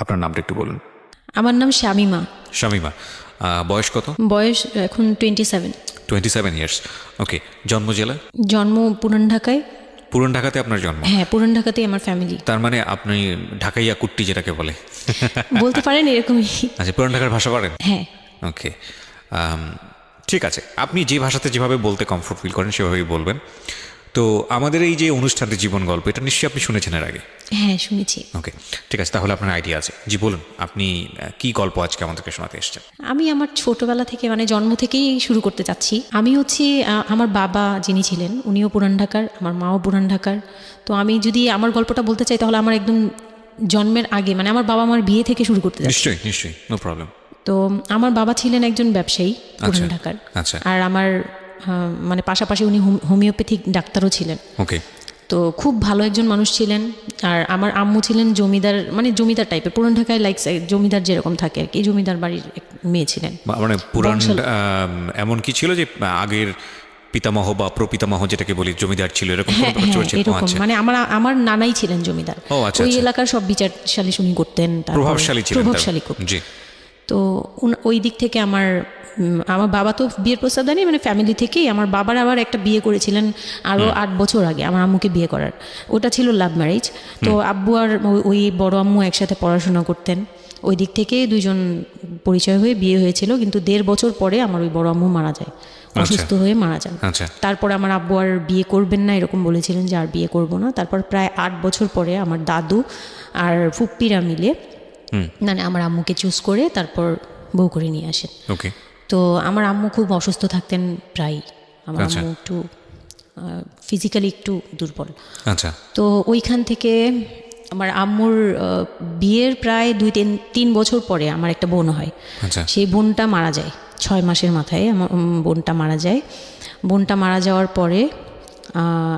আপনার নামটা একটু বলুন। আমার নাম শামিমা। শামিমা, বয়স কত? বয়স এখন 27। 27 ইয়ার্স। ওকে, জন্ম জেলা? জন্ম পুরান ঢাকায়। পুরান ঢাকাতে আপনার জন্ম? হ্যাঁ, পুরান ঢাকাতেই আমার ফ্যামিলি। তার মানে আপনি ঢাকাইয়া কুট্টি যেটাকে বলে বলতে পারেন এরকমই। আচ্ছা, পুরান ঢাকার ভাষা পারেন? হ্যাঁ। ওকে, ঠিক আছে, আপনি যে ভাষাতে যেভাবে বলতে কমফোর্ট ফিল করেন সেভাবেই বলবেন। তো আমাদের এই যে অনুষ্ঠানটি জীবন গল্প, এটা নিশ্চয়ই আপনি শুনেছেন এর আগে? হ্যাঁ, শুনেছি। ওকে, ঠিক আছে, তাহলে আপনার আইডিয়া আছে। জি বলুন, আপনি কি গল্প আজকে আমাদেরকে শোনাতে এসেছেন? আমি আমার ছোটবেলা থেকে মানে জন্ম থেকেই শুরু করতে চাচ্ছি। আমি হচ্ছি আমার বাবা যিনি ছিলেন উনিও পুরান ঢাকার, আমার মাও পুরান ঢাকার। তো আমি যদি আমার গল্পটা বলতে চাই তাহলে আমার একদম জন্মের আগে মানে আমার বাবা আমার বিয়ে থেকে শুরু করতে চাচ্ছি। নিশ্চয়ই নিশ্চয়ই, নো প্রবলেম। তো আমার বাবা ছিলেন একজন ব্যবসায়ী পুরান ঢাকার। আচ্ছা। আর আমার মানে পাশাপাশি উনি হোমিওপ্যাথিক ডাক্তারও ছিলেন। ওকে। তো খুব ভালো একজন মানুষ ছিলেন। আর আমার আম্মু ছিলেন জমিদার, মানে জমিদার টাইপের, পুরান ঢাকায় লাইক জমিদার যেরকম থাকে আর কি, জমিদার বাড়ির এক মেয়ে ছিলেন। মানে পুরান এমন কি ছিল যে আগের পিতামহ বা প্রপিতামহ যেটাকে বলি জমিদার ছিল, এরকম হ্যাঁ হ্যাঁ, এরকম মানে আমার নানাই ছিলেন জমিদার। ওই এলাকার সব বিচারশালী উনি করতেন, প্রভাবশালী ছিলেন, প্রভাবশালী করতেন। তো ওই দিক থেকে আমার বাবা তো বিয়ের প্রস্তাব দেয়নি, মানে ফ্যামিলি থেকেই। আমার বাবার আবার একটা বিয়ে করেছিলেন আরও 8 বছর আগে আমার আম্মুকে বিয়ে করার, ওটা ছিল লাভ ম্যারেজ। তো আব্বু আর ওই বড় আম্মু একসাথে পড়াশোনা করতেন, ওই দিক থেকে দুইজন পরিচয় হয়ে বিয়ে হয়েছিল। কিন্তু 1.5 বছর পরে আমার ওই বড় আম্মু মারা যায়, অসুস্থ হয়ে মারা যান। তারপর আমার আব্বু আর বিয়ে করবেন না এরকম বলেছিলেন যে আর বিয়ে করব না। তারপর প্রায় 8 বছর পরে আমার দাদু আর ফুপ্পিরা মিলে মানে আমার আম্মুকে চুজ করে তারপর বউ করে নিয়ে আসেন। ওকে। তো আমার আম্মু খুব অসুস্থ থাকতেন প্রায়, আমার আম্মু একটু ফিজিক্যালি একটু দুর্বল। আচ্ছা। তো ওইখান থেকে আমার আম্মুর বিয়ের প্রায় 2-3 বছর পরে আমার একটা বোন হয়। সেই বোনটা মারা যায় 6 মাসের মাথায়, আমার বোনটা মারা যায়। বোনটা মারা যাওয়ার পরে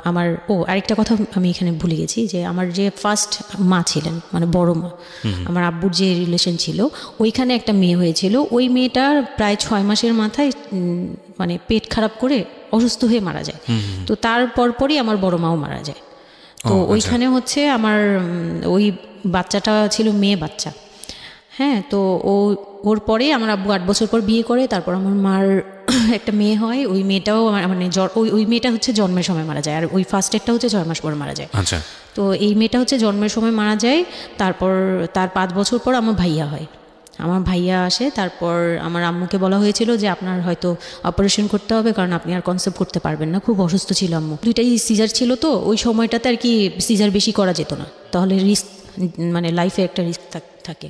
আমার আরেকটা কথা আমি এখানে ভুলে গেছি, যে আমার যে ফার্স্ট মা ছিলেন মানে বড় মা, আমার আব্বুর যে রিলেশন ছিল ওইখানে একটা মেয়ে হয়েছিল। ওই মেয়েটার প্রায় 6 মাসের মাথায় মানে পেট খারাপ করে অসুস্থ হয়ে মারা যায়। তো তার পরপরই আমার বড় মাও মারা যায়। তো ওইখানে হচ্ছে আমার ওই বাচ্চাটা ছিল মেয়ে বাচ্চা। হ্যাঁ, তো ওর পরে আমার আব্বু 8 বছর পর বিয়ে করে। তারপর আমার মার একটা মেয়ে হয়, ওই মেয়েটাও মানে ওই মেয়েটা হচ্ছে জন্মের সময় মারা যায়, আর ওই ফার্স্টেরটা হচ্ছে 6 মাস পর মারা যায়। আচ্ছা। তো এই মেয়েটা হচ্ছে জন্মের সময় মারা যায়। তারপর তার 5 বছর পর আমার ভাইয়া হয়, আমার ভাইয়া আসে। তারপর আমার আম্মুকে বলা হয়েছিল যে আপনার হয়তো অপারেশন করতে হবে, কারণ আপনি আর কনসেপ্ট করতে পারবেন না, খুব অসুস্থ ছিল আম্মু। 2টাই সিজার ছিল, তো ওই সময়টাতে আর কি সিজার বেশি করা যেত না, তাহলে রিস্ক মানে লাইফে একটা রিস্ক থাকে।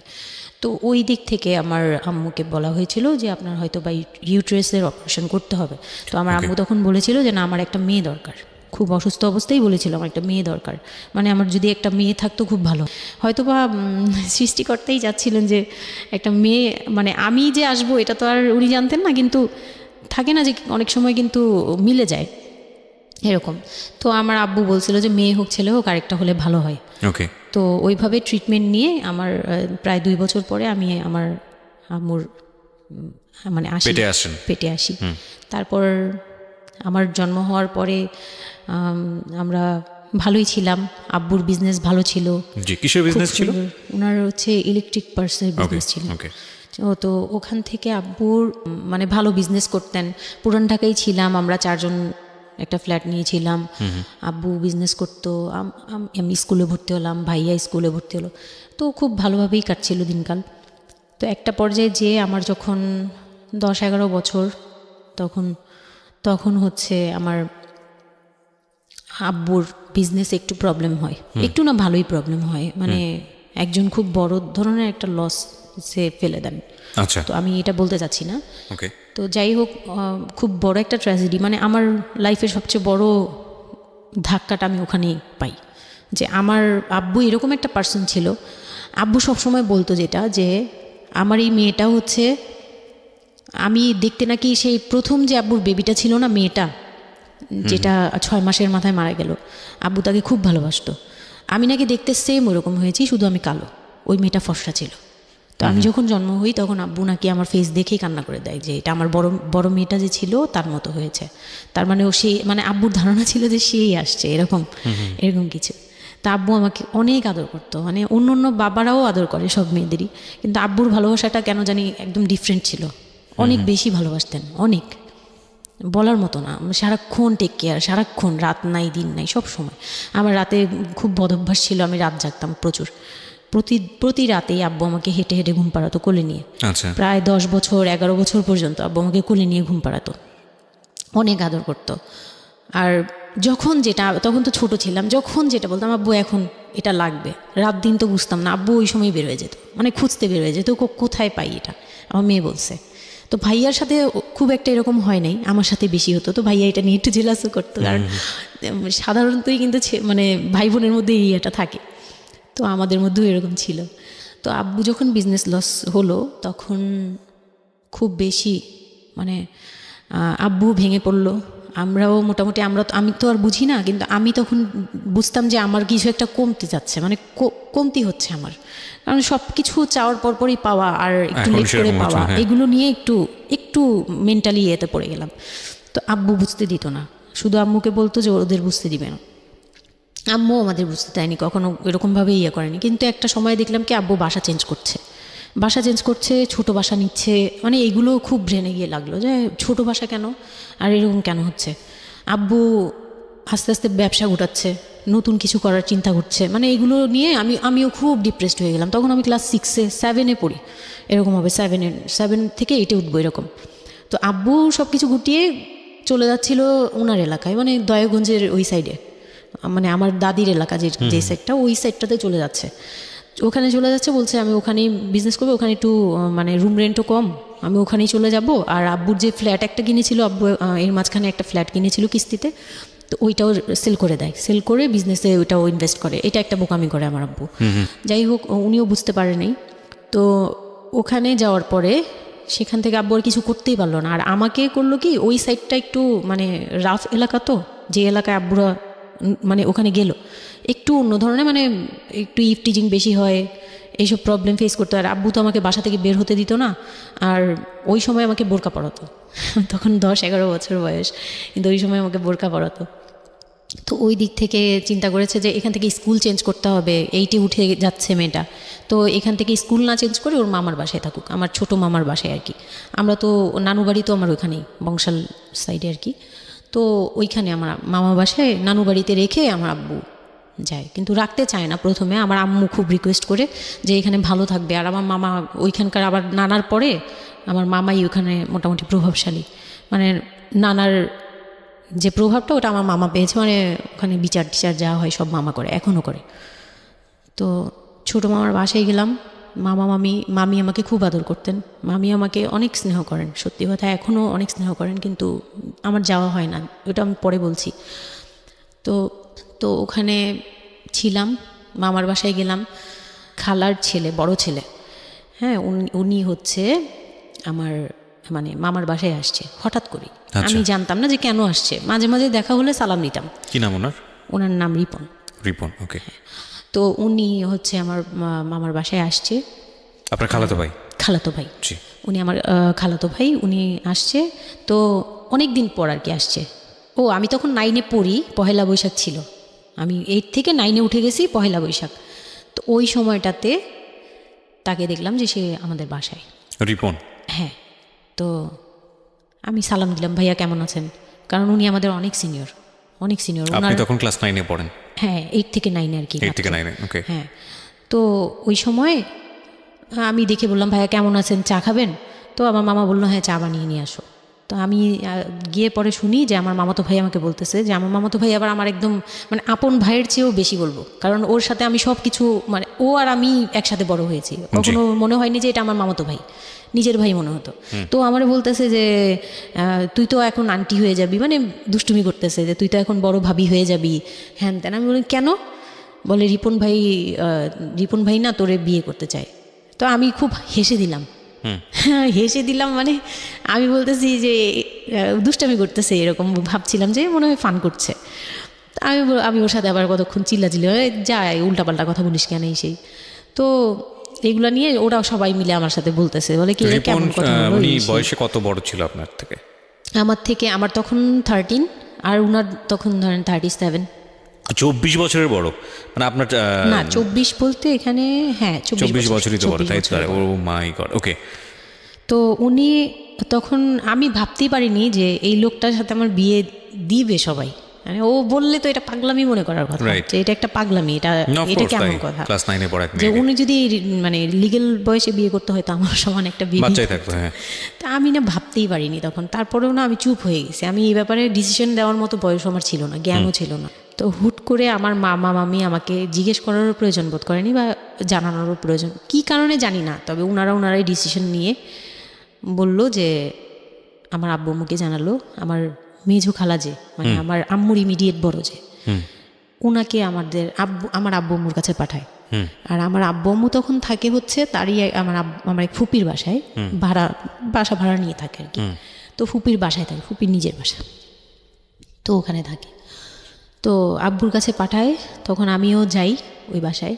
তো ওই দিক থেকে আমার আম্মুকে বলা হয়েছিল যে আপনার হয়তো বা ইউট্রাসের অপারেশন করতে হবে। তো আমার আম্মু তখন বলেছিল যে না, আমার একটা মেয়ে দরকার, খুব অসুস্থ অবস্থায় বলেছিল আমার একটা মেয়ে দরকার, মানে আমার যদি একটা মেয়ে থাকতো খুব ভালো। হয়তো বা সৃষ্টিকর্তাই চাচ্ছিলেন যে একটা মেয়ে, মানে আমি যে আসবো এটা তো আর উনি জানতেন না, কিন্তু থাকে না যে অনেক সময় কিন্তু মিলে যায় এরকম। তো আমার আব্বু বলছিল যে মেয়ে হোক ছেলে হোক, আরেকটা হলে ভালো হয়। ওকে। তো ওইভাবে ট্রিটমেন্ট নিয়ে আমার প্রায় 2 বছর পরে আমি আমার আম্মুর মানে পেটে আসি। তারপর আমার জন্ম হওয়ার পরে আমরা ভালোই ছিলাম, আব্বুর বিজনেস ভালো ছিল। জি, কিসের বিজনেস ছিল? ওনার হচ্ছে ইলেকট্রিক পার্সের বিজনেস ছিল। তো ওখান থেকে আব্বুর মানে ভালো বিজনেস করতেন। পুরান ঢাকায় ছিলাম আমরা 4 জন, একটা ফ্ল্যাট নিয়েছিলাম। আব্বু বিজনেস করতো, আমি স্কুলে ভর্তি হলাম, ভাইয়া স্কুলে ভর্তি হলো। তো খুব ভালোভাবেই কাটছিল দিনকাল। তো একটা পর্যায়ে যে আমার যখন 10-11 বছর, তখন হচ্ছে আমার আব্বুর বিজনেস একটু প্রবলেম হয়, একটু না ভালোই প্রবলেম হয়, মানে একজন খুব বড় ধরনের একটা লস সে ফেলে দেন। আচ্ছা। তো আমি এটা বলতে চাচ্ছি না। তো যাই হোক, খুব বড় একটা ট্র্যাজেডি, মানে আমার লাইফের সবচেয়ে বড় ধাক্কাটা আমি ওখানেই পাই, যে আমার আব্বু এরকম একটা পার্সন ছিল। আব্বু সবসময় বলতো যেটা, যে আমার এই মেয়েটা হচ্ছে, আমি দেখতে নাকি সেই প্রথম যে আব্বুর বেবিটা ছিল না, মেয়েটা যেটা 6 মাসের মাথায় মারা গেল, আব্বু তাকে খুব ভালোবাসতো। আমি নাকি দেখতে সেম ওরকম হয়েছি, শুধু আমি কালো, ওই মেয়েটা ফর্সা ছিল। তো আমি যখন জন্ম হই তখন আব্বু নাকি আমার ফেস দেখেই কান্না করে দেয় যে এটা আমার বড় মেয়েটা যে ছিল তার মতো হয়েছে। তার মানে মানে আব্বুর ধারণা ছিল যে সেই আসছে, এরকম কিছু। তা আব্বু আমাকে অনেক আদর করতো, মানে অন্য অন্য বাবারাও আদর করে সব মেয়েদেরই, কিন্তু আব্বুর ভালোবাসাটা কেন জানি একদম ডিফারেন্ট ছিল, অনেক বেশি ভালোবাসতেন, অনেক বলার মতো না। সারাক্ষণ টেক কেয়ার, সারাক্ষণ, রাত নাই দিন নাই সব সময়। আমার রাতে খুব বদভ্যাস ছিল, আমি রাত জাগতাম প্রচুর, প্রতি রাতেই আব্বু আমাকে হেঁটে হেঁটে ঘুম পাড়াতো কোলে নিয়ে। আচ্ছা, প্রায় 10 বছর 11 বছর পর্যন্ত আব্বু আমাকে কোলে নিয়ে ঘুম পাড়াতো, অনেক আদর করতো। আর যখন যেটা, তখন তো ছোট ছিলাম, যখন যেটা বলতাম আব্বু এখন এটা লাগবে, রাত দিন তো বুঝতাম না, আব্বু ওই সময় বের হয়ে যেত, মানে খুঁজতে বের হয়ে যেত কোথায় পাই এটা। আমার মেয়ে বলছে। তো ভাইয়ার সাথে খুব একটা এরকম হয় নাই, আমার সাথে বেশি হতো। তো ভাইয়া এটা নিয়ে একটু জেলাসও করতো, কারণ সাধারণতই কিন্তু মানে ভাই বোনের মধ্যে এই এটা থাকে, তো আমাদের মধ্যেও এরকম ছিল। তো আব্বু যখন বিজনেস লস হলো তখন খুব বেশি মানে আব্বু ভেঙে পড়লো, আমরাও মোটামুটি, আমি তো আর বুঝি না, কিন্তু আমি তখন বুঝতাম যে আমার কিছু একটা কমতে যাচ্ছে, মানে কমতি হচ্ছে আমার, কারণ সব কিছু চাওয়ার পরপরই পাওয়া আর একটু লেট করে পাওয়া, এগুলো নিয়ে একটু মেন্টালি এতে পড়ে গেলাম। তো আব্বু বুঝতে দিত না, শুধু আম্মুকে বলতো যে ওদের বুঝতে দিবে না, আম্মু আমাদের বুঝতে দেয়নি কখনো, এরকমভাবে ইয়ে করেনি। কিন্তু একটা সময় দেখলাম কি আব্বু বাসা চেঞ্জ করছে, ছোট বাসা নিচ্ছে, মানে এগুলো খুব ব্রেনে গিয়ে লাগলো যে ছোট বাসা কেন আর এরকম কেন হচ্ছে। আব্বু আস্তে আস্তে ব্যবসা গোটাচ্ছে, নতুন কিছু করার চিন্তা করছে, মানে এগুলো নিয়ে আমিও খুব ডিপ্রেসড হয়ে গেলাম। তখন আমি ক্লাস 6-7 পড়ি, এরকম হবে 7 থেকে 8 উঠবো এরকম। তো আব্বু সব কিছু গুটিয়ে চলে যাচ্ছিল ওনার এলাকায়, মানে দয়াগঞ্জের ওই সাইডে, মানে আমার দাদির এলাকা যে সাইডটা, ওই সাইডটাতে চলে যাচ্ছে। ওখানে চলে যাচ্ছে, বলছে আমি ওখানেই বিজনেস করবো, ওখানে একটু মানে রুম রেন্টও কম, আমি ওখানেই চলে যাব। আর আব্বুর যে ফ্ল্যাট একটা কিনেছিল, আব্বু এর মাঝখানে একটা ফ্ল্যাট কিনেছিল কিস্তিতে, তো ওইটাও সেল করে দেয়, সেল করে বিজনেসে ওইটাও ইনভেস্ট করে। এটা একটা বোকামি করে আমার আব্বু। যাই হোক, উনিও বুঝতে পারেনি। তো ওখানে যাওয়ার পরে সেখান থেকে আব্বু আর কিছু করতেই পারলো না। আর আমাকে করলো কি, ওই সাইডটা একটু মানে রাফ এলাকা, তো যে এলাকায় আব্বুরা মানে ওখানে গেল একটু অন্য ধরনের, মানে একটু ইফটিজিং বেশি হয়, এইসব প্রবলেম ফেস করতে হয়। আর আব্বু তো আমাকে বাসা থেকে বের হতে দিত না, আর ওই সময় আমাকে বোরকা পরাতো, তখন 10-11 বছর বয়স, কিন্তু ওই সময় আমাকে বোরকা পরাতো। তো ওই দিক থেকে চিন্তা করেছে যে এখান থেকে স্কুল চেঞ্জ করতে হবে, 8-এ উঠে যাচ্ছে মেয়েটা, তো এখান থেকে স্কুল না চেঞ্জ করে ওর মামার বাসায় থাকুক, আমার ছোট মামার বাসায় আর কি। আমরা তো নানু বাড়ি তো আমার ওইখানেই বংশাল সাইডে আর কি, তো ওইখানে আমার মামা বাসায় নানু বাড়িতে রেখে আমার আব্বু যায়, কিন্তু রাখতে চায় না প্রথমে। আমার আম্মু খুব রিকোয়েস্ট করে যে এখানে ভালো থাকবে, আর আমার মামা ওইখানকার, আবার নানার পরে আমার মামাই ওখানে মোটামুটি প্রভাবশালী, মানে নানার যে প্রভাবটা ওটা আমার মামা পেয়েছে, মানে ওখানে বিচার টিচার যা হয় সব মামা করে, এখনও করে। তো ছোটো মামার বাসায় গেলাম, মামি আমাকে খুব আদর করতেন, মামি আমাকে অনেক স্নেহ করেন, সত্যি কথা এখনও অনেক স্নেহ করেন, কিন্তু আমার যাওয়া হয় না, ওটা আমি পরে বলছি। তো ওখানে ছিলাম, মামার বাসায় গেলাম, খালার ছেলে, বড় ছেলে, হ্যাঁ, উনি হচ্ছে আমার মানে মামার বাসায় আসছে হঠাৎ করে। আমি জানতাম না যে কেন আসছে, মাঝে মাঝে দেখা হলে সালাম নিতাম। কি নাম ওনার নাম রিপন। ওকে। তো উনি হচ্ছে আমার মামার বাসায় আসছে। আপনার খালাতো ভাই? জি, উনি আমার খালাতো ভাই, উনি আসছে। তো অনেক দিন পর আর কি আসছে। আমি তখন 9-এ পড়ি, পহেলা বৈশাখ ছিল, আমি 8 থেকে 9-এ উঠে গেছি পহেলা বৈশাখ। তো ওই সময়টাতে তাকে দেখলাম যে সে আমাদের বাসায়, রিপন। হ্যাঁ, তো আমি সালাম দিলাম, ভাইয়া কেমন আছেন, কারণ উনি আমাদের অনেক সিনিয়র। আপনি তখন ক্লাস 9-এ পড়েন? হ্যাঁ, 8 থেকে 9-এ আর কি। 8 থেকে 9-এ, ওকে। হ্যাঁ, তো ওই সময় আমি দেখে বললাম ভাইয়া কেমন আছেন, চা খাবেন? তো আমার মামা বললো হ্যাঁ, চা বানিয়ে নিয়ে আসো। তো আমি গিয়ে পরে শুনি যে আমার মামাতো ভাই আমাকে বলতেছে যে আমার মামাতো ভাই আবার আমার একদম মানে আপন ভাইয়ের চেয়েও বেশি বলবো, কারণ ওর সাথে আমি সব কিছু, মানে ও আর আমি একসাথে বড় হয়েছি, কখনো মনে হয়নি যে এটা আমার মামাতো ভাই, নিজের ভাই মনে হতো। তো আমার বলতেছে যে তুই তো এখন আন্টি হয়ে যাবি, মানে দুষ্টুমি করতেছে যে তুই তো এখন বড় ভাবি হয়ে যাবি, হ্যান তেন। আমি বলি কেন? বলে রিপন ভাই না তোরে বিয়ে করতে চায়। তো আমি খুব হেসে দিলাম, মানে আমি বলতেছি যে দুষ্টামি করতেছে, এরকম ভাবছিলাম যে মনে হয় ফান করছে। আমি ওর সাথে আবার কতক্ষণ চিল্লাচিল্লি যায়, উল্টাপাল্টা কথা বলিস কেন এই সেই। তো এইগুলা নিয়ে ওরা সবাই মিলে আমার সাথে বলতেছে, বলে কি কেমন কথা বলো। উনি বয়সে কত বড় ছিল আপনার থেকে? আমার তখন 13, আর উনার তখন ধরেন 37। 24 বছরের বড়, মানে আপনার না 24 বলতে এখানে, হ্যাঁ 24 বছরই তো বড়, 24 তাই তো? বছরের ও বড়। মাই গড, ওকে। তো উনি তখন, আমি ভাবতেই পারিনি যে এই লোকটার সাথে আমার বিয়ে দিবে সবাই। মানে ও বললে তো এটা পাগলামি মনে করার কথা, Right. যে এটা একটা পাগলামি, এটা এটা কেমন কথা ক্লাস 9-এ পড়া এক যে মেয়েকে। উনি যদি মানে লিগ্যাল বয়সে বিয়ে করতে হয়তো আমার সমান একটা বিয়ে বাচ্চাই থাকতো, হ্যাঁ। তা আমি না ভাবতেই পারিনি তখন। তারপরেও না আমি চুপ হয়ে গেছি, আমি এই ব্যাপারে ডিসিশন দেওয়ার মতো বয়স আমার ছিল না, জ্ঞানও ছিল না। তো হুট করে আমার মামা মামি আমাকে জিজ্ঞেস করারও প্রয়োজন বোধ করেনি বা জানানোরও প্রয়োজন, কী কারণে জানি না, তবে ওনারাই ডিসিশন নিয়ে বলল যে আমার আব্বু আম্মুকে জানালো, আমার মেঝো খালা যে মানে আমার আম্মুর ইমিডিয়েট বড় যে, ওনাকে আমার আব্বু আম্মুর কাছে পাঠায়। আর আমার আব্বু আম্মু তখন থাকে হচ্ছে তারই আমার এক ফুপির বাসায়, বাসা ভাড়া নিয়ে থাকে আর কি। তো ফুপির বাসায় থাকে, ফুপির নিজের বাসা, তো ওখানে থাকে। তো আব্বুর কাছে পাঠায়, তখন আমিও যাই ওই বাসায়।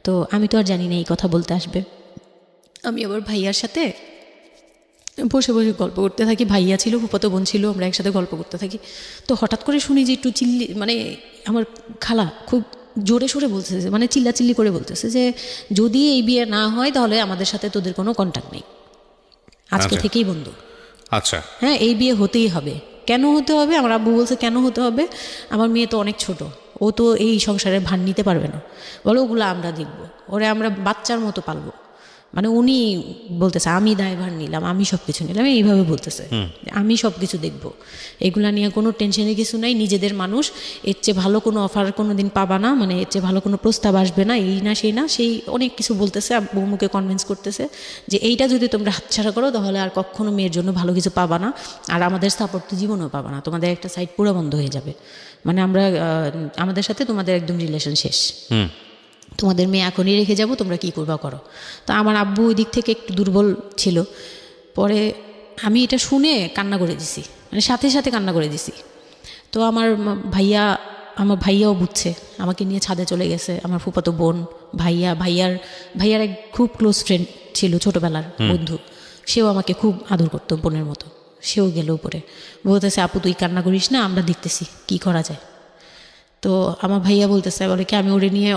তো আমি তো আর জানি না এই কথা বলতে আসবে। আমি আবার ভাইয়ার সাথে বসে বসে গল্প করতে থাকি, ভাইয়া ছিল, ফুফাতো বোন ছিল, আমরা একসাথে গল্প করতে থাকি। তো হঠাৎ করে শুনি যে একটু মানে আমার খালা খুব জোরে সোরে বলতেছে, মানে চিল্লাচিল্লি করে বলতেছে যে যদি এই বিয়ে না হয় তাহলে আমাদের সাথে তোদের কোনো কন্ট্যাক্ট নেই, আজকে আচ্ছা। থেকেই বন্ধ। আচ্ছা, হ্যাঁ, এই বিয়ে হতেই হবে। কেন হতে হবে? আমার আব্বু বলছে কেন হতে হবে, আমার মেয়ে তো অনেক ছোট, ও তো এই সংসারে ভার নিতে পারবে না, বলো ওগুলো আমরা দেখব, ওরে আমরা বাচ্চার মতো পালবো। মানে উনি বলতেছে আমি দায়ভার নিলাম, আমি সব কিছু নিলাম, এইভাবে বলতেছে আমি সব কিছু দেখব, এগুলা নিয়ে কোনো টেনশনের কিছু নাই, নিজেদের মানুষ, এর চেয়ে ভালো কোনো অফার কোনো দিন পাবা না, মানে এর চেয়ে ভালো কোনো প্রস্তাব আসবে না, এই না সেই না, সেই অনেক কিছু বলতেছে। বৌমুকে কনভিন্স করতেছে যে এইটা যদি তোমরা হাতছাড়া করো তাহলে আর কখনো মেয়ের জন্য ভালো কিছু পাবা না, আর আমাদের সাপোর্ট তো জীবনেও পাবা না, তোমাদের একটা সাইড পুরো বন্ধ হয়ে যাবে, মানে আমরা আমাদের সাথে তোমাদের একদম রিলেশন শেষ, তোমাদের মেয়ে এখনই রেখে যাব, তোমরা কী করবা করো। তো আমার আব্বু ওই দিক থেকে একটু দুর্বল ছিল। পরে আমি এটা শুনে কান্না করে দিছি, মানে সাথে সাথে কান্না করে দিছি। তো আমার ভাইয়াও বুঝছে, আমাকে নিয়ে ছাদে চলে গেছে। আমার ফুফাতো বোন, ভাইয়ার এক খুব ক্লোজ ফ্রেন্ড ছিল, ছোটোবেলার বন্ধু, সেও আমাকে খুব আদর করতো বোনের মতো, সেও গেল উপরে, বলতেছে আপু তুই কান্না করিস না, আমরা দেখতেছি কী করা যায়। তো আমার ভাইয়া বলতেছে, বলে কি আমি ওরে নিয়ে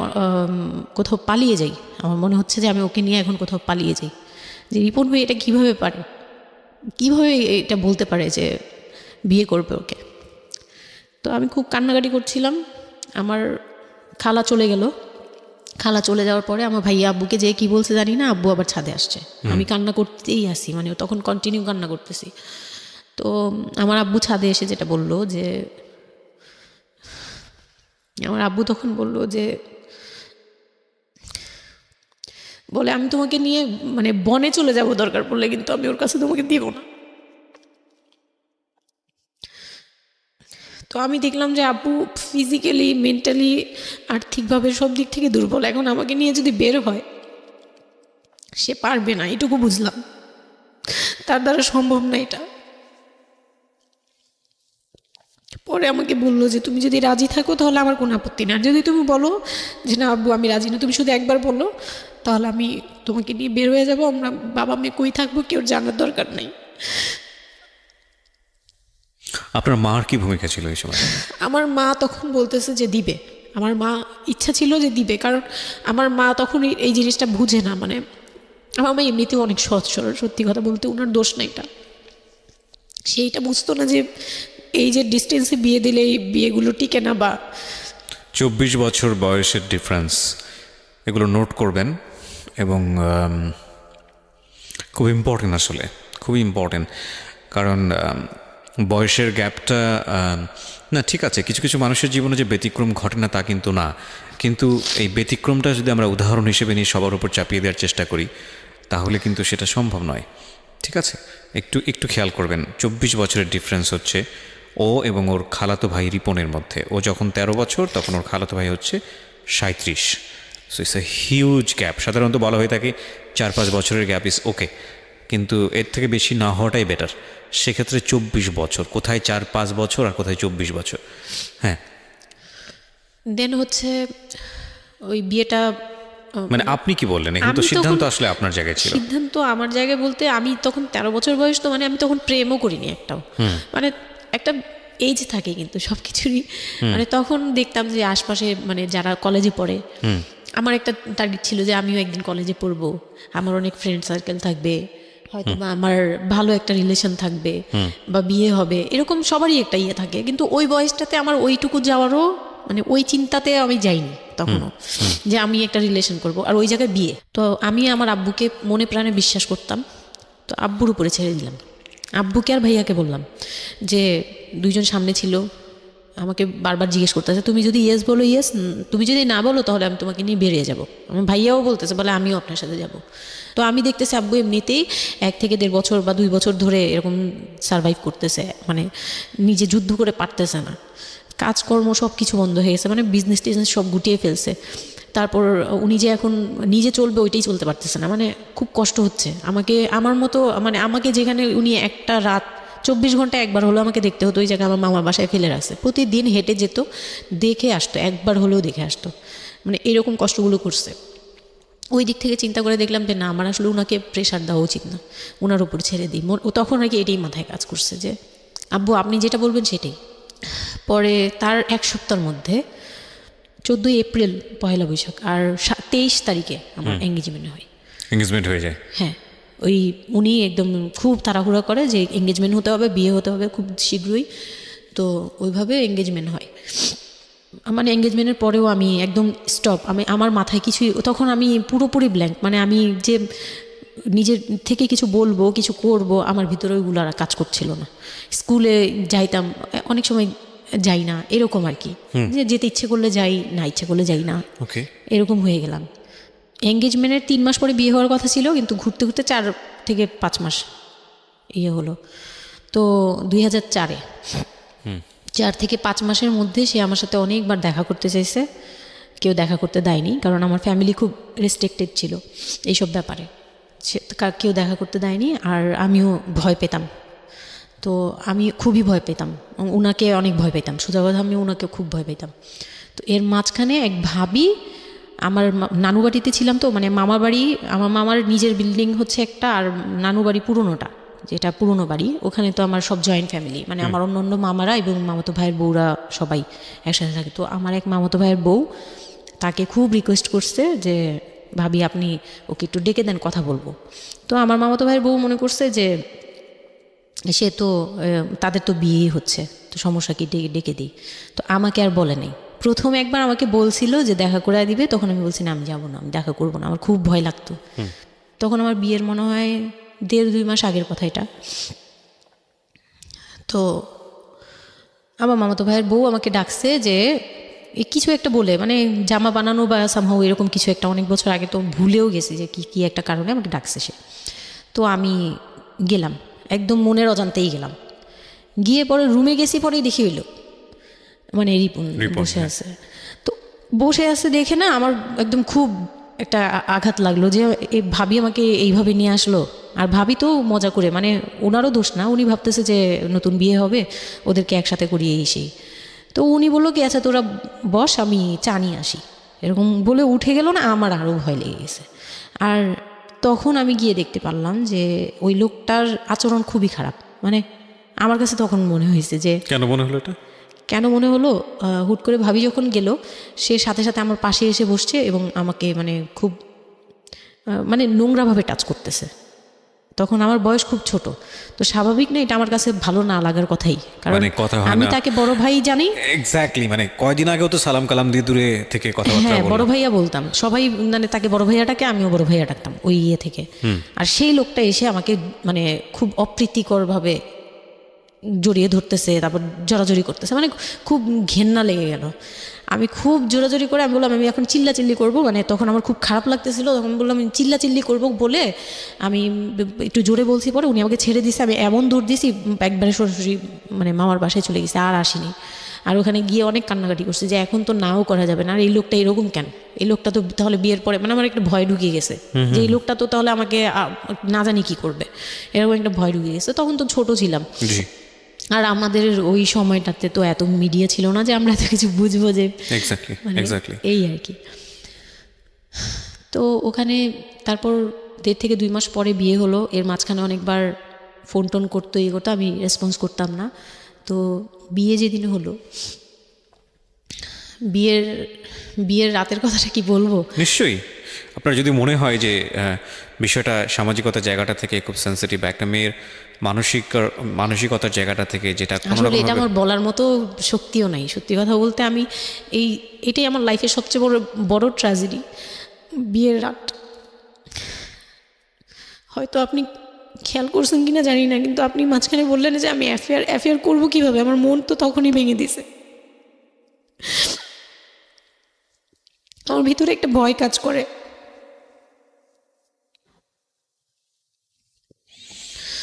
কোথাও পালিয়ে যাই, আমার মনে হচ্ছে যে আমি ওকে নিয়ে এখন কোথাও পালিয়ে যাই। যে রিপন ভাই এটা কীভাবে পারে, কীভাবে এটা বলতে পারে যে বিয়ে করবে ওকে। তো আমি খুব কান্নাকাটি করছিলাম। আমার খালা চলে গেল, খালা চলে যাওয়ার পরে আমার ভাইয়া আব্বুকে যে কী বলছে জানি না, আব্বু আবার ছাদে আসছে, আমি কান্না করতেই আসি, মানে তখন কন্টিনিউ কান্না করতেছি। তো আমার আব্বু ছাদে এসে যেটা বললো যে, আমার আব্বু তখন বলল যে, বলে আমি তোমাকে নিয়ে মানে বনে চলে যাব দরকার পড়লে, কিন্তু আমি ওর কাছে তোমাকে দিব না। তো আমি দেখলাম যে আব্বু ফিজিক্যালি, মেন্টালি, আর্থিকভাবে সব দিক থেকে দুর্বল, এখন আমাকে নিয়ে যদি বের হয় সে পারবে না, এটুকু বুঝলাম, তার দ্বারা সম্ভব না এটা। পরে আমাকে বললো যে তুমি যদি রাজি থাকো তাহলে আমার কোনো আপত্তি না, যদি তুমি বলো যে না আব্বু আমি রাজি না, তুমি শুধু একবার বলো, তাহলে আমি তোমাকে নিয়ে বের হয়ে যাবো, আমরা বাবা মেয়ে কই থাকবো কেউ জানার দরকার নেই। আপনার মার কি ভূমিকা ছিল এই সময়? আমার মা তখন বলতেছে যে দিবে, আমার মা ইচ্ছা ছিল যে দিবে, কারণ আমার মা তখন এই জিনিসটা বুঝে না, মানে আমার মা এমনিতেও অনেক সৎ সরল, সত্যি কথা বলতে ওনার দোষ না এটা, সেইটা বুঝতো না যে এই যে ডিস্টেন্সে বিয়ে দিলে এই বিয়েগুলো টিকে না, বা 24 বছর বয়সের ডিফারেন্স, এগুলো নোট করবেন। এবং খুব ইম্পর্টেন্ট, আসলে খুবই ইম্পর্টেন্ট, কারণ বয়সের গ্যাপটা, না ঠিক আছে কিছু কিছু মানুষের জীবনে যে ব্যতিক্রম ঘটে না তা কিন্তু না, কিন্তু এই ব্যতিক্রমটা যদি আমরা উদাহরণ হিসেবে নিয়ে সবার উপর চাপিয়ে দেওয়ার চেষ্টা করি তাহলে কিন্তু সেটা সম্ভব নয়। ঠিক আছে, একটু খেয়াল করবেন, 24 বছরের ডিফারেন্স হচ্ছে ও এবং ওর খালাতো ভাই রিপনের মধ্যে। ও যখন 13 বছর তখন ওর খালাতো ভাই হচ্ছে 37। So it's a huge gap. সাধারণত বলা হয়ে থাকে 4-5 বছরের গ্যাপ ইজ ওকে, কিন্তু এর থেকে বেশি না হওয়াটাই বেটার। সেক্ষেত্রে 24 বছর, কোথায় 4-5 বছর আর কোথায় 24 বছর। হ্যাঁ, দেন হচ্ছে ওই বিয়েটা, মানে আপনি কি বললেন? এখন তো আমি সিদ্ধান্ত তখন- আসলে আপনার জায়গায় ছিল। সিদ্ধান্ত আমার জায়গায় বলতে আমি তখন 13 বছর বয়স, তো মানে আমি তখন প্রেমও করিনি একটাও, মানে একটা এজ থাকে কিন্তু সব কিছুরই, মানে তখন দেখতাম যে আশপাশে মানে যারা কলেজে পড়ে, আমার একটা টার্গেট ছিল যে আমিও একদিন কলেজে পড়বো, আমার অনেক ফ্রেন্ড সার্কেল থাকবে, হয়তো বা আমার ভালো একটা রিলেশন থাকবে বা বিয়ে হবে, এরকম সবারই একটা ইয়ে থাকে। কিন্তু ওই বয়সটাতে আমার ওইটুকু যাওয়ারও মানে ওই চিন্তাতে আমি যাইনি তখনও যে আমি একটা রিলেশন করব আর ওই জায়গায় বিয়ে। তো আমি আমার আব্বুকে মনে প্রাণে বিশ্বাস করতাম, তো আব্বুর উপরে ছেড়ে দিলাম। আব্বুকে আর ভাইয়াকে বললাম যে দুইজন সামনে ছিল, আমাকে বারবার জিজ্ঞেস করতেছে তুমি যদি ইয়েস বলো ইয়েস, তুমি যদি না বলো তাহলে আমি তোমাকে নিয়ে বেরিয়ে যাবো। আমার ভাইয়াও বলতেছে বলে আমিও আপনার সাথে যাব। তো আমি দেখতেছি আব্বু এমনিতেই 1 থেকে 1.5 বছর বা 2 বছর ধরে এরকম সারভাইভ করতেছে, মানে নিজে যুদ্ধ করে পারতেছে না, কাজকর্ম সব কিছু বন্ধ হয়ে গেছে, মানে বিজনেস টিজনেস সব গুটিয়ে ফেলছে। তারপর উনি যে এখন নিজে চলবে ওইটাই চলতে পারতেছে না, মানে খুব কষ্ট হচ্ছে। আমাকে আমার মতো মানে আমাকে যেখানে উনি একটা রাত 24 ঘন্টা একবার হলেও আমাকে দেখতে হতো, ওই জায়গায় আমার মামার বাসায় ফেলে রাখছে, প্রতিদিন হেঁটে যেত, দেখে আসতো, একবার হলেও দেখে আসতো, মানে এরকম কষ্টগুলো করছে। ওই দিক থেকে চিন্তা করে দেখলাম যে না, আমার আসলে ওনাকে প্রেশার দেওয়া উচিত না, ওনার উপর ছেড়ে দিই। ও তখন আর কি এটাই মাথায় কাজ করছে যে আব্বু আপনি যেটা বলবেন সেটাই। পরে তার 1 সপ্তাহের মধ্যে 14 এপ্রিল পয়লা বৈশাখ আর 23 তারিখে আমার এঙ্গেজমেন্ট হয়। এঙ্গেজমেন্ট হয়ে যায়? হ্যাঁ, ওই উনি একদম খুব তাড়াহুড়া করে যে এঙ্গেজমেন্ট হতে হবে, বিয়ে হতে হবে খুব শীঘ্রই, তো ওইভাবে এঙ্গেজমেন্ট হয়। মানে এঙ্গেজমেন্টের পরেও আমি একদম স্টপ, আমার মাথায় কিছুই, তখন আমি পুরোপুরি ব্ল্যাঙ্ক, মানে আমি যে নিজের থেকে কিছু বলবো কিছু করব আমার ভিতরে ওইগুলো আর কাজ করছিল না। স্কুলে যাইতাম, অনেক সময় যাই না, এরকম আর কি, যে যেতে ইচ্ছে করলে যাই, না ইচ্ছে করলে যাই না, ওকে, এরকম হয়ে গেলাম। এঙ্গেজমেন্টের 3 মাস পরে বিয়ে হওয়ার কথা ছিল, কিন্তু ঘুরতে ঘুরতে 4 থেকে 5 মাস ইয়ে হলো। তো 2004-এ 4 থেকে 5 মাসের মধ্যে সে আমার সাথে অনেকবার দেখা করতে চাইছে, কেউ দেখা করতে দেয়নি, কারণ আমার ফ্যামিলি খুব রেস্ট্রিক্টেড ছিল এইসব ব্যাপারে, কেউ দেখা করতে দেয়নি। আর আমিও ভয় পেতাম, তো আমি খুবই ভয় পেতাম, ওনাকে অনেক ভয় পেতাম, সোজা কথা আমি ওনাকে খুব ভয় পেতাম। তো এর মাঝখানে এক ভাবি, আমার নানু বাড়িতে ছিলাম, তো মানে মামার বাড়ি, আমার মামার নিজের বিল্ডিং হচ্ছে একটা, আর নানু বাড়ি পুরোনোটা, যেটা পুরোনো বাড়ি, ওখানে তো আমার সব জয়েন্ট ফ্যামিলি, মানে আমার অন্য অন্য মামারা এবং মামাতো ভাইয়ের বউরা সবাই একসাথে থাকে। তো আমার এক মামাতো ভাইয়ের বউ তাকে খুব রিকোয়েস্ট করছে যে ভাবি আপনি ওকে একটু ডেকে দেন, কথা বলবো। তো আমার মামাতো ভাইয়ের বউ মনে করছে যে সে তো তাদের তো বিয়েই হচ্ছে, তো সমস্যা কি, ডেকে দিই। তো আমাকে আর বলে নাই। প্রথম একবার আমাকে বলছিল যে দেখা করে দিবে, তখন আমি বলছি না আমি যাবো না, আমি দেখা করবো না, আমার খুব ভয় লাগতো। তখন আমার বিয়ের মনে হয় 1.5-2 মাস আগের কথা এটা। তো আমার মামাতো ভাইয়ের বউ আমাকে ডাকছে যে কিছু একটা বলে, মানে জামা বানানো বা সামহাও এরকম কিছু একটা, অনেক বছর আগে, তো ভুলেও গেছি যে কি একটা কারণে আমাকে ডাকছে সে। তো আমি গেলাম, একদম মনের অজান্তেই গেলাম। গিয়ে পরে রুমে গেছি, পরেই দেখি হইল মানে রিপন বসে আছে। তো বসে আছে দেখে না আমার একদম খুব একটা আঘাত লাগলো যে এই ভাবি আমাকে এইভাবে নিয়ে আসলো। আর ভাবি তো মজা করে, মানে ওনারও দোষ না, উনি ভাবতেছে যে নতুন বিয়ে হবে, ওদেরকে একসাথে করিয়ে এসেই। তো উনি বললো কি আচ্ছা তোরা বস, আমি চা নিয়ে আসি, এরকম বলে উঠে গেল না, আমার আরও ভয় লেগে গেছে। আর তখন আমি গিয়ে দেখতে পারলাম যে ওই লোকটার আচরণ খুবই খারাপ। মানে আমার কাছে তখন মনে হয়েছে যে কেন মনে হলো এটা, কেন মনে হলো, হুট করে ভাবি যখন গেল, সে সাথে সাথে আমার পাশে এসে বসছে এবং আমাকে মানে খুব মানে নোংরাভাবে টাচ করতেছে। তখন আমার বয়স খুব ছোট, তো স্বাভাবিক না এটা আমার কাছে ভালো না লাগার কথাই, কারণ মানে কথা হয় আমি না। তাকে বড় ভাই জানি। এক্স্যাক্টলি, মানে কয়দিন আগেও তো সালাম কালাম দিয়ে দূরে থেকে কথাবার্তা হ্যাঁ, বললাম। বড় ভাইয়া বলতাম, সবাই মানে তাকে বড় ভাইয়াটাকে, আমিও বড় ভাইয়া ডাকতাম ওই ইয়ে থেকে। আর সেই লোকটা এসে আমাকে মানে খুব অপ্রীতিকরভাবে জড়িয়ে ধরতেছে, তারপর জড়াজড়ি করতেছে, মানে খুব ঘেন্না লেগে গেল। আমি খুব জোরাজোরি করে আমি বললাম আমি এখন চিল্লাচিল্লি করবো, মানে তখন আমার খুব খারাপ লাগতেছিল, তখন বললাম আমি চিল্লাচিল্লি করবো বলে আমি একটু জোরে বলছি। পরে উনি আমাকে ছেড়ে দিছে, আমি এমন দূর দিছি একবারে সরাসরি মানে মামার বাসায় চলে গেছি, আর আসিনি। আর ওখানে গিয়ে অনেক কান্নাকাটি করছে যে এখন তো নাও করা যাবে না, আর এই লোকটা এরকম কেন, এই লোকটা তো তাহলে বিয়ের পরে, মানে আমার একটা ভয় ঢুকে গেছে যে এই লোকটা তো তাহলে আমাকে না জানি কি করবে, এরকম একটা ভয় ঢুকে গেছে। তখন তো ছোট ছিলাম, আর আমাদের ওই সময়টাতে তো এত মিডিয়া ছিল না যে আমরা এত কিছু বুঝবো যে এই আর কি। তো ওখানে তারপর 1.5 থেকে 2 মাস পরে বিয়ে হলো। এর মাঝখানে অনেকবার ফোন টোন করতো, করতো, আমি রেসপন্স করতাম না। তো বিয়ে যেদিন হলো, বিয়ের রাতের কথাটা কি বলবো। নিশ্চয়ই আপনার যদি মনে হয় যে বিষয়টা সামাজিকতার জায়গাটা থেকে খুব সেন্সিটিভ, একটা মেয়ের মানসিকতার জায়গাটা থেকে, যেটা আসলে এটা আমার বলার মতো শক্তিও নাই। সত্যি কথা বলতে আমি এটাই আমার লাইফের সবচেয়ে বড় ট্র্যাজেডি, বিয়ের রাত। হয়তো আপনি খেয়াল করছেন কিনা জানি না, কিন্তু আপনি মাঝখানে বললেন যে আমি অ্যাফেয়ার করবো কিভাবে, আমার মন তো তখনই ভেঙে দিছে। আমার ভিতরে একটা ভয় কাজ করে।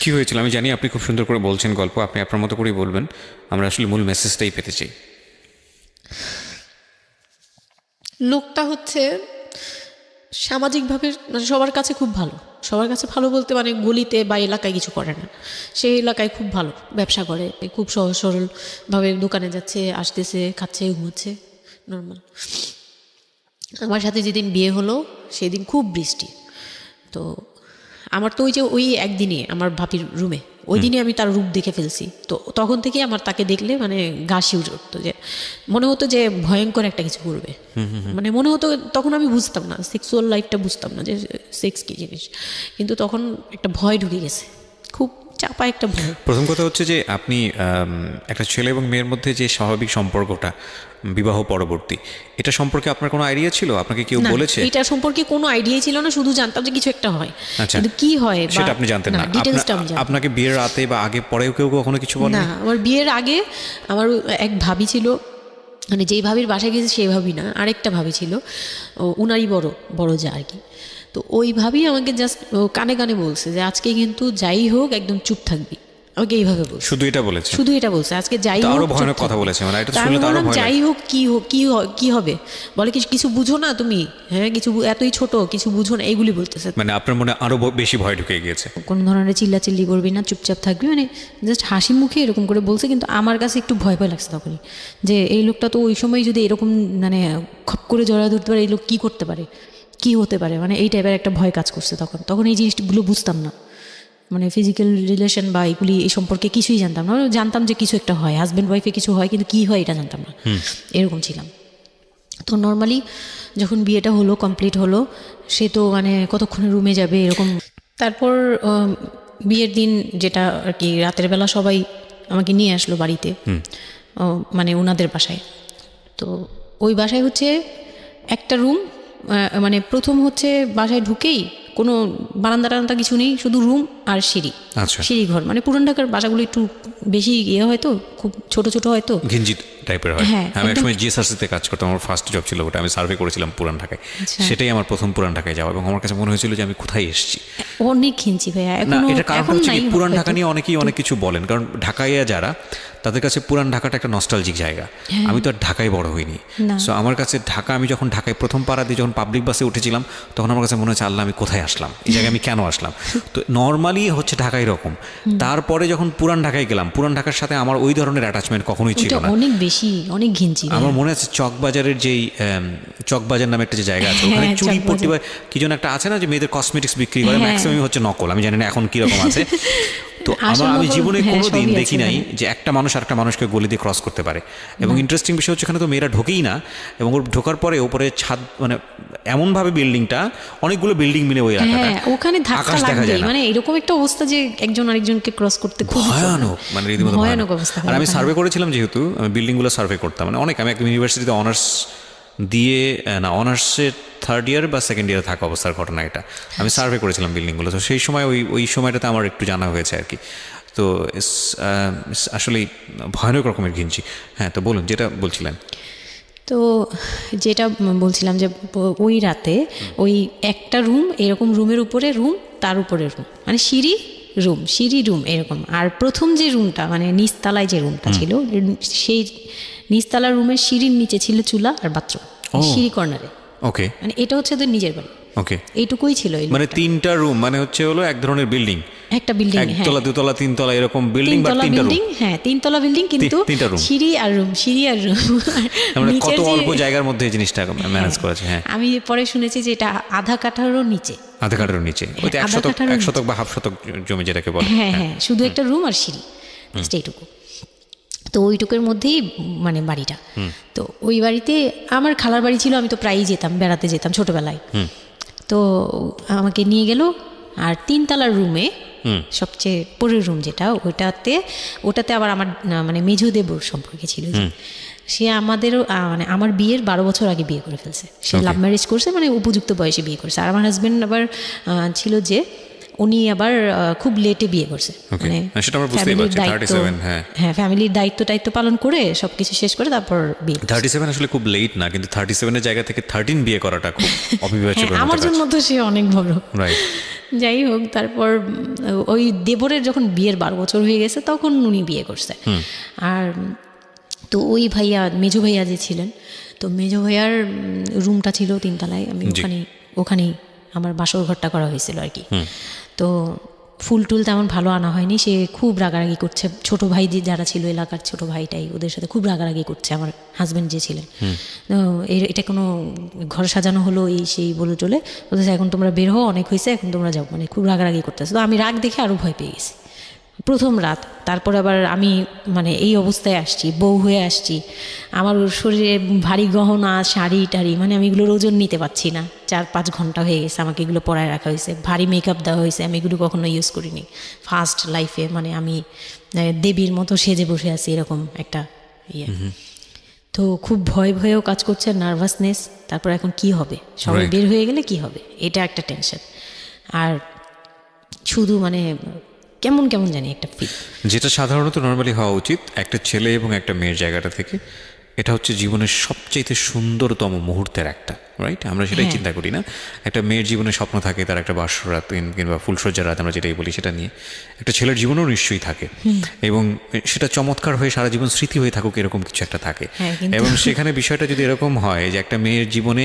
কি হয়েছিল আমি জানি, আপনি খুব সুন্দর করে বলছেন গল্প, আপনি আপনার মতো করেই বলবেন, আমরা আসলে মূল মেসেজটাই পেতে চাই। লোকটা হচ্ছে সামাজিকভাবে মানে সবার কাছে খুব ভালো, সবার কাছে ভালো বলতে মানে গলিতে বা এলাকায় কিছু করে না, সেই এলাকায় খুব ভালো ব্যবসা করে, খুব সহজ সরলভাবে দোকানে যাচ্ছে, আসতেছে, খাচ্ছে, ঘুমোচ্ছে, নর্মাল। আমার সাথে যেদিন বিয়ে হলো সেদিন খুব বৃষ্টি। তো আমার তো ওই একদিনে আমার ভাবির রুমে, ওই দিনে আমি তার রূপ দেখে ফেলছি। তো তখন থেকে আমার তাকে দেখলে মানে গা শিউরে উঠতো, যে মনে হতো যে ভয়ঙ্কর একটা কিছু করবে। মানে মনে হতো, তখন আমি বুঝতাম না, সেক্সুয়াল লাইফটা বুঝতাম না যে সেক্স কী জিনিস, কিন্তু তখন একটা ভয় ঢুকে গেছে, খুব চাপা একটা ভয়। প্রথম কথা হচ্ছে যে আপনি একটা ছেলে এবং মেয়ের মধ্যে যে স্বাভাবিক সম্পর্কটা বিবাহ পরবর্তী, এটা সম্পর্কে আপনার কোনো আইডিয়া ছিল? আপনাকে কেউ বলেছে? এটা সম্পর্কে কোনো আইডিয়াই ছিল না, শুধু জানতাম যে কিছু একটা হয়, আচ্ছা, কিন্তু কি হয় সেটা আপনি জানতেন না? ডিটেইলসটা আমি জানি না। আপনাকে বিয়ের রাতে বা আগে পরেও কেউ কখনো কিছু বলে না? আমার বিয়ের আগে আমার এক ভাবি ছিল, মানে যেই ভাবির বাসায় গেছে সেই ভাবি না, আরেকটা ভাবি ছিল, উনারই বড় যা আর কি। তো ওই ভাবি আমাকে জাস্ট কানে কানে বলছে যে আজকে কিন্তু যাই হোক একদম চুপ থাকবি, আমাকে এইভাবে বলছে। শুধু এটা বলেছে? শুধু এটা বলছে, আজকে যাই হোক। আরো ভয়ানক কথা বলেছে, মানে এটা শুনলে তো আরো ভয় লাগে। যাই হোক কি হবে, বলে কিছু বুঝো না তুমি, হ্যাঁ কিছু এতই ছোট, কিছু বুঝো না, এইগুলি বলতেছে। মানে আপনার মনে আরো বেশি ভয় ঢুকে গিয়েছে? কোনো ধরনের চিল্লাচিল্লি করবি না, চুপচাপ থাকবি, মানে জাস্ট হাসি মুখে এরকম করে বলছে। কিন্তু আমার কাছে একটু ভয় লাগছে তখনই, যে এই লোকটা তো ওই সময় যদি এরকম মানে খপ করে জড়া ধরতে পারে, এই লোক কী করতে পারে, কী হতে পারে, মানে এই টাইপের একটা ভয় কাজ করছে তখন এই জিনিসগুলো বুঝতাম না, মানে ফিজিক্যাল রিলেশন বা এগুলি এই সম্পর্কে কিছুই জানতাম না। জানতাম যে কিছু একটা হয়, হাজব্যান্ড ওয়াইফে কিছু হয়, কিন্তু কী হয় এটা জানতাম না, এরকম ছিলাম। তো নর্মালি যখন বিয়েটা হলো, কমপ্লিট হলো, সে তো মানে কতক্ষণে রুমে যাবে এরকম। তারপর বিয়ের দিন যেটা আর কি, রাতের বেলা সবাই আমাকে নিয়ে আসলো বাড়িতে, মানে ওনাদের বাসায়। তো ওই বাসায় হচ্ছে একটা রুম, মানে প্রথম হচ্ছে বাসায় ঢুকেই কোনো বারান্দা টারান্দা কিছু নেই, শুধু রুম আর সিঁড়ি। আচ্ছা, সিঁড়ি ঘর, মানে পুরান ঢাকার বাসাগুলো একটু বেশি হয়তো, খুব ছোট ছোট হয়তো, ঘিঞ্জি টাইপের হয়। হ্যাঁ, আমি একসময় জিএসআরসিতে কাজ করতাম, আমার ফার্স্ট জব ছিল ওটা, আমি সার্ভে করেছিলাম পুরান ঢাকায়। সেটাই আমার প্রথম পুরান ঢাকায় যাওয়া, এবং আমার কাছে মনে হয়েছিল যে আমি কোথায় এসেছি। অনেক ঘিঞ্জি ভাইয়া, না, এটা কারণ হচ্ছে কি, পুরান ঢাকা নিয়ে অনেকেই অনেক কিছু বলেন, কারণ ঢাকাইয়া যারা, তাদের কাছে পুরান ঢাকাটা একটা নস্টালজিক জায়গা। আমি তো আর ঢাকায় বড় হইনি, সো আমার কাছে ঢাকা, আমি যখন ঢাকায় প্রথম পাড়া দিয়ে যখন পাবলিক বাসে উঠেছিলাম, তখন আমার কাছে মনে হচ্ছে আল্লাহ আমি কোথায় আসলাম, এই জায়গায় আমি কেন আসলাম। তো নর্মালি হচ্ছে ঢাকা এরকম। তারপরে যখন পুরান ঢাকায় গেলাম, পুরান ঢাকার সাথে আমার ওই ধরনের অ্যাটাচমেন্ট কখনোই ছিল না। অনেক বেশি, অনেক ঘিঞ্জি। আমার মনে আছে চকবাজারের যেই চকবাজার নামে একটা যে জায়গা আছে, ওখানে চুরি পট্টি বা কি যেন একটা আছে না, যে মেয়েদের কসমেটিক্স বিক্রি করে, ম্যাক্সিমাম হচ্ছে নকল, আমি জানি না এখন কিরকম আছে। তো আমি জীবনে কোনোদিন দেখি নাই যে একটা মানুষ আরেকটা মানুষকে গলি দিয়ে ক্রস করতে পারে। এবং ইন্টারেস্টিং বিষয় হচ্ছে এখানে তো মেয়েরা ঢোকেই না, এবং ওর ঢোকার পরে ওপরে ছাদ, মানে এমনভাবে বিল্ডিংটা, অনেকগুলো বিল্ডিং মিলে ওই এলাকাটা, ওখানে ধাক্কা লাগবে, মানে এরকম একটা অবস্থা যে একজন আরেকজনকে ক্রস করতে খুব ভয়ানক, মানে রীতিমতো ভয়ানক অবস্থা। আর আমি সার্ভে করেছিলাম, যেহেতু আমি বিল্ডিংগুলো সার্ভে করতাম, মানে অনেক, আমি একদম ইউনিভার্সিটিতে অনার্স দিয়ে, না অনার্সের থার্ড ইয়ার বা সেকেন্ড ইয়ারে থাকা অবস্থার ঘটনা এটা, আমি সার্ভে করেছিলাম বিল্ডিংগুলো। তো সেই সময় ওই সময়টাতে আমার একটু জানা হয়েছে আর কি। তো আসলে ভয়ানক রকমের ঘিঞ্জি। হ্যাঁ, তো বলুন যেটা বলছিলেন। তো যেটা বলছিলাম যে ওই রাতে ওই একটা রুম, এরকম রুমের উপরে রুম, তার উপরে রুম, মানে সিঁড়ি রুম এরকম। আর প্রথম যে রুমটা, মানে নিচতলায় যে রুমটা ছিল, সেই নিচতলার রুমের সিঁড়ির নিচে ছিল চুলা আর বাথরুম, সিঁড়ি কর্নারে। ওকে, মানে এটা হচ্ছে ওদের নিজের বাড়ি। ওকে, এইটুকুই ছিল। মানে তিনটা রুম, মানে হচ্ছে হলো এক ধরনের বিল্ডিং, একটা বিল্ডিং, একতলা দুতলা তিনতলা এরকম বিল্ডিং, বা তিনটা বিল্ডিং, হ্যাঁ তিনতলা বিল্ডিং, কিন্তু সিঁড়ি আর রুম। মানে কত অল্প জায়গার মধ্যে এই জিনিসটা ম্যানেজ করেছে। হ্যাঁ, আমি পরে শুনেছি যে এটা আধা কাঠারও নিচে, আধা কাঠারও নিচে, ওই তো 1 শতক বা হাফ শতক জমি যেটাকে বলে। হ্যাঁ, শুধু একটা রুম আর সিঁড়ি, এইটুকু। তো ওইটুকুর মধ্যেই মানে বাড়িটা। তো ওই বাড়িতে আমার খালার বাড়ি ছিল, আমি তো প্রায়ই যেতাম, বেড়াতে যেতাম ছোটোবেলায়। তো আমাকে নিয়ে গেল, আর 3 তলার রুমে সবচেয়ে পরের রুম যেটা, ওটাতে আবার আমার মানে মেজো দেবর সম্পর্কে ছিল, সে আমাদেরও মানে আমার বিয়ের 12 বছর আগে বিয়ে করে ফেলছে। সে লাভ ম্যারেজ করছে, মানে উপযুক্ত বয়সে বিয়ে করছে। আর আমার হাজব্যান্ড আবার ছিল যে উনি আবার খুব লেটে বিয়ে করছে, মানে ফ্যামিলির দায়িত্ব পালন করে সবকিছু শেষ করে তারপর বিয়ে। 37 আসলে খুব লেট না, কিন্তু 37 এর জায়গা থেকে 13 বিয়ে করাটা খুব অবিবেচ্য। আমার জন্য তো সে অনেক বড়। যাই হোক, তারপর ওই দেবরের যখন বিয়ের 12 বছর হয়ে গেছে তখন উনি বিয়ে করছে। আর তো ওই ভাইয়া, মেজো ভাইয়া যে ছিলেন, তো মেজো ভাইয়ার রুমটা ছিল 3 তলায়। আমি ওখানেই আমার বাসর ঘরটা করা হয়েছিল আর কি। তো ফুল টুল তেমন ভালো আনা হয়নি, সে খুব রাগারাগি করছে। ছোট ভাই যারা ছিল এলাকার ছোট ভাইটাই, ওদের সাথে খুব রাগারাগি করছে আমার হাজব্যান্ড যে ছিলেন। তো এটা কোনো ঘর সাজানো হলো এই সেই বলে চলে বলতেছে, এখন তোমরা বের হও, অনেক হয়েছে, এখন তোমরা যাও, মানে খুব রাগারাগি করতেছে। তো আমি রাগ দেখে আরও ভয় পেয়ে গেছি। প্রথম রাত, তারপর আবার আমি মানে এই অবস্থায় আসছি, বউ হয়ে আসছি, আমার শরীরে ভারী গহনা, শাড়ি টাড়ি, মানে আমি এগুলোর ওজন নিতে পারছি না। 4-5 ঘন্টা হয়ে গেছে আমাকে এগুলো পরায় রাখা হয়েছে, ভারী মেকআপ দেওয়া হয়েছে, আমি এগুলো কখনো ইউজ করিনি ফার্স্ট লাইফে। মানে আমি দেবীর মতো সেজে বসে আছি, এরকম একটা ইয়ে। তো খুব ভয়েও কাজ করছে, নার্ভাসনেস। তারপর এখন কি হবে, সবাই বের হয়ে গেলে কি হবে, এটা একটা টেনশন। আর শুধু মানে কেমন জানি একটা ফিল, যেটা সাধারণত নর্মালি হওয়া উচিত একটা ছেলে এবং একটা মেয়ের জায়গাটা থেকে। এটা হচ্ছে জীবনের সবচেয়ে সুন্দরতম মুহূর্তের একটা, রাইট? আমরা সেটাই চিন্তা করি না। একটা মেয়ের জীবনে স্বপ্ন থাকে তার একটা বাসরাত কিংবা ফুলসজ্জার রাত, আমরা যেটাই বলি সেটা নিয়ে। একটা ছেলের জীবনেও নিশ্চয়ই থাকে, এবং সেটা চমৎকার হয়ে সারা জীবন স্মৃতি হয়ে থাকুক, এরকম কিছু একটা থাকে। এবং সেখানে বিষয়টা যদি এরকম হয় যে একটা মেয়ের জীবনে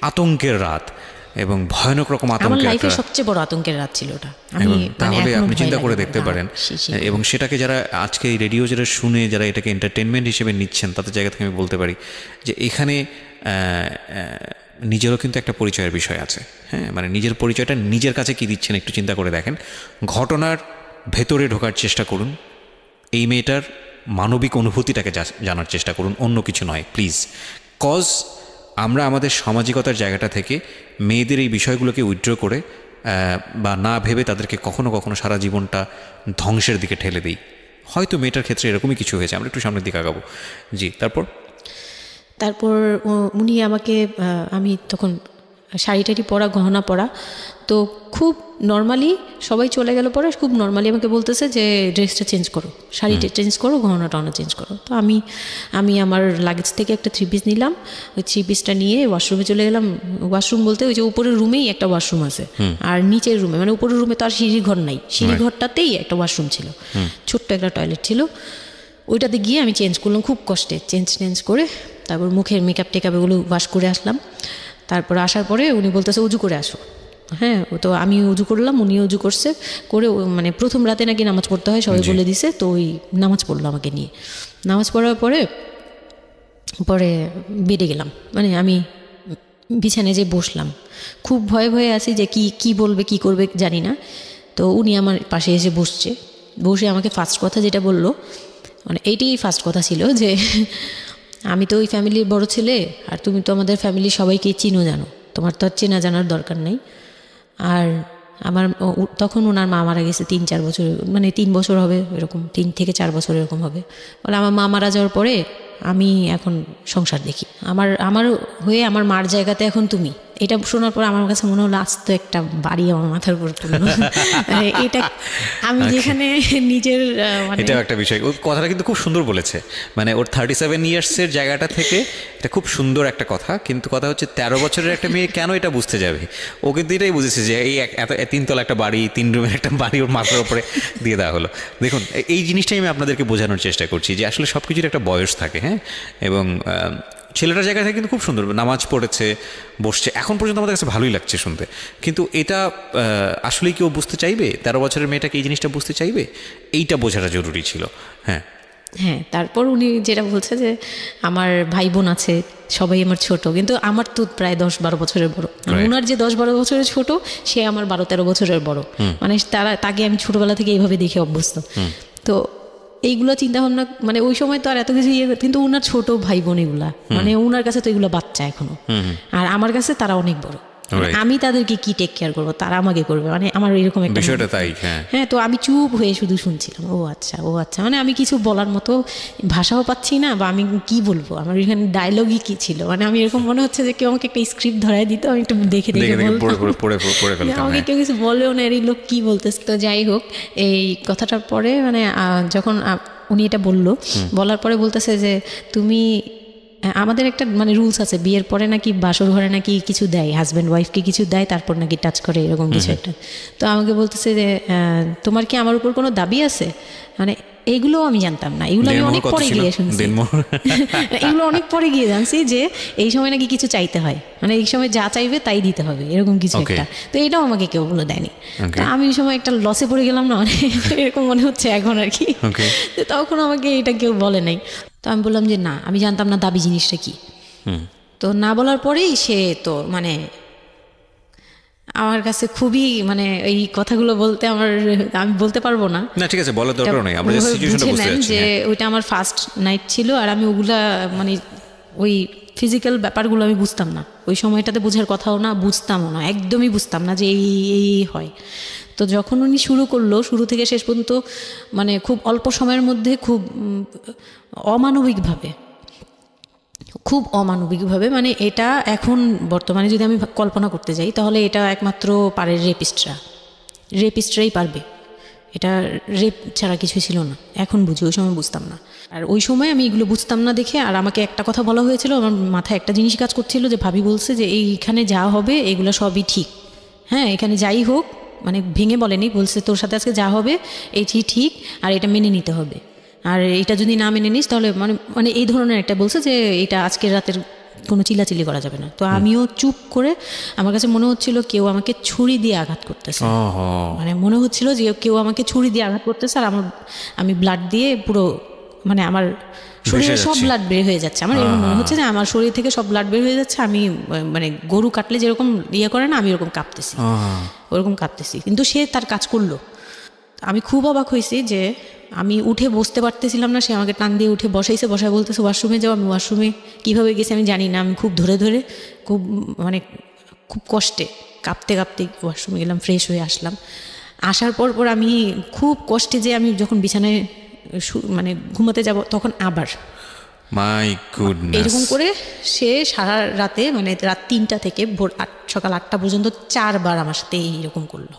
আতঙ্কের রাত এবং ভয়ানক রকম আতঙ্কের, লাইফের সবচেয়ে বড় আতঙ্কের রাত ছিল ওটা। তাহলে আপনি চিন্তা করে দেখতে পারেন। এবং সেটাকে যারা আজকে এই রেডিও যারা শুনে, যারা এটাকে এন্টারটেনমেন্ট হিসেবে নিচ্ছেন, তাদের জায়গা থেকে আমি বলতে পারি যে এখানে নিজেরও কিন্তু একটা পরিচয়ের বিষয় আছে। হ্যাঁ, মানে নিজের পরিচয়টা নিজের কাছে কি দিচ্ছেন একটু চিন্তা করে দেখেন। ঘটনার ভেতরে ঢোকার চেষ্টা করুন, এই মেয়েটার মানবিক অনুভূতিটাকে জানার চেষ্টা করুন, অন্য কিছু নয় প্লিজ। কজ আমরা আমাদের সামাজিকতার জায়গাটা থেকে মেয়েদের এই বিষয়গুলোকে উইথড্র করে বা না ভেবে তাদেরকে কখনো কখনো সারা জীবনটা ধ্বংসের দিকে ঠেলে দিই। হয়তো মেয়েটার ক্ষেত্রে এরকমই কিছু হয়েছে, আমরা একটু সামনের দিকে আগাবো। জি, তারপর উনি আমাকে, আমি তখন শাড়ি টাড়ি পরা, গহনা পরা, তো খুব নর্মালি সবাই চলে গেল পরে, খুব নর্মালি আমাকে বলতেছে যে ড্রেসটা চেঞ্জ করো, শাড়িটা চেঞ্জ করো, গহনা টহনা চেঞ্জ করো। তো আমি আমার লাগেজ থেকে একটা 3 পিস নিলাম, ওই 3 পিসটা নিয়ে ওয়াশরুমে চলে গেলাম। ওয়াশরুম বলতে ওই যে উপরের রুমেই একটা ওয়াশরুম আছে, আর নিচের রুমে, মানে উপরের রুমে তো আর সিঁড়ি ঘর নাই, সিঁড়ি ঘরটাতেই একটা ওয়াশরুম ছিল, ছোট্ট একটা টয়লেট ছিল। ওইটাতে গিয়ে আমি চেঞ্জ করলাম খুব কষ্টে, চেঞ্জ করে তারপর মুখের মেকআপ টেকআপ এগুলো ওয়াশ করে আসলাম। তারপর আসার পরে উনি বলতেছে উজু করে আসো। হ্যাঁ, তো আমি উজু করলাম, উনি উজু করছে করে, মানে প্রথম রাতে নাকি নামাজ পড়তে হয় সবাই বলে দিছে, তো ওই নামাজ পড়লো আমাকে নিয়ে। নামাজ পড়ার পরে বেডে গেলাম, মানে আমি বিছানায় যে বসলাম, খুব ভয়ে আছি যে কি বলবে কি করবে জানি না। তো উনি আমার পাশে এসে বসে আমাকে ফার্স্ট কথা যেটা বললো, মানে এইটাই ফার্স্ট কথা ছিল যে আমি তো ওই ফ্যামিলির বড় ছেলে, আর তুমি তো আমাদের ফ্যামিলির সবাইকে চিনো জানো, তোমার তো আর চেনা জানার দরকার নেই। আর তখন ওনার মা মারা গেছে 3-4 বছর, মানে 3 বছর হবে এরকম, 3 থেকে 4 বছর এরকম হবে। বলে আমার মা মারা যাওয়ার পরে আমি এখন সংসার দেখি, আমার হয়ে আমার মার জায়গাতে এখন তুমি। এটা শোনার পর আমার কাছে মনে হলো আজ তো একটা বাড়ি আমার মাথার উপর পড়লো। এটা আমি যেখানে নিজের, মানে এটাও একটা বিষয়। ওই কথাটা কিন্তু খুব সুন্দর বলেছে, মানে ওর 37 ইয়ার্সের জায়গাটা থেকে এটা খুব সুন্দর একটা কথা। কিন্তু কথা হচ্ছে 13 বছরের একটা মেয়ে কেন এটা বুঝতে যাবে? ও কিন্তু এটাই বুঝেছে যে এই 3 তলা একটা বাড়ি, 3 রুমের একটা বাড়ি ওর মাথার উপরে দিয়ে দেওয়া হলো। দেখুন, এই জিনিসটাই আমি আপনাদেরকে বোঝানোর চেষ্টা করছি যে আসলে সব কিছুর একটা বয়স থাকে। হ্যাঁ, এবং ছেলেটার জায়গা থেকে কিন্তু খুব সুন্দর নামাজ পড়েছে, বসছে, এখন পর্যন্ত আমাদের কাছে ভালোই লাগছে শুনতে। কিন্তু এটা আসলেই কেউ বুঝতে চাইবে? 13 বছরের মেয়েটাকে এই জিনিসটা বুঝতে চাইবে? এইটা বোঝাটা জরুরি ছিল। হ্যাঁ, তারপর উনি যেটা বলছে যে আমার ভাই বোন আছে, সবাই আমার ছোট, কিন্তু আমার তো প্রায় 10-12 বছরের বড়। ওনার যে 10-12 বছরের ছোট, সে আমার 12-13 বছরের বড়। মানে তাকে আমি ছোটবেলা থেকে এইভাবে দেখে অভ্যস্ত। তো এইগুলো চিন্তা ভাবনা মানে ওই সময় তো আর এত কিছু কিন্তু ওনার ছোট ভাই বোন এগুলা মানে ওনার কাছে তো এগুলো বাচ্চা এখনো, আর আমার কাছে তারা অনেক বড়। আমি তাদেরকে কি টেক কেয়ার করবো, তারা আমাকে করবে, মানে আমার এরকম একটা বিষয়টা তাই। হ্যাঁ, তো আমি চুপ হয়ে শুধু শুনছিলাম। ও আচ্ছা, মানে আমি কিছু বলার মতো ভাষাও পাচ্ছি না, বা আমি কি বলবো, আমার এখানে ডায়লগই কি ছিল, মানে আমি এরকম মনে হচ্ছে যে কেউ আমাকে একটা স্ক্রিপ্ট ধরাই দিত, আমি একটু দেখে আমাকে কেউ কিছু বলেও না, এই লোক কি বলতেছে। তো যাই হোক, এই কথাটার পরে মানে যখন উনি এটা বলার পরে বলতেছে যে তুমি, আমাদের একটা মানে রুলস আছে, বিয়ের পরে নাকি বাসর ঘরে নাকি কিছু দেয়, হাজব্যান্ড ওয়াইফকে কিছু দেয়, তারপর নাকি টাচ করে, এরকম কিছু একটা। তো আমাকে বলতেছে যে তোমার কি আমার উপর কোনো দাবি আছে, মানে এইগুলো আমি জানতাম না, এগুলো আমি অনেক পরে গিয়ে শুনছি, এগুলো অনেক পরে গিয়ে জানছি যে এই সময় নাকি কিছু চাইতে হয়, মানে এই সময় যা চাইবে তাই দিতে হবে, এরকম কিছু একটা। তো এটাও আমাকে কেউ বলে দেয়নি। তো আমি ওই সময় একটা লসে পড়ে গেলাম না, মানে এরকম মনে হচ্ছে এখন আর কি। তো তখন আমাকে এটা কেউ বলে নাই। তো আমি বললাম যে না, আমি জানতাম না দাবি জিনিসটা কি। তো না বলার পরেই সে তো মানে আমার কাছে খুবই মানে এই কথাগুলো বলতে আমি বলতে পারবো না। না ঠিক আছে, বলার দরকার নেই, আমরা জাস্ট সিচুয়েশনটা বুঝতে যাচ্ছি যে ওইটা আমার ফার্স্ট নাইট ছিল, আর আমি ওগুলা মানে ওই ফিজিক্যাল ব্যাপারগুলো আমি বুঝতাম না, ওই সময়টাতে বোঝার কথাও না, বুঝতামও না, একদমই বুঝতাম না যে এই হয়। তো যখন উনি শুরু করলো, শুরু থেকে শেষ পর্যন্ত মানে খুব অল্প সময়ের মধ্যে খুব অমানবিকভাবে মানে এটা এখন বর্তমানে যদি আমি কল্পনা করতে যাই, তাহলে এটা একমাত্র পারে রেপিস্টরাই পারবে, এটা রেপ ছাড়া কিছু ছিল না। এখন বুঝি, ওই সময় বুঝতাম না। আর ওই সময় আমি এগুলো বুঝতাম না দেখে, আর আমাকে একটা কথা বলা হয়েছিল, আমার মাথায় একটা জিনিস কাজ করছিল যে ভাবি বলছে যে এইখানে যা হবে এগুলো সবই ঠিক, হ্যাঁ এখানে যাই হোক, মানে ভেঙে বলেনি, বলছে তোর সাথে আজকে যা হবে এটি ঠিক, আর এটা মেনে নিতে হবে, আর এটা যদি না মেনে নিস তাহলে মানে এই ধরনের একটা বলছে যে এটা আজকের রাতের কোনো চিল্লাচিল্লি করা যাবে না। তো আমিও চুপ করে, আমার কাছে মনে হচ্ছিল কেউ আমাকে ছুরি দিয়ে আঘাত করতেছে, মানে মনে হচ্ছিল যে কেউ আমাকে ছুরি দিয়ে আঘাত করতেছে, আর আমি ব্লাড দিয়ে পুরো মানে আমার শরীরে সব ব্লাড বের হয়ে যাচ্ছে, আমার এরকম মনে হচ্ছে যে আমার শরীর থেকে সব ব্লাড বের হয়ে যাচ্ছে, আমি মানে গরু কাটলে যেরকম করে না, আমি ওরকম কাঁপতেছি, কিন্তু সে তার কাজ করলো। আমি খুব অবাক হয়েছি যে আমি উঠে বসতে পারতেছিলাম না, সে আমাকে টান দিয়ে উঠে বসায় বলতেছে ওয়াশরুমে যাও। আমি ওয়াশরুমে কীভাবে গেছি আমি জানি না, আমি খুব ধরে খুব কষ্টে কাঁপতে ওয়াশরুমে গেলাম, ফ্রেশ হয়ে আসলাম। আসার পর আমি খুব কষ্টে, যে আমি যখন বিছানায় মানে ঘুমাতে যাব, তখন আবার মাই গুডনেস এরকম করে সে সারা রাতে মানে রাত 3টা থেকে সকাল 8টা পর্যন্ত 4বার আমার সাথে এইরকম করলো।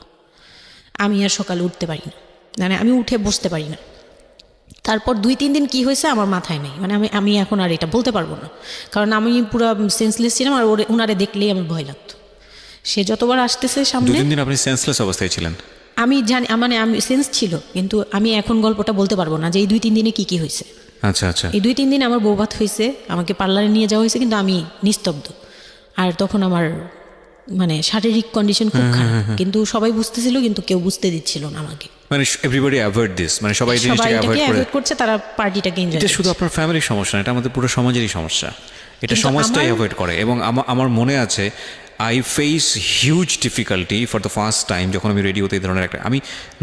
আমি আর সকালে উঠতে পারি না, মানে আমি উঠে বসতে পারি না। তারপর 2-3 দিন কি হয়েছে আমার মাথায় নেই, মানে আমি এখন আর এটা বলতে পারবো না, কারণ আমি পুরো সেন্সলেস ছিলাম, আর ওনারে দেখলেই আমার ভয় লাগতো। সে যতবার আসতেছে সামনে। 2-3 দিন আপনি সেন্সলেস অবস্থায় ছিলেন? আমি জানি, মানে আমি সেন্স ছিল, কিন্তু আমি এখন গল্পটা বলতে পারবো না যে এই 2-3 দিনে কি হয়েছে। আচ্ছা, এই 2-3 দিন আমার বৌভাত হয়েছে, আমাকে পার্লারে নিয়ে যাওয়া হয়েছে, কিন্তু আমি নিস্তব্ধ। আর তখন আমার মানে শারীরিক কন্ডিশন খুব খারাপ, কিন্তু সবাই বুঝতেছিল, কিন্তু কেউ বুঝতে দিচ্ছিল না আমাকে। মানে এভরিবডি অ্যাভয়েড দিস, মানে সবাই জিনিসটাকে অ্যাভয়েড করছে, তারা পার্টিটাকে এনজয় করছে। এটা শুধু আপনার ফ্যামিলির সমস্যা না, এটা আমাদের পুরো সমাজেরই সমস্যা, এটা সমাজটাই অ্যাভয়েড করে। এবং আমার মনে আছে I face huge difficulty for the first time যখন আমি রেডিওতে এই ধরনের একটা, আমি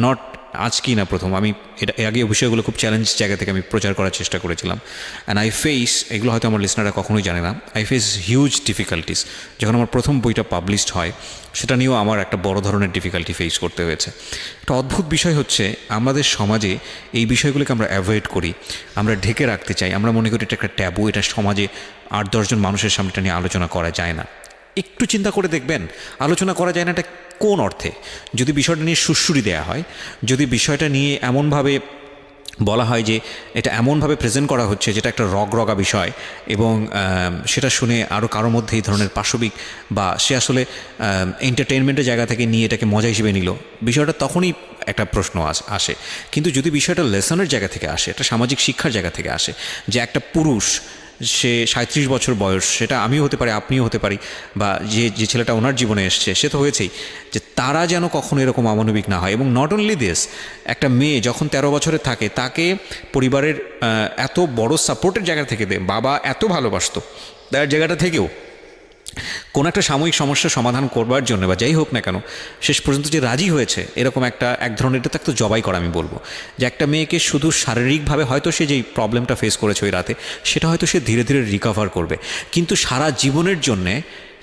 নট আজকেই না প্রথম, আমি এটা আগে বিষয়গুলো খুব চ্যালেঞ্জ জায়গা থেকে আমি প্রচার করার চেষ্টা করেছিলাম। অ্যান্ড আই ফেস, এগুলো হয়তো আমার লিসনাররা কখনোই জানে না, আই ফেস হিউজ ডিফিকাল্টিস। যখন আমার প্রথম বইটা পাবলিশড হয়, সেটা নিয়েও আমার একটা বড় ধরনের ডিফিকাল্টি ফেস করতে হয়েছে। একটা অদ্ভুত বিষয় হচ্ছে, আমাদের সমাজে এই বিষয়গুলোকে আমরা অ্যাভয়েড করি, আমরা ঢেকে রাখতে চাই, আমরা মনে করি এটা একটা ট্যাবু, এটা সমাজে 8-10 জন মানুষের সামনে এটা নিয়ে আলোচনা করা যায় না। একটু চিন্তা করে দেখবেন, আলোচনা করা যায় না এটা কোন অর্থে? যদি বিষয়টা নিয়ে সুড়সুড়ি দেওয়া হয়, যদি বিষয়টা নিয়ে এমনভাবে বলা হয় যে এটা এমনভাবে প্রেজেন্ট করা হচ্ছে যেটা একটা রগা বিষয়, এবং সেটা শুনে আরও কারোর মধ্যে এই ধরনের পাশবিক বা সে আসলে এন্টারটেনমেন্টের জায়গা থেকে নিয়ে এটাকে মজা হিসেবে নিল, বিষয়টা তখনই একটা প্রশ্ন আসে। কিন্তু যদি বিষয়টা লেসনের জায়গা থেকে আসে, একটা সামাজিক শিক্ষার জায়গা থেকে আসে, যে একটা পুরুষ, সে 37 বছর বয়স, সেটা আমিও হতে পারি, আপনিও হতে পারি, বা যে ছেলেটা ওনার জীবনে এসছে সে তো হয়েছেই, যে তারা যেন কখনো এরকম অমানবিক না হয়। এবং নট অনলি দিস, একটা মেয়ে যখন 13 বছরের থাকে, তাকে পরিবারের এত বড় সাপোর্টের জায়গা থেকে বাবা এত ভালোবাসতো, তার জায়গাটা থেকেও কোনো একটা সাময়িক সমস্যার সমাধান করবার জন্য বা যাই হোক না কেন শেষ পর্যন্ত যে রাজি হয়েছে, এরকম এক ধরনের এটা তো জবাই করা আমি বলবো। যে একটা মেয়েকে শুধু শারীরিকভাবে হয়তো সে যেই প্রবলেমটা ফেস করেছে ওই রাতে, সেটা হয়তো সে ধীরে ধীরে রিকভার করবে, কিন্তু সারা জীবনের জন্যে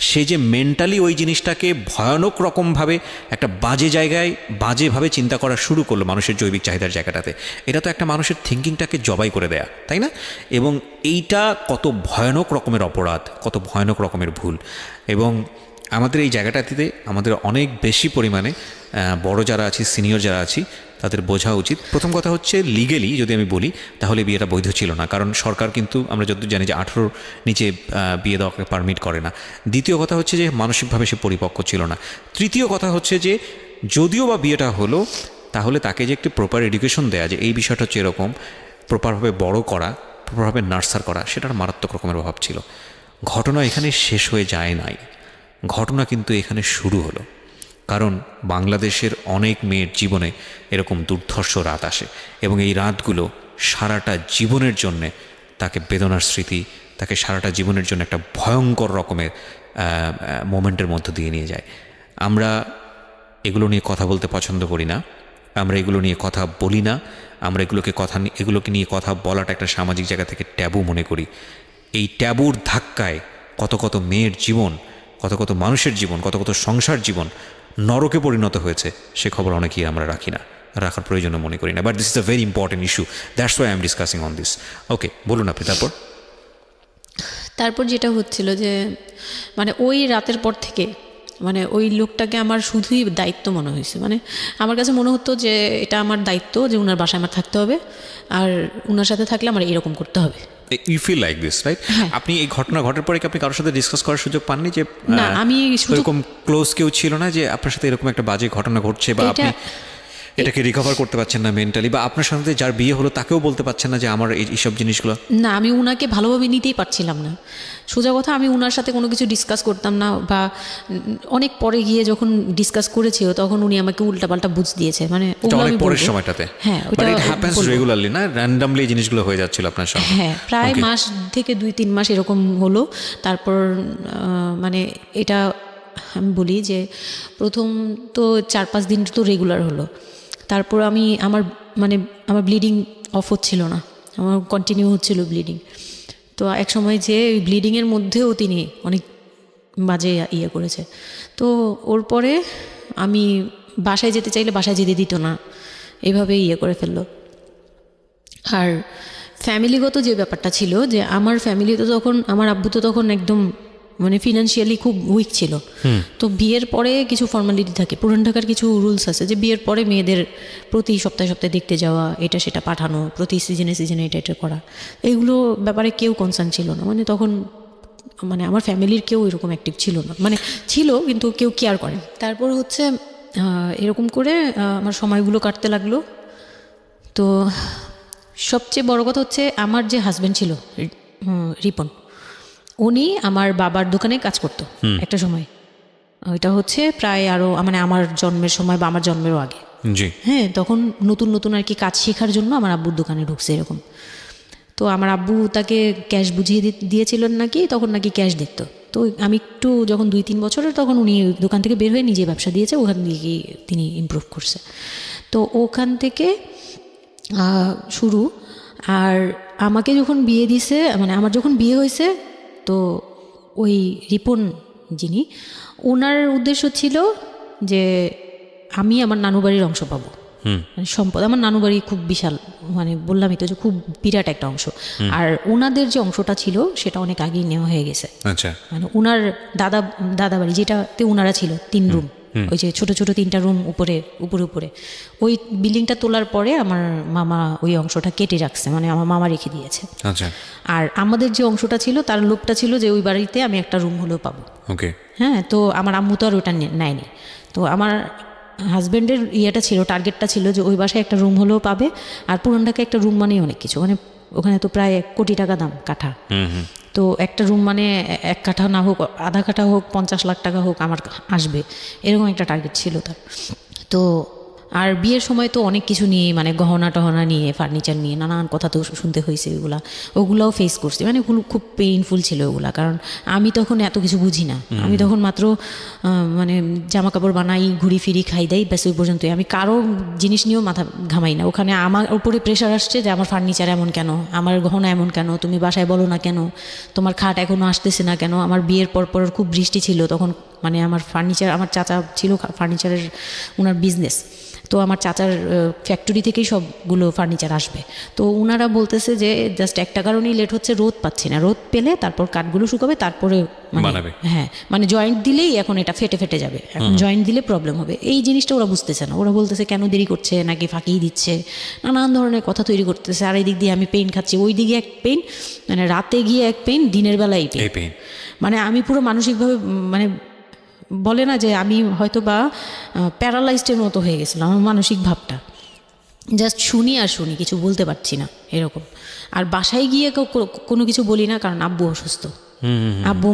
সে যে মেন্টালি ওই জিনিসটাকে ভয়ানক রকমভাবে একটা বাজে জায়গায় বাজেভাবে চিন্তা করা শুরু করলো মানুষের জৈবিক চাহিদার জায়গাটাতে, এটা তো একটা মানুষের থিঙ্কিংটাকে জবাই করে দেয়া, তাই না? এবং এইটা কত ভয়ানক রকমের অপরাধ, কত ভয়ানক রকমের ভুল। এবং আমাদের এই জায়গাটাতে আমাদের অনেক বেশি পরিমাণে বড় যারা আছি, সিনিয়র যারা আছি, তাদের বোঝা উচিত। প্রথম কথা হচ্ছে লিগেলি যদি আমি বলি তাহলে বিয়েটা বৈধ ছিল না, কারণ সরকার কিন্তু আমরা যতদূর জানি যে 18 নিচে বিয়ে দেওয়াকে পারমিট করে না। দ্বিতীয় কথা হচ্ছে যে মানসিকভাবে সে পরিপক্ক ছিল না। তৃতীয় কথা হচ্ছে যে যদিও বা বিয়েটা হলো, তাহলে তাকে যে একটি প্রপার এডুকেশন দেয়া, যে এই বিষয়টা হচ্ছে এরকম, প্রপারভাবে বড় করা, প্রপারভাবে নার্সার করা, সেটার মারাত্মক রকমের অভাব ছিল। ঘটনা এখানে শেষ হয়ে যায় নাই, ঘটনা কিন্তু এখানে শুরু হলো। কারণ বাংলাদেশের অনেক মেয়ের জীবনে এরকম দুর্ধর্ষ রাত আসে এবং এই রাতগুলো সারাটা জীবনের জন্যে তাকে বেদনার স্মৃতি, তাকে সারাটা জীবনের জন্য একটা ভয়ঙ্কর রকমের মোমেন্টের মধ্য দিয়ে নিয়ে যায়। আমরা এগুলো নিয়ে কথা বলতে পছন্দ করি না, আমরা এগুলো নিয়ে কথা বলি না, আমরা এগুলোকে নিয়ে কথা বলাটা একটা সামাজিক জায়গা থেকে ট্যাবু মনে করি। এই ট্যাবুর ধাক্কায় কত কত মেয়ের জীবন, কত কত মানুষের জীবন, কত কত সংসার জীবন নরকে পরিণত হয়েছে, সে খবর অনেকেই আমরা রাখি না, রাখার প্রয়োজন মনে করি না। But this is a very important issue, that's why I am discussing on this. Okay, বলুন আপনি। তারপর যেটা হচ্ছিল যে মানে ওই রাতের পর থেকে মানে ওই লোকটাকে আমার শুধুই দায়িত্ব মনে হয়েছে। মানে আমার কাছে মনে হতো যে এটা আমার দায়িত্ব, যে ওনার বাসায় আমার থাকতে হবে, আর ওনার সাথে থাকলে আমার এরকম করতে হবে। You feel like this, right? আপনি এই ঘটনা ঘটার পরে কি আপনি কারোর সাথে ডিসকাস করার সুযোগ পাননি যে না, আমি এরকম ক্লোজ কেউ ছিল না যে আপনার সাথে এরকম একটা বাজে ঘটনা ঘটছে, বা আপনি এটাকে রিকভার করতে পারছেন না মেন্টালি, বা আপনার সাথে যার বিয়ে হলো তাকেও বলতে পারছেন না যে আমার এইসব জিনিসগুলো? না, আমি উনাকে ভালোভাবে নিতেই পারছিলাম না। সোজা কথা, আমি উনার সাথে কোনো কিছু ডিসকাস করতাম না, বা অনেক পরে গিয়ে যখন ডিসকাস করেছি তখন উনি আমাকে উল্টাপাল্টা বুঝ দিয়েছে। মানে অনেক পরের সময়টাতে, হ্যাঁ, বাট ইট হ্যাপেন্স রেগুলারলি, না র্যান্ডমলি জিনিসগুলো হয়ে যাচ্ছিল আপনার সাথে? হ্যাঁ, প্রায় মাস থেকে 2-3 মাস এরকম হলো। তারপর মানে এটা আমি বলি যে প্রথম তো 4-5 দিন তো রেগুলার হলো। তারপর আমার ব্লিডিং অফ হচ্ছিল না, আমার কন্টিনিউ হচ্ছিল ব্লিডিং। তো এক সময় যে ওই ব্লিডিংয়ের মধ্যেও তিনি অনেক বাজে ইয়ে করেছে। তো ওর পরে আমি বাসায় যেতে চাইলে বাসায় যেতে দিত না, এভাবে ইয়ে করে ফেললো। আর ফ্যামিলিগত যে ব্যাপারটা ছিল, যে আমার ফ্যামিলিতে তখন আমার আব্বু তো তখন একদম মানে ফিনান্সিয়ালি খুব উইক ছিল। তো বিয়ের পরে কিছু ফর্মালিটি থাকে, পুরান ঢাকার কিছু রুলস আছে যে বিয়ের পরে মেয়েদের প্রতি সপ্তাহে সপ্তাহে দেখতে যাওয়া, এটা সেটা পাঠানো, প্রতি সিজনে এটা করা, এইগুলো ব্যাপারে কেউ কনসার্ন ছিল না। মানে তখন মানে আমার ফ্যামিলির কেউ এরকম অ্যাক্টিভ ছিল না, মানে ছিল কিন্তু কেউ কেয়ার করে। তারপর হচ্ছে এরকম করে আমার সময়গুলো কাটতে লাগলো। তো সবচেয়ে বড় কথা হচ্ছে আমার যে হাজব্যান্ড ছিল রিপন, উনি আমার বাবার দোকানে কাজ করতো একটা সময়। ওইটা হচ্ছে প্রায় আরও মানে আমার জন্মের সময় বা আমার জন্মেরও আগে। হ্যাঁ, তখন নতুন আর কি কাজ শেখার জন্য আমার আব্বুর দোকানে ঢুকছে এরকম। তো আমার আব্বু তাকে ক্যাশ বুঝিয়ে দিয়েছিলেন নাকি, তখন নাকি ক্যাশ দেখতো। তো আমি একটু যখন 2-3 বছরের, তখন উনি দোকান থেকে বের হয়ে নিজে ব্যবসা দিয়েছে, ওখান থেকে তিনি ইমপ্রুভ করছে। তো ওখান থেকে শুরু। আর আমাকে যখন বিয়ে দিছে, মানে আমার যখন বিয়ে হয়েছে, তো ওই রিপন যিনি, ওনার উদ্দেশ্য ছিল যে আমি আমার নানু বাড়ির অংশ পাবো, মানে সম্পদ। আমার নানু বাড়ি খুব বিশাল, মানে বললামই তো যে খুব বিরাট একটা অংশ। আর ওনাদের যে অংশটা ছিল সেটা অনেক আগেই নেওয়া হয়ে গেছে। আচ্ছা, মানে ওনার দাদা বাড়ি যেটাতে ওনারা ছিল 3 রুম, ওই যে ছোট ছোট 3টা রুম উপরে ওই বিল্ডিংটা তোলার পরে আমার মামা ওই অংশটা কেটে রাখছে, মানে আমার মামা রেখে দিয়েছে। আচ্ছা। আর আমাদের যে অংশটা ছিল তার লোভটা ছিল যে ওই বাড়িতে আমি একটা রুম হলেও পাবো। ওকে। হ্যাঁ, তো আমার আম্মু তো আর ওটা নেয়নি। তো আমার হাজব্যান্ডের ইয়েটা ছিল, টার্গেটটা ছিল যে ওই বাসায় একটা রুম হলেও পাবে। আর পুরান ঢাকায় একটা রুম মানেই অনেক কিছু, মানে ওখানে তো প্রায় 1 কোটি টাকা দাম কাঠা। তো একটা রুম মানে 1 কাঠা না হোক, আধা কাঠা হোক, 50 লাখ টাকা হোক আমার আসবে, এরকম একটা টার্গেট ছিল তার। তো আর বিয়ের সময় তো অনেক কিছু নিয়ে মানে গহনা টহনা নিয়ে ফার্নিচার নিয়ে নানান কথা তো শুনতে হয়েছে, ওগুলাও ফেস করছি, মানে ওগুলো খুব পেইনফুল ছিল ওগুলা, কারণ আমি তখন এত কিছু বুঝি না, আমি তখন মাত্র মানে জামা কাপড় বানাই, ঘুরি ফিরি, খাই দেই, ব্যাস ওই পর্যন্তই। আমি কারো জিনিস নিয়েও মাথা ঘামাই না। ওখানে আমার উপরে প্রেশার আসছে যে আমার ফার্নিচার এমন কেন, আমার গহনা এমন কেন, তুমি বাসায় বলো না কেন, তোমার খাট এখনও আসতেছে না কেন। আমার বিয়ের পর খুব বৃষ্টি ছিল তখন, মানে আমার ফার্নিচার, আমার চাচা ছিল ফার্নিচারের, ওনার বিজনেস, তো আমার চাচার ফ্যাক্টরি থেকেই সবগুলো ফার্নিচার আসবে। তো ওনারা বলতেছে যে জাস্ট একটা কারণেই লেট হচ্ছে, রোদ পাচ্ছি না, রোদ পেলে তারপর কাঠগুলো শুকাবে, তারপরে বানাবে। হ্যাঁ, মানে জয়েন্ট দিলেই এখন এটা ফেটে যাবে, এখন জয়েন্ট দিলে প্রবলেম হবে। এই জিনিসটা ওরা বুঝতেছে না। ওরা বলতেছে কেন দেরি করছে, নাকি ফাঁকিই দিচ্ছে, নানান ধরনের কথা তৈরি করতেছে। আর এই দিক দিয়ে আমি পেইন খাচ্ছি, ওই দিকে এক পেইন, মানে রাতে গিয়ে এক পেইন, দিনের বেলায় পেইন। মানে আমি পুরো মানসিকভাবে মানে বলে না যে আমি হয়তো বা প্যারালাইজডের মতো হয়ে গেছিলাম, আমার মানসিক ভাবটা জাস্ট শুনি আর শুনি, কিছু বলতে পারছি না এরকম। আর বাসায় গিয়ে কোনো কিছু বলি না, কারণ আব্বু অসুস্থ, আব্বু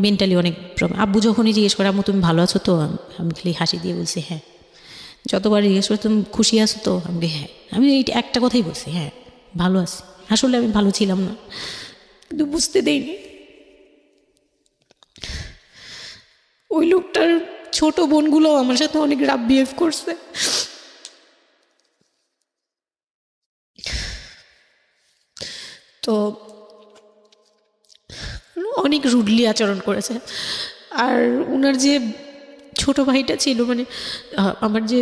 মেন্টালি অনেক প্রবলেম। আব্বু যখনই জিজ্ঞেস করে আম্মু তুমি ভালো আছো তো, আমি খালি হাসি দিয়ে বলছি হ্যাঁ। যতবার জিজ্ঞেস করে তুমি খুশি আছো তো, আমি হ্যাঁ। আমি এই একটা কথাই বলছি, হ্যাঁ ভালো আছি। আসলে আমি ভালো ছিলাম না, কিন্তু বুঝতে দেইনি। ওই লোকটার ছোট বোনগুলো আমার সাথে অনেক রাফ বিহেভ করছে। তো অনেক রুডলি আচরণ করেছে। আর ওনার যে ছোট ভাইটা ছিল, মানে আমার যে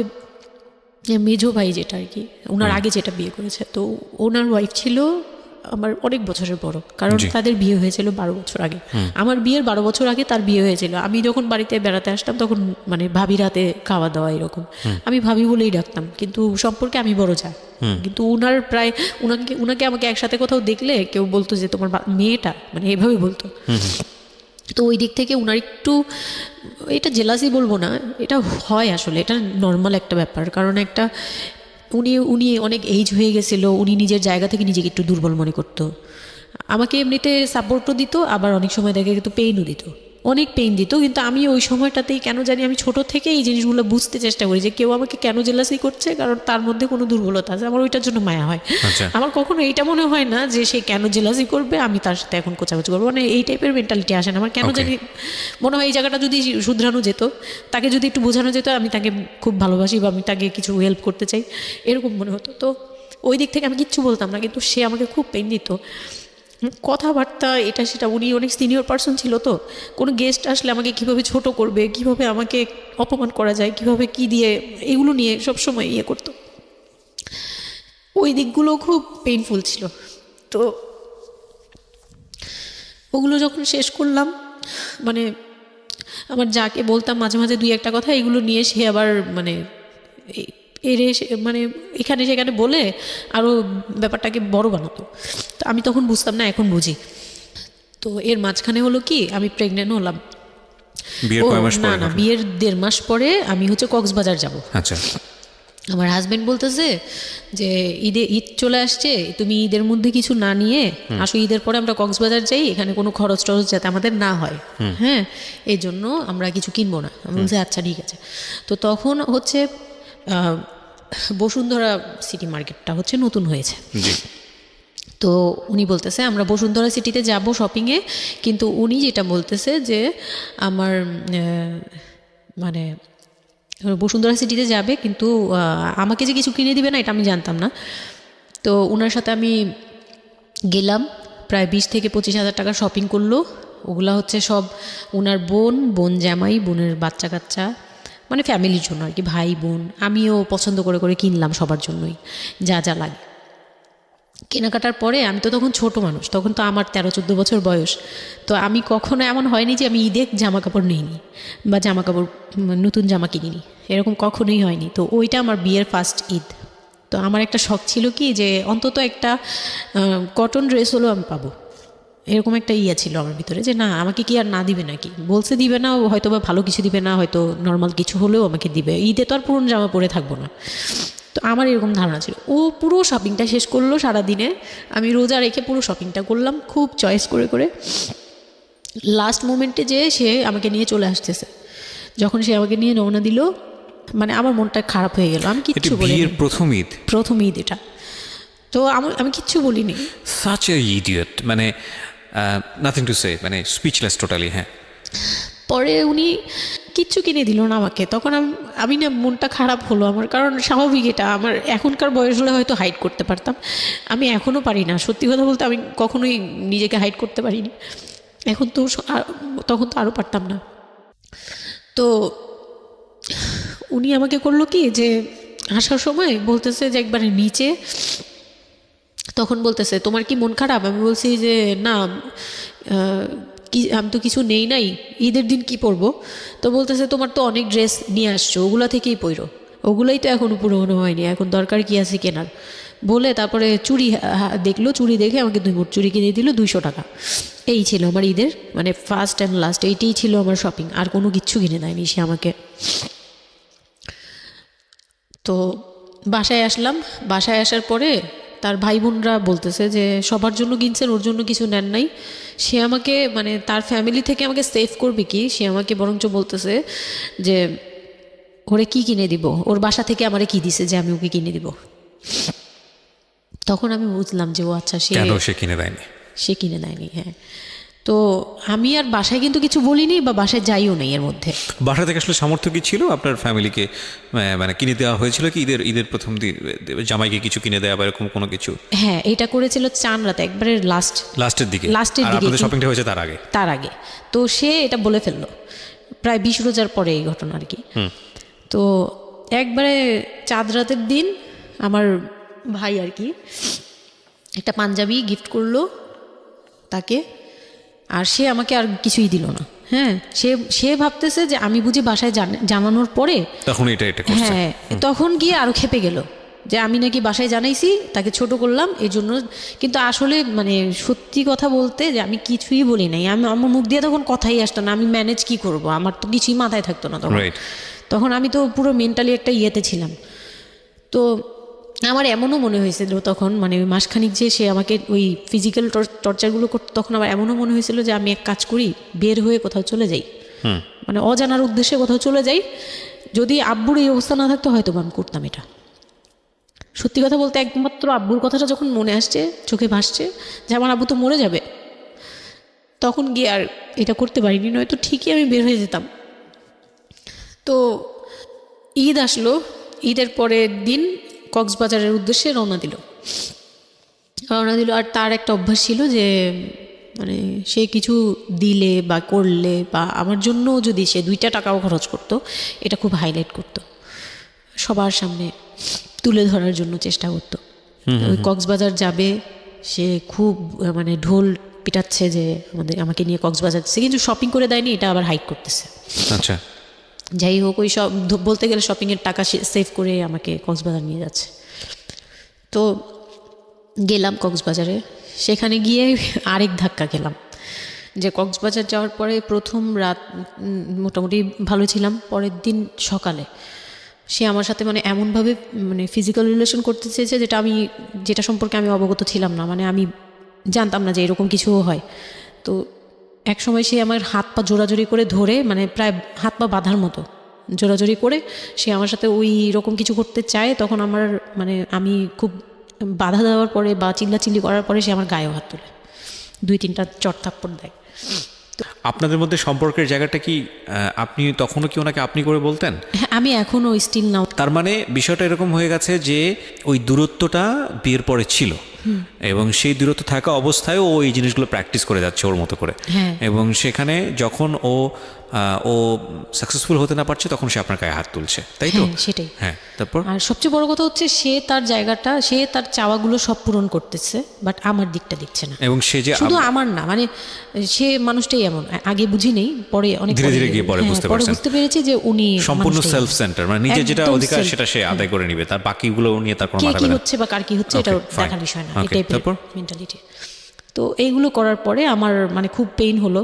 মেজো ভাই যেটা আর কি, ওনার আগে যেটা বিয়ে করেছে, তো ওনার ওয়াইফ ছিল আমার অনেক বছরের বড়, কারণ তাদের বিয়ে হয়েছিল 12 বছর আগে। আমার বিয়ের 12 বছর আগে তার বিয়ে হয়েছিল। আমি যখন বাড়িতে বেড়াতে আসতাম তখন মানে ভাবি রাতে খাওয়া দাওয়া এরকম, আমি ভাবি বলেই ডাকতাম, কিন্তু সম্পর্কে আমি বড় যা। কিন্তু উনার প্রায় উনাকে আমাকে একসাথে কোথাও দেখলে কেউ বলতো যে তোমার মেয়েটা, মানে এভাবে বলতো। তো ওই দিক থেকে উনার একটু, এটা জেলাসি বলবো না, এটা হয় আসলে, এটা নর্মাল একটা ব্যাপার। কারণ একটা উনি অনেক এইজ হয়ে গেছিলো, উনি নিজের জায়গা থেকে নিজেকে একটু দুর্বল মনে করতো। আমাকে এমনিতে সাপোর্টও দিত, আবার অনেক সময় দেখে কিন্তু পেইনও দিত, অনেক পেইন দিত। কিন্তু আমি ওই সময়টাতেই কেন জানি আমি ছোট থেকে এই জিনিসগুলো বুঝতে চেষ্টা করি যে কেউ আমাকে কেন জেলাসি করছে, কারণ তার মধ্যে কোনো দুর্বলতা আছে, আমার ওইটার জন্য মায়া হয়। আমার কখনো এইটা মনে হয় না যে সে কেন জেলাসি করবে, আমি তার সাথে এখন কোচাকুচি করবো, মানে এই টাইপের মেন্টালিটি আসে না আমার। কেন জানি মনে হয় এই জায়গাটা যদি শুধরানো যেত, তাকে যদি একটু বোঝানো যেত আমি তাকে খুব ভালোবাসি বা আমি তাকে কিছু হেল্প করতে চাই, এরকম মনে হতো। তো ওই দিক থেকে আমি কিচ্ছু বলতাম না, কিন্তু সে আমাকে খুব পেইন দিত, কথাবার্তা এটা সেটা। উনি অনেক সিনিয়র পার্সন ছিল, তো কোনো গেস্ট আসলে আমাকে কীভাবে ছোট করবে, কিভাবে আমাকে অপমান করা যায়, কিভাবে কি দিয়ে, এগুলো নিয়ে সবসময় ইয়ে করতো। ওই দিকগুলো খুব পেইনফুল ছিল। তো ওগুলো যখন শেষ করলাম, মানে আমার যাকে বলতাম মাঝে মাঝে দুই একটা কথা, এগুলো নিয়ে সে আবার মানে মানে এখানে সেখানে বলে আরও ব্যাপারটাকে বড় বানাতো। তো আমি তখন বুঝতাম না, এখন বুঝি। তো এর মাঝখানে হলো কি, আমি প্রেগনেন্ট হলাম। না, বিয়ের 1.5 মাস পরে আমি হচ্ছে কক্সবাজার যাব। আচ্ছা। আমার হাজব্যান্ড বলতেছে যে ঈদ চলে আসছে, তুমি ঈদের মধ্যে কিছু না নিয়ে আসো, ঈদের পরে আমরা কক্সবাজার যাই, এখানে কোনো খরচ টরচ যাতে আমাদের না হয়, হ্যাঁ এই জন্য আমরা কিছু কিনবো না। আমি বলছি আচ্ছা ঠিক আছে। তো তখন হচ্ছে বসুন্ধরা সিটি মার্কেটটা হচ্ছে নতুন হয়েছে। তো উনি বলতেছে আমরা বসুন্ধরা সিটিতে যাব শপিংয়ে, কিন্তু উনি যেটা বলতেছে যে আমার মানে বসুন্ধরা সিটিতে যাবে, কিন্তু আমাকে যে কিছু কিনে দিবে না এটা আমি জানতাম না। তো ওনার সাথে আমি গেলাম, প্রায় 20 থেকে 25 হাজার টাকা শপিং করলো। ওগুলা হচ্ছে সব ওনার বোন জামাই, বোনের বাচ্চা কাচ্চা, মানে ফ্যামিলির জন্য আর কি, ভাই বোন। আমিও পছন্দ করে করে কিনলাম সবার জন্যই যা যা লাগে। কেনাকাটার পরে আমি তো তখন ছোট মানুষ, তখন তো আমার 13-14 বছর বয়স। তো আমি কখনো এমন হয়নি যে আমি ঈদে জামা কাপড় নিইনি বা জামা কাপড় নতুন জামা কিনিনি, এরকম কখনোই হয়নি। তো ওইটা আমার বিয়ের ফার্স্ট ঈদ। তো আমার একটা শখ ছিল কি যে অন্তত একটা কটন ড্রেস হলেও আমি পাবো, এরকম একটা ইয়া ছিল আমার ভিতরে, যে না আমাকে কি আর না দিবে নাকি, বলছে দিবে না, হয়তো বা ভালো কিছু দিবে না, হয়তো নর্মাল কিছু হলেও আমাকে দিবে, ঈদে তো আর পুরনো জামা পরে থাকবো না। তো আমার এরকম ধারণা ছিল। ও পুরো শপিংটা শেষ করলো সারাদিনে, আমি রোজা রেখে পুরো শপিংটা করলাম খুব চয়েস করে করে। লাস্ট মোমেন্টে যে সে আমাকে নিয়ে চলে আসতেছে, যখন সে আমাকে নিয়ে রওনা দিল, মানে আমার মনটা খারাপ হয়ে গেল, আমি এটা কিচ্ছু বলিনি। বিয়ের প্রথম ঈদ, প্রথম ঈদ এটা, তো আমি কিচ্ছু বলিনি। সাচ এ ইডিয়ট, মানে নাথিং টু সে, মানে স্পিচলেস টোটালি। হ্যাঁ, পরে উনি কিচ্ছু কিনে দিল না আমাকে, তখন আমি না মনটা খারাপ হলো আমার, কারণ স্বাভাবিক এটা, আমার এখনকার বয়স হলে হয়তো হাইড করতে পারতাম, আমি এখনও পারি না, সত্যি কথা বলতে আমি কখনোই নিজেকে হাইড করতে পারিনি, এখন তো তখন তো আরও পারতাম না। তো উনি আমাকে করলো কি, যে আসার সময় বলতেছে যে একবারে নিচে, তখন বলতেছে তোমার কি মন খারাপ? আমি বলছি যে না, কি আমি তো কিছু নেই নাই, ঈদের দিন কি পরবো? তো বলতেছে তোমার তো অনেক ড্রেস নিয়ে আসছো, ওগুলা থেকেই পরো, ওগুলোই তো এখনও পুরোনো হয়নি, এখন দরকার কি আছে কেনার? বলে তারপরে চুড়ি দেখলো, চুড়ি দেখে আমাকে 2 মুঠ চুড়ি কিনে দিল 200 টাকা। এই ছিল আমার ঈদের মানে ফার্স্ট অ্যান্ড লাস্ট, এইটাই ছিল আমার শপিং, আর কোনো কিচ্ছু কিনে দেয়নি সে আমাকে। তো বাসায় আসলাম, বাসায় আসার পরে তার ভাই বোনরা বলতেছে যে সবার জন্য কিনছেন, ওর জন্য কিছু নেন নাই। সে আমাকে মানে তার ফ্যামিলি থেকে আমাকে সেভ করবে কি, সে আমাকে বরঞ্চ বলতেছে যে ওরে কি কিনে দিব, ওর বাসা থেকে আমারে কি দিছে যে আমি ওকে কিনে দিব। তখন আমি বুঝলাম যে ও আচ্ছা, কেন সে কিনে দেয়নি? সে কিনে দেয়নি। হ্যাঁ, তো আমি আর বাসায় কিন্তু কিছু বলিনি বা বাসায় যাইও নেই এর মধ্যে। বাসা থেকে আসলে সামর্থ্য কি ছিল আপনার ফ্যামিলিকে, মানে কিনে দেওয়া হয়েছিল কি ঈদের প্রথম দিন জামাইকে কিছু কিনে দেওয়া বা এরকম কোনো কিছু? হ্যাঁ, এটা করেছিল চান রাতে, একবারে লাস্টের দিকে, লাস্টের আর দিকে, আপনাদের শপিংটা হয়েছে তার আগে। তার আগে তো সে এটা বলে ফেললো প্রায় 20 রোজার পরে এই ঘটনা আর কি। তো একবারে চাঁদ রাতের দিন আমার ভাই আর কি একটা পাঞ্জাবি গিফট করলো তাকে, আর সে আমাকে আর কিছুই দিল না। হ্যাঁ, সে ভাবতেছে যে আমি বুঝি বাসায় জানানোর পরে তখন এটা করছে। হ্যাঁ, তখন গিয়ে আরো খেপে গেল যে আমি নাকি বাসায় জানাইছি, তাকে ছোট করলাম এই জন্য। কিন্তু আসলে মানে সত্যি কথা বলতে যে আমি কিছুই বলি নাই, আমার মুখ দিয়ে তখন কথাই আসতো না, আমি ম্যানেজ কি করব, আমার তো কিছুই মাথায় থাকতো না তখন। তখন আমি তো পুরো মেন্টালি একটা ইয়েতে ছিলাম। তো আমার এমনও মনে হয়েছিল তখন, মানে ওই মাসখানিক যে সে আমাকে ওই ফিজিক্যাল টর্চারগুলো করতো, তখন আমার এমনও মনে হয়েছিল যে আমি এক কাজ করি, বের হয়ে কোথাও চলে যাই, মানে অজানার উদ্দেশ্যে কোথাও চলে যাই। যদি আব্বুর এই অবস্থা না থাকতো হয়তো আমি করতাম এটা। সত্যি কথা বলতে একমাত্র আব্বুর কথাটা যখন মনে আসছে, চোখে ভাসছে যে আমার আব্বু তো মরে যাবে, তখন গিয়ে আর এটা করতে পারিনি, নয়তো ঠিকই আমি বের হয়ে যেতাম। তো ঈদ আসলো, ঈদের পরের দিন কক্সবাজারের উদ্দেশ্যে রওনা দিল। আর তার একটা অভ্যাস ছিল যে মানে সে কিছু দিলে বা করলে বা আমার জন্য যদি সে 2টা টাকাও খরচ করতো, এটা খুব হাইলাইট করতো, সবার সামনে তুলে ধরার জন্য চেষ্টা করতো। ওই কক্সবাজার যাবে, সে খুব মানে ঢোল পিটাচ্ছে যে আমাকে নিয়ে কক্সবাজার যাচ্ছে, কিন্তু শপিং করে দেয়নি, এটা আবার হাইড করতেছে। আচ্ছা, যাই হোক, ওই সব বলতে গেলে শপিংয়ের টাকা সেভ করে আমাকে কক্সবাজার নিয়ে যাচ্ছে। তো গেলাম কক্সবাজারে, সেখানে গিয়ে আরেক ধাক্কা খেলাম যে কক্সবাজার যাওয়ার পরে প্রথম রাত মোটামুটি ভালো ছিলাম, পরের দিন সকালে সে আমার সাথে মানে এমনভাবে মানে ফিজিক্যাল রিলেশন করতে চেয়েছে যেটা সম্পর্কে আমি অবগত ছিলাম না, মানে আমি জানতাম না যে এরকম কিছুও হয়। তো এক সময় সে আমার হাত পা জোড়াজোড়ি করে ধরে, মানে প্রায় হাত পা বাঁধার মতো জোড়াজোড়ি করে সে আমার সাথে ওই রকম কিছু করতে চায়। তখন আমার মানে আমি খুব বাধা দেওয়ার পরে বা চিল্লাচিল্লি করার পরে সে আমার গায়েও হাত তোলে, 2-3টা চট থাপ্পড় দেয়। আপনাদের মধ্যে সম্পর্কের জায়গাটা কি আপনি তখনও কি ওনাকে আপনি করে বলতেন? হ্যাঁ, আমি এখনও স্টিল নাও। তার মানে বিষয়টা এরকম হয়ে গেছে যে ওই দূরত্বটা বিয়ের পরে ছিল, এবং সেই দূরত্ব থাকা অবস্থায় ও এই জিনিসগুলো প্র্যাকটিস করে যাচ্ছে ওর মতো করে। এবং সেখানে যখন ও সাকসেসফুল হতে না পারছে, তখন সে আপনার গায়ে হাত তুলছে, তাই তো? সেটাই। হ্যাঁ, তারপর আর সবচেয়ে বড় কথা হচ্ছে সে তার জায়গাটা, সে তার চাওয়াগুলো সব পূরণ করতেছে, বাট আমার দিকটা দেখছে না। এবং সে যে শুধু আমার না, মানে সে মানুষটাই এমন, আগে বুঝি নেই, পরে অনেক ধীরে ধীরে গিয়ে পরে বুঝতে পেরেছি যে উনি সম্পূর্ণ সেলফ সেন্টার, মানে নিজের যেটা অধিকার সেটা সে আদায় করে নিবে, তার বাকিগুলো নিয়ে তার কোনো মাথা ব্যথা কি হচ্ছে বা কার কি হচ্ছে এটা দেখার বিষয় না, এটাই মেন্টালিটি। তো এইগুলো করার পরে আমার মানে খুব পেইন হলো,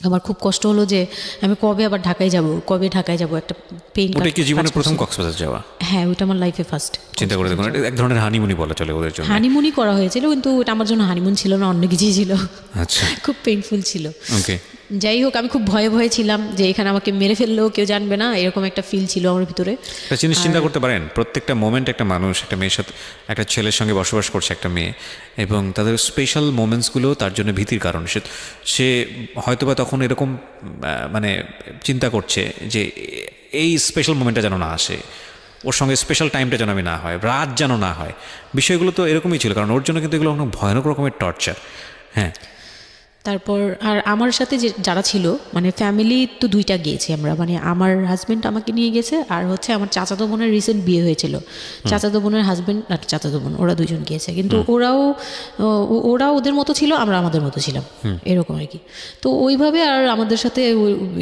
আমার খুব কষ্ট হলো যে আমি কবে ঢাকায় যাব, একটা পেইন। ওটা কি জীবনে প্রথম কক্সবাজার যাওয়া? হ্যাঁ, ওটা আমার লাইফে ফার্স্ট। চিন্তা করে দেখুন, এক ধরনের হানিমুনি বলা চলে ওদের জন্য। হানিমুনি করা হয়েছিল, কিন্তু ওটা আমার জন্য হানিমুন ছিল না, অন্য কিছুই ছিল। আচ্ছা, খুব পেইনফুল ছিল। ওকে। যাই হোক, আমি খুব ভয়ে ভয়ে ছিলাম যে এখানে আমাকে মেরে ফেললেও কেউ জানবে না, এরকম একটা ফিল ছিল আমার ভিতরে। একটা জিনিস চিন্তা করতে পারেন, প্রত্যেকটা মোমেন্ট একটা মানুষ একটা মেয়ের সাথে, একটা ছেলের সঙ্গে বসবাস করছে একটা মেয়ে, এবং তাদের স্পেশাল মোমেন্টসগুলো তার জন্য ভীতির কারণ। সে হয়তোবা তখন এরকম মানে চিন্তা করছে যে এই স্পেশাল মোমেন্টটা যেন না আসে, ওর সঙ্গে স্পেশাল টাইমটা যেন আমি না হয়, রাত যেন না হয়। বিষয়গুলো তো এরকমই ছিল, কারণ ওর জন্য কিন্তু এগুলো অনেক ভয়ানক রকমের টর্চার। হ্যাঁ, তারপর আর আমার সাথে যে যারা ছিল, মানে ফ্যামিলি তো দুইটা গিয়েছি আমরা, মানে আমার হাজব্যান্ড আমাকে নিয়ে গেছে, আর হচ্ছে আমার চাচাতো বোনের রিসেন্ট বিয়ে হয়েছিল, চাচাতো বোনের হাজব্যান্ড আর চাচাতো বোন, ওরা দুজন গিয়েছে। কিন্তু ওরা ওদের মতো ছিল, আমরা আমাদের মতো ছিলাম, এরকম আর কি। তো ওইভাবে আর আমাদের সাথে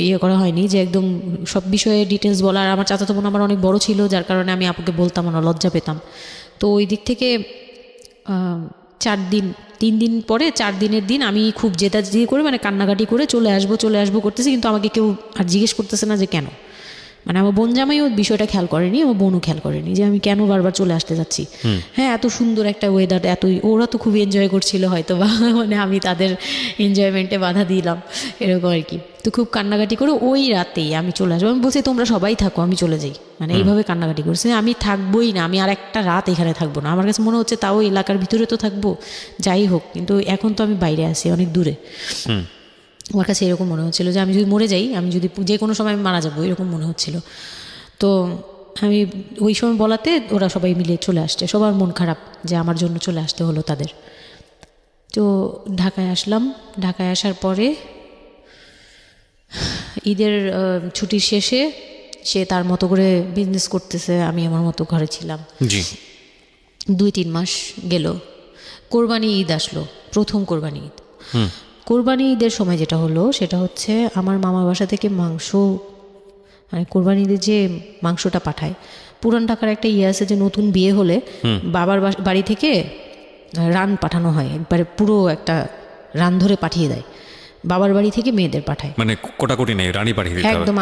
ইয়ে করা হয়নি যে একদম সব বিষয়ে ডিটেলস বলা। আর আমার চাচাতো বোন আমার অনেক বড় ছিল, যার কারণে আমি আপুকে বলতাম না, লজ্জা পেতাম। তো ওই দিক থেকে 3 দিন পরে 4 দিনের দিন আমি খুব জেদাজেদি করে, মানে কান্নাকাটি করে চলে আসবো করতেছি, কিন্তু আমাকে কেউ আর জিজ্ঞেস করতেছে না যে কেন। মানে আমার বোন জামাইও বিষয়টা খেয়াল করেনি, আমার বোনও খেয়াল করেনি যে আমি কেন বারবার চলে আসতে যাচ্ছি। হ্যাঁ, এত সুন্দর একটা ওয়েদার, ওরা তো খুবই এনজয় করছিল হয়তো বা, মানে আমি তাদের এনজয়মেন্টে বাধা দিলাম, এরকম আর কি। তো খুব কান্নাকাটি করে ওই রাতেই আমি চলে আসবো। আমি বলছি তোমরা সবাই থাকো, আমি চলে যাই, মানে এইভাবে কান্নাকাটি করছে। আমি থাকবোই না, আমি আর একটা রাত এখানে থাকবো না। আমার কাছে মনে হচ্ছে তাও এলাকার ভিতরে তো থাকবো, যাই হোক, কিন্তু এখন তো আমি বাইরে আছি, অনেক দূরে। আমার কাছে এরকম মনে হচ্ছিল যে আমি যদি মরে যাই, আমি যদি যে কোনো সময় আমি মারা যাবো, এরকম মনে হচ্ছিল। তো আমি ওই সময় বলাতে ওরা সবাই মিলে চলে আসছে, সবার মন খারাপ যে আমার জন্য চলে আসতে হলো তাদের। তো ঢাকায় আসলাম। ঢাকায় আসার পরে ঈদের ছুটির শেষে সে তার মতো করে বিজনেস করতেছে, আমি আমার মতো ঘরে ছিলাম। জি। 2-3 মাস গেল, কোরবানি ঈদ আসলো, প্রথম কোরবানি ঈদ। কোরবানি ঈদের সময় যেটা হলো সেটা হচ্ছে আমার মামার বাসা থেকে মাংস, মানে কোরবানি ঈদের যে মাংসটা পাঠায়, পুরান ঢাকার একটা ইয়ে আছে যে নতুন বিয়ে হলে বাবার বাড়ি থেকে রান পাঠানো হয়, একবারে পুরো একটা রান ধরে পাঠিয়ে দেয়, বাবার বাড়ি থেকে মেয়েদের পাঠায়, মানে কোটাকুটি নেই, রানী পাঠিয়ে দিতে হবে একদম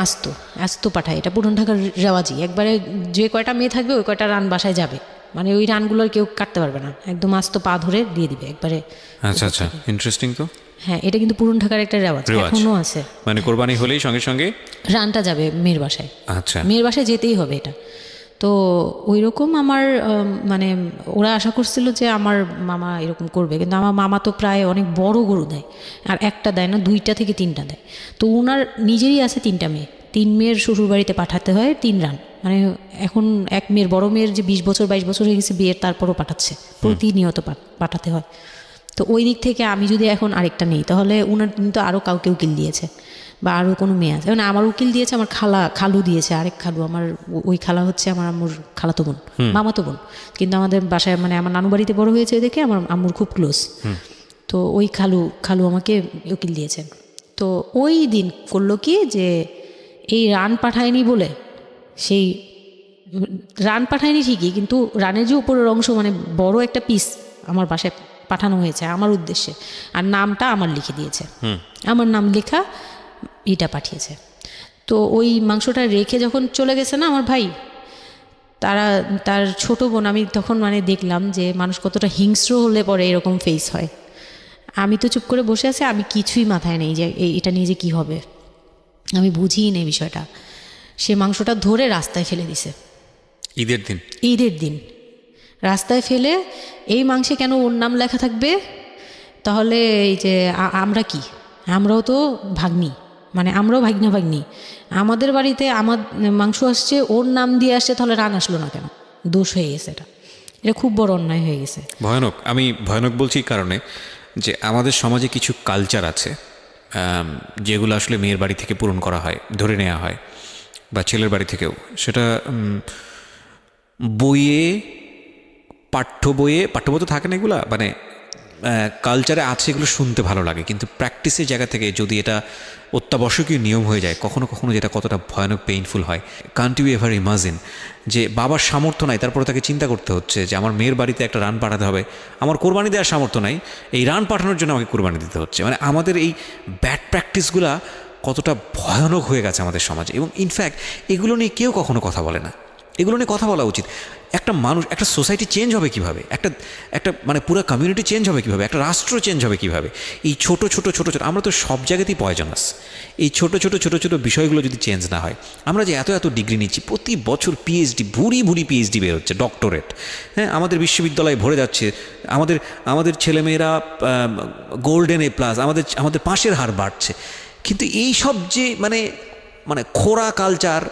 আস্ত পাঠায়। এটা পুরান ঢাকার রেওয়াজি, একবারে যে কয়টা মেয়ে থাকবে ওই কয়টা রান বাসায় যাবে, মানে ওই রানগুলোর কেউ কাটতে পারবে না, একদম আস্ত পা ধরে দিয়ে দিবে একবারে। আচ্ছা আচ্ছা, ইন্টারেস্টিং তো। হ্যাঁ, এটা কিন্তু পুরান ঢাকার একটা রেওয়াজ, এখনো আছে। মানে কোরবানি হলেই সঙ্গে সঙ্গে রানটা যাবে মেয়ের বাসায়। আচ্ছা, মেয়ের বাসায় যেতেই হবে এটা। তো ওই রকম আমার মানে ওরা আশা করছিল যে আমার মামা এরকম করবে, কিন্তু আমার মামা তো প্রায় অনেক বড় গরু দেয়, আর একটা দেয় না, 2টা থেকে 3টা দেয়। তো ওনার নিজেরই আছে 3টা মেয়ে, 3 মেয়ের শ্বশুরবাড়িতে পাঠাতে হয় 3 রান। মানে এখন এক মেয়ের, বড় মেয়ের যে 20 বছর 22 বছর হয়ে গেছে বিয়ের, তারপরও পাঠাচ্ছে, প্রতিনিয়ত পাঠাতে হয়। তো ওই দিক থেকে আমি যদি এখন আরেকটা নেই, তাহলে ওনার কিন্তু আরও কাউকে উকিল দিয়েছে, বা আরও কোনো মেয়ে আছে, মানে আমার উকিল দিয়েছে, আমার খালু দিয়েছে, আরেক খালু, আমার ওই খালা হচ্ছে আমার আম্মুর খালাতো বোন, মামাতো বোন, কিন্তু আমাদের বাসায়, মানে আমার নানু বাড়িতে বড় হয়েছে দেখে আমার আম্মুর খুব ক্লোজ। তো ওই খালু আমাকে উকিল দিয়েছেন। তো ওই দিন করলো কি, যে এই রান পাঠায়নি বলে, সেই রান পাঠায়নি ঠিকই, কিন্তু রানের যে উপরের অংশ, মানে বড় একটা পিস আমার বাসায় পাঠানো হয়েছে আমার উদ্দেশ্যে, আর নামটা আমার লিখে দিয়েছে, আমার নাম লেখা এটা পাঠিয়েছে। তো ওই মাংসটা রেখে যখন চলে গেছে না আমার ভাই, তার ছোট বোন, আমি তখন মানে দেখলাম যে মানুষ কতটা হিংস্র হলে পরে এরকম ফেস হয়। আমি তো চুপ করে বসে আছি, আমি কিছুই মাথায় নেই যে এটা নিয়ে যে কী হবে, আমি বুঝিই নেই বিষয়টা। সে মাংসটা ধরে রাস্তায় ফেলে দিছে ঈদের দিন রাস্তায় ফেলে, এই মাংসে কেন ওর নাম লেখা থাকবে? তাহলে এই যে আমরাও তো ভাগ্নি, মানে আমরাও ভাগ্নি, আমাদের বাড়িতে আমার মাংস আসছে, ওর নাম দিয়ে আসছে, তাহলে রান আসলো না কেন? দোষ হয়ে গেছে, এটা খুব বড় অন্যায় হয়ে গেছে। ভয়ানক। আমি ভয়ানক বলছি কারণে যে আমাদের সমাজে কিছু কালচার আছে যেগুলো আসলে মেয়ের বাড়ি থেকে পূরণ করা হয়, ধরে নেওয়া হয়, বা ছেলের বাড়ি থেকেও। সেটা পাঠ্য বইয়ে তো থাকে না এগুলা, মানে কালচারে আছে, এগুলো শুনতে ভালো লাগে, কিন্তু প্র্যাকটিসের জায়গা থেকে যদি এটা অত্যাবশ্যকীয় নিয়ম হয়ে যায়, কখনো কখনো যেটা কতটা ভয়ানক পেইনফুল হয়। কান্ট ইউ এভার ইমাজিন যে বাবার সামর্থ্য নাই, তারপরে তাকে চিন্তা করতে হচ্ছে যে আমার মেয়ের বাড়িতে একটা রান পাঠাতে হবে, আমার কোরবানি দেওয়ার সামর্থ্য নাই, এই রান পাঠানোর জন্য আমাকে কোরবানি দিতে হচ্ছে। মানে আমাদের এই ব্যাড প্র্যাকটিসগুলা কতটা ভয়ানক হয়ে গেছে আমাদের সমাজে, এবং ইনফ্যাক্ট এগুলো নিয়ে কেউ কখনো কথা বলে না। এগুলো নিয়ে কথা বলা উচিত। একটা মানুষ, একটা সোসাইটি চেঞ্জ হবে কীভাবে, একটা একটা মানে পুরো কমিউনিটি চেঞ্জ হবে কীভাবে, একটা রাষ্ট্র চেঞ্জ হবে কীভাবে, এই ছোট ছোট ছোট ছোট, আমরা তো সব জায়গাতেই পয়জনাস, এই ছোট ছোট ছোট ছোট বিষয়গুলো যদি চেঞ্জ না হয়, আমরা যে এত এত ডিগ্রি নিচ্ছি, প্রতি বছর পিএইচডি, ভুরি ভুরি পিএইচডি বের হচ্ছে, ডক্টরেট, হ্যাঁ, আমাদের বিশ্ববিদ্যালয়ে ভরে যাচ্ছে, আমাদের ছেলেমেয়েরা গোল্ডেন এ প্লাস, আমাদের পাশের হার বাড়ছে, কিন্তু এই সব যে মানে খোরা কালচার,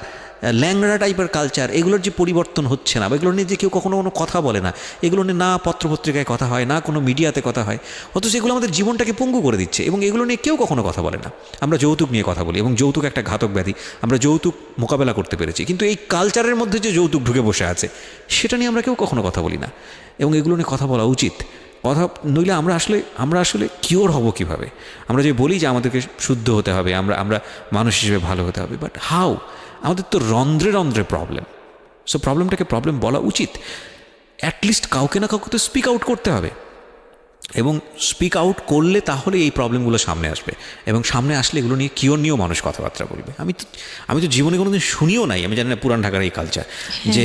ল্যাংড়া টাইপের কালচার, এগুলোর যে পরিবর্তন হচ্ছে না, বা এগুলো নিয়ে যে কেউ কখনো কোনো কথা বলে না, এগুলো নিয়ে না পত্রপত্রিকায় কথা হয়, না কোনো মিডিয়াতে কথা হয়, অথচ এগুলো আমাদের জীবনটাকে পঙ্গু করে দিচ্ছে, এবং এগুলো নিয়ে কেউ কখনো কথা বলে না। আমরা যৌতুক নিয়ে কথা বলি, এবং যৌতুক একটা ঘাতক ব্যাধি, আমরা যৌতুক মোকাবেলা করতে পেরেছি, কিন্তু এই কালচারের মধ্যে যে যৌতুক ঢুকে বসে আছে, সেটা নিয়ে আমরা কেউ কখনো কথা বলি না, এবং এগুলো নিয়ে কথা বলা উচিত। কথা নইলে আমরা আসলে কিওর হব কীভাবে? আমরা যে বলি যে আমাদেরকে শুদ্ধ হতে হবে, আমরা মানুষ হিসেবে ভালো হতে হবে, বাট হাউ? আমাদের তো রন্ধ্রে রন্ধ্রে প্রবলেম। সো প্রবলেমটাকে প্রবলেম বলা উচিত, অ্যাটলিস্ট কাউকে না কাউকে তো স্পিক আউট করতে হবে, এবং স্পিক আউট করলে তাহলে এই প্রবলেমগুলো সামনে আসবে, এবং সামনে আসলে এগুলো নিয়ে কিওর নিয়েও মানুষ কথাবার্তা বলবে। আমি তো জীবনে কোনোদিন শুনিও নাই, আমি জানি না পুরান ঢাকার এই কালচার যে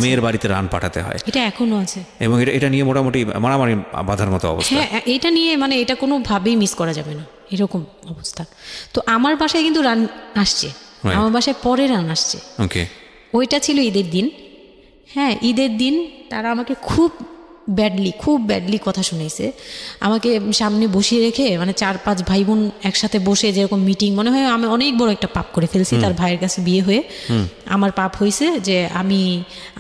মেয়ের বাড়িতে রান পাঠাতে হয়, এটা এখনো আছে, এবং এটা নিয়ে মোটামুটি মারামারি বাঁধার মতো অবস্থা। হ্যাঁ, এটা নিয়ে মানে এটা কোনোভাবেই মিস করা যাবে না, এরকম অবস্থা। তো আমার বাসায় কিন্তু রান আসছে, আমার বাসায় পরে রান আসছে। ওকে, ওইটা ছিল ঈদের দিন। হ্যাঁ, ঈদের দিন তারা আমাকে খুব ব্যাডলি কথা শুনেছে। আমাকে সামনে বসিয়ে রেখে, মানে 4-5 ভাই বোন একসাথে বসে যেরকম মিটিং, মনে হয় আমি অনেক বড় একটা পাপ করে ফেলছি তার ভাইয়ের কাছে বিয়ে হয়ে। আমার পাপ হয়েছে যে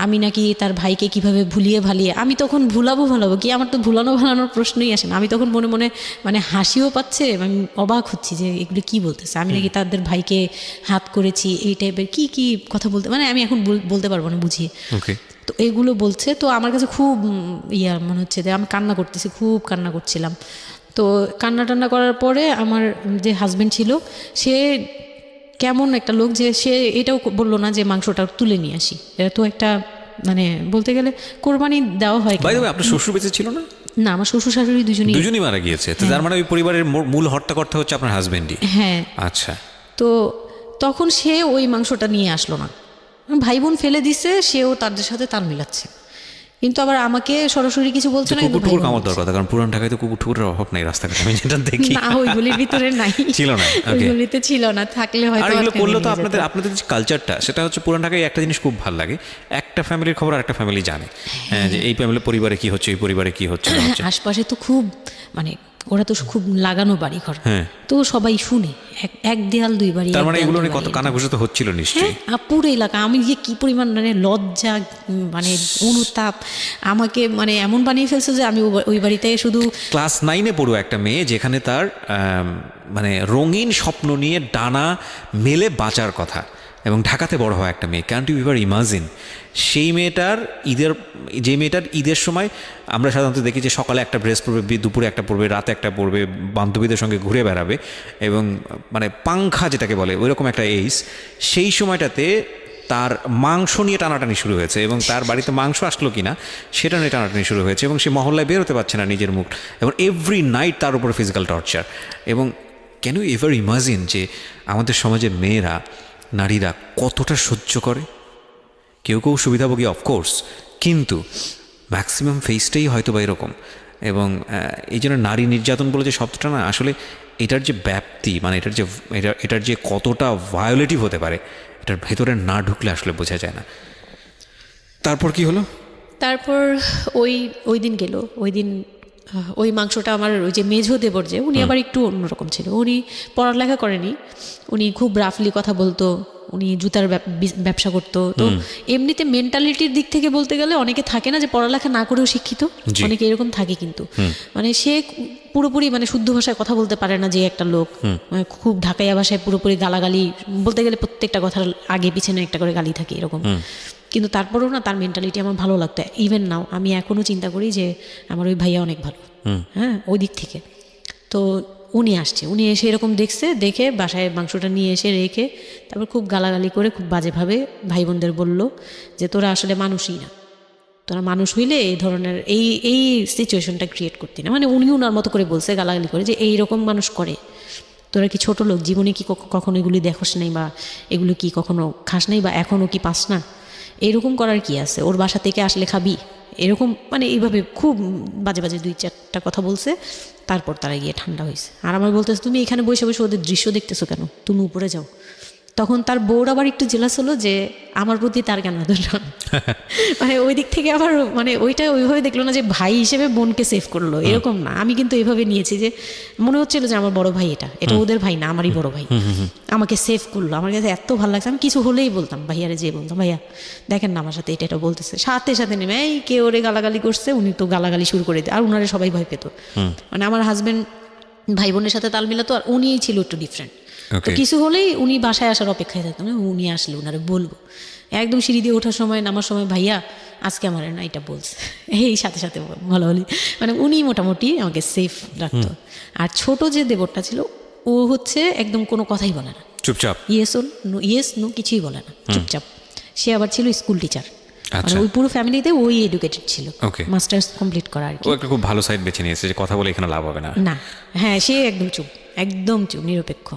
আমি নাকি তার ভাইকে কিভাবে ভুলিয়ে ভালিয়ে, আমি তখন ভুলাবো কি, আমার তো ভালানোর প্রশ্নই আসে না। আমি তখন মনে মনে মানে হাসিও পাচ্ছে, আমি অবাক হচ্ছি যে এগুলো কি বলতেছে, আমি নাকি তাদের ভাইকে হাত করেছি, এই টাইপের কি কথা বলতে, মানে আমি এখন বলতে পারবো না বুঝিয়ে। তো এগুলো বলছে, তো আমার কাছে খুব মনে হচ্ছে যে আমি কান্না করতেছি, খুব কান্না করছিলাম। তো কান্না করার পরে আমার যে হাজব্যান্ড ছিল, সে কেমন একটা লোক যে সে এটাও বললো না যে মাংসটা তুলে নিয়ে আসি। এটা তো একটা মানে বলতে গেলে কোরবানি দেওয়া হয়। আপনার শ্বশুর বেঁচে ছিল না? না, আমার শ্বশুর শাশুড়ি দুজনই মারা গিয়েছে। তো তার মানে ওই পরিবারের মূল হর্তাকর্তা হচ্ছে আপনার হাজবেন্ডই? হ্যাঁ। আচ্ছা। তো তখন সে ওই মাংসটা নিয়ে আসলো না, ভাই বোন ফেলে দিছে, সেও তাদের সাথে তাল মিলাচ্ছে, কিন্তু আবার আমাকে সরাসরি কিছু বলছে না। কুকুর কামড় দরকার, কারণ পুরান ঢাকায় তো কুকুরের অভাব নাই রাস্তাঘাটে, আমি যেটা দেখি। না, ওইগুলির ভিতরে নাই, ছিল না, ওইগুলিতে ছিল না, থাকলে হয়তো। আর এগুলো করলে তো আপনাদের যে কালচারটা, সেটা হচ্ছে পুরান ঢাকায় একটা জিনিস খুব ভালো লাগে, একটা ফ্যামিলির খবর আরেকটা ফ্যামিলি জানে, যে এই ফ্যামিলির পরিবারে কি হচ্ছে, এই পরিবারে কি হচ্ছে। আশপাশে তো খুব মানে ওরা তো খুব লাগানো বাড়ি ঘর, তো সবাই শুনে, এক দেয়াল দুই বাড়ি। তার মানে এগুলো নিয়ে কত কানাঘুষা তো হচ্ছিল নিশ্চয়ই। পুরো এলাকা, আমি যে কি পরিমাণ মানে লজ্জা, মানে অনুতাপ, আমাকে মানে এমন বানিয়ে ফেলছে যে আমি ওই বাড়িতে শুধু ক্লাস 9-এ পড়ুয়া একটা মেয়ে, যেখানে তার মানে রঙিন স্বপ্ন নিয়ে ডানা মেলে বাঁচার কথা, এবং ঢাকাতে বড় হওয়া একটা মেয়ে, ক্যান্ট ইউ এভার ইমাজিন? সেই মেয়েটার ঈদের সময় আমরা সাধারণত দেখি যে সকালে একটা ড্রেস পরবে, দুপুরে একটা পরবে, রাতে একটা পরবে, বান্ধবীদের সঙ্গে ঘুরে বেড়াবে, এবং মানে পাংখা যেটাকে বলে ওইরকম একটা এইজ। সেই সময়টাতে তার মাংস নিয়ে টানাটানি শুরু হয়েছে, এবং তার বাড়িতে মাংস আসলো কিনা সেটা নিয়ে টানাটানি শুরু হয়েছে, এবং সে মহল্লায় বের হতে পারছে না নিজের মুখ, এবং এভরি নাইট তার উপর ফিজিক্যাল টর্চার। এবং ক্যান ইউ এভার ইমাজিন যে আমাদের সমাজের মেয়েরা, নারীরা কতটা সহ্য করে? কেউ সুবিধাভোগী অফকোর্স, কিন্তু ম্যাক্সিমাম ফেসটাই হয়তো বা এরকম। এবং এই জন্য নারী নির্যাতন বলে যে শব্দটা না, আসলে এটার যে ব্যাপ্তি, মানে এটার যে কতটা ভায়োলেটিভ হতে পারে, এটার ভেতরে না ঢুকলে আসলে বোঝা যায় না। তারপর কি হলো? তারপর ওই দিন গেল, ওই মাংসটা আমার ওই যে মেঝো দেবর, যে উনি আবার একটু অন্যরকম ছিল, উনি পড়ালেখা করেনি, উনি খুব রাফলি কথা বলতো, উনি জুতার ব্যবসা করতো। তো এমনিতে মেন্টালিটির দিক থেকে বলতে গেলে অনেকে থাকে না যে পড়ালেখা না করেও শিক্ষিত, অনেকে এরকম থাকে, কিন্তু মানে সে পুরোপুরি মানে শুদ্ধ ভাষায় কথা বলতে পারে না যে একটা লোক, মানে খুব ঢাকাইয়া ভাষায় পুরোপুরি গালাগালি, বলতে গেলে প্রত্যেকটা কথার আগে পিছনে একটা করে গালি থাকে এরকম। কিন্তু তারপরেও না, তার মেন্টালিটি আমার ভালো লাগতো। ইভেন নাও আমি এখনও চিন্তা করি যে আমার ওই ভাইয়া অনেক ভালো, হ্যাঁ, ওই দিক থেকে। তো উনি এসে এরকম দেখে বাসায় মাংসটা নিয়ে এসে রেখে তারপর খুব গালাগালি করে, খুব বাজেভাবে ভাই বোনদের বলল যে তোরা আসলে মানুষই না, তোরা মানুষ হইলে এই ধরনের এই সিচুয়েশনটা ক্রিয়েট করতি না। মানে উনি ওনার মতো করে বলছে, গালাগালি করে, যে এইরকম মানুষ করে, তোরা কি ছোট লোক, জীবনে কি কখনো এগুলি দেখোস নাই, বা এগুলো কি কখনো খাস নাই, বা এখনও কি পাস না? এরকম করার কি আছে, ওর বাসা থেকে আসলে খাবি, এরকম মানে এইভাবে খুব বাজে বাজে 2-4টা কথা বলছে। তারপর তারা গিয়ে ঠান্ডা হয়েছে। আর আমার বলতেছে তুমি এখানে বসে বসে ওদের দৃশ্য দেখতেছো কেন, তুমি উপরে যাও। তখন তার বউর আবার একটু জেলাস হলো যে আমার প্রতি তার কেন এত টান। মানে ওই দিক থেকে আবার মানে ওইটা ওইভাবে দেখলো না যে ভাই হিসেবে বোনকে সেভ করলো, এরকম না। আমি কিন্তু এইভাবে নিয়েছি যে মনে হচ্ছিল যে আমার বড় ভাই, এটা ওদের ভাই না, আমারই বড় ভাই, আমাকে সেভ করলো। আমার কাছে এত ভালো লাগছে, আমি কিছু হলেই বলতাম ভাইয়ারে, যে বলতাম ভাইয়া দেখেন না আমার সাথে এটা এটা বলতেছে, সাথে সাথে নেমে এই কে ওরে গালাগালি করছে, উনি তো গালাগালি শুরু করে দিত। আর উনারে সবাই ভয় পেত। মানে আমার হাজবেন্ড ভাই বোনের সাথে তাল মিলাতো, আর উনিই ছিল একটু ডিফারেন্ট। তো কিছু হলেই উনি বাসায় আসার অপেক্ষায় থাকতাম, উনি আসলে উনারে বলবো। একদম সিঁড়ি দিয়ে ওঠার সময় নামার সময় ভাইয়া আজকে আমার না এটা বলছে, এই সাথে সাথে ভালো বলি। মানে উনি মোটামুটি আমাকে সেফ রাখতো। আর ছোট যে দেবরটা ছিল ও হচ্ছে একদম কোনো কথাই বলে না, চুপচাপ, ইয়েস নো কিছুই বলে না, চুপচাপ। সে আবার ছিল স্কুল টিচার, মানে ওই পুরো ফ্যামিলিতে ওই এডুকেটেড ছিল, মাস্টার্স কমপ্লিট করা আর কি। ও একটা খুব ভালো সাইড বেছে নিয়েছে যে কথা বলে এখানে লাভ হবে না। না, হ্যাঁ, সে একদম চুপ, একদম চুপ, নিরপেক্ষ।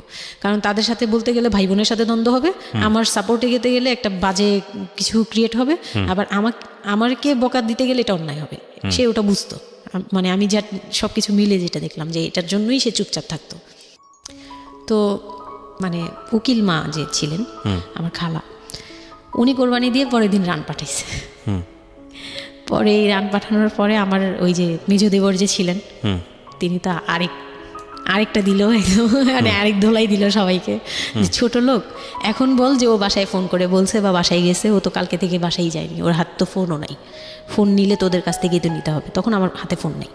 কারণ তাদের সাথে বলতে গেলে ভাই বোনের সাথে দ্বন্দ্ব হবে, আমার সাপোর্টে যেতে গেলে একটা বাজে কিছু ক্রিয়েট হবে, আবার আমাকে বকা দিতে গেলে এটা অন্যায় হবে। সে ওটা বুঝতো। মানে আমি যা সব কিছু মিলে যেটা দেখলাম যে এটার জন্যই সে চুপচাপ থাকতো। তো মানে উকিল মা যে ছিলেন আমার খালা, উনি কোরবানি দিয়ে পরের দিন রান পাঠাইছে। পরে এই রান পাঠানোর পরে আমার ওই যে মেজ দেবর যে ছিলেন, তিনি তো আরেকটা দিল একদম, মানে আরেক ধোলাই দিল সবাইকে, যে ছোট লোক এখন বল যে ও বাসায় ফোন করে বলছে বা বাসায় গেছে, ও তো কালকে থেকে বাসায় যায়নি, ওর হাত তো ফোনও নাই, ফোন নিলে তোদের কাছ থেকেই তো নিতে হবে। তখন আমার হাতে ফোন নেই,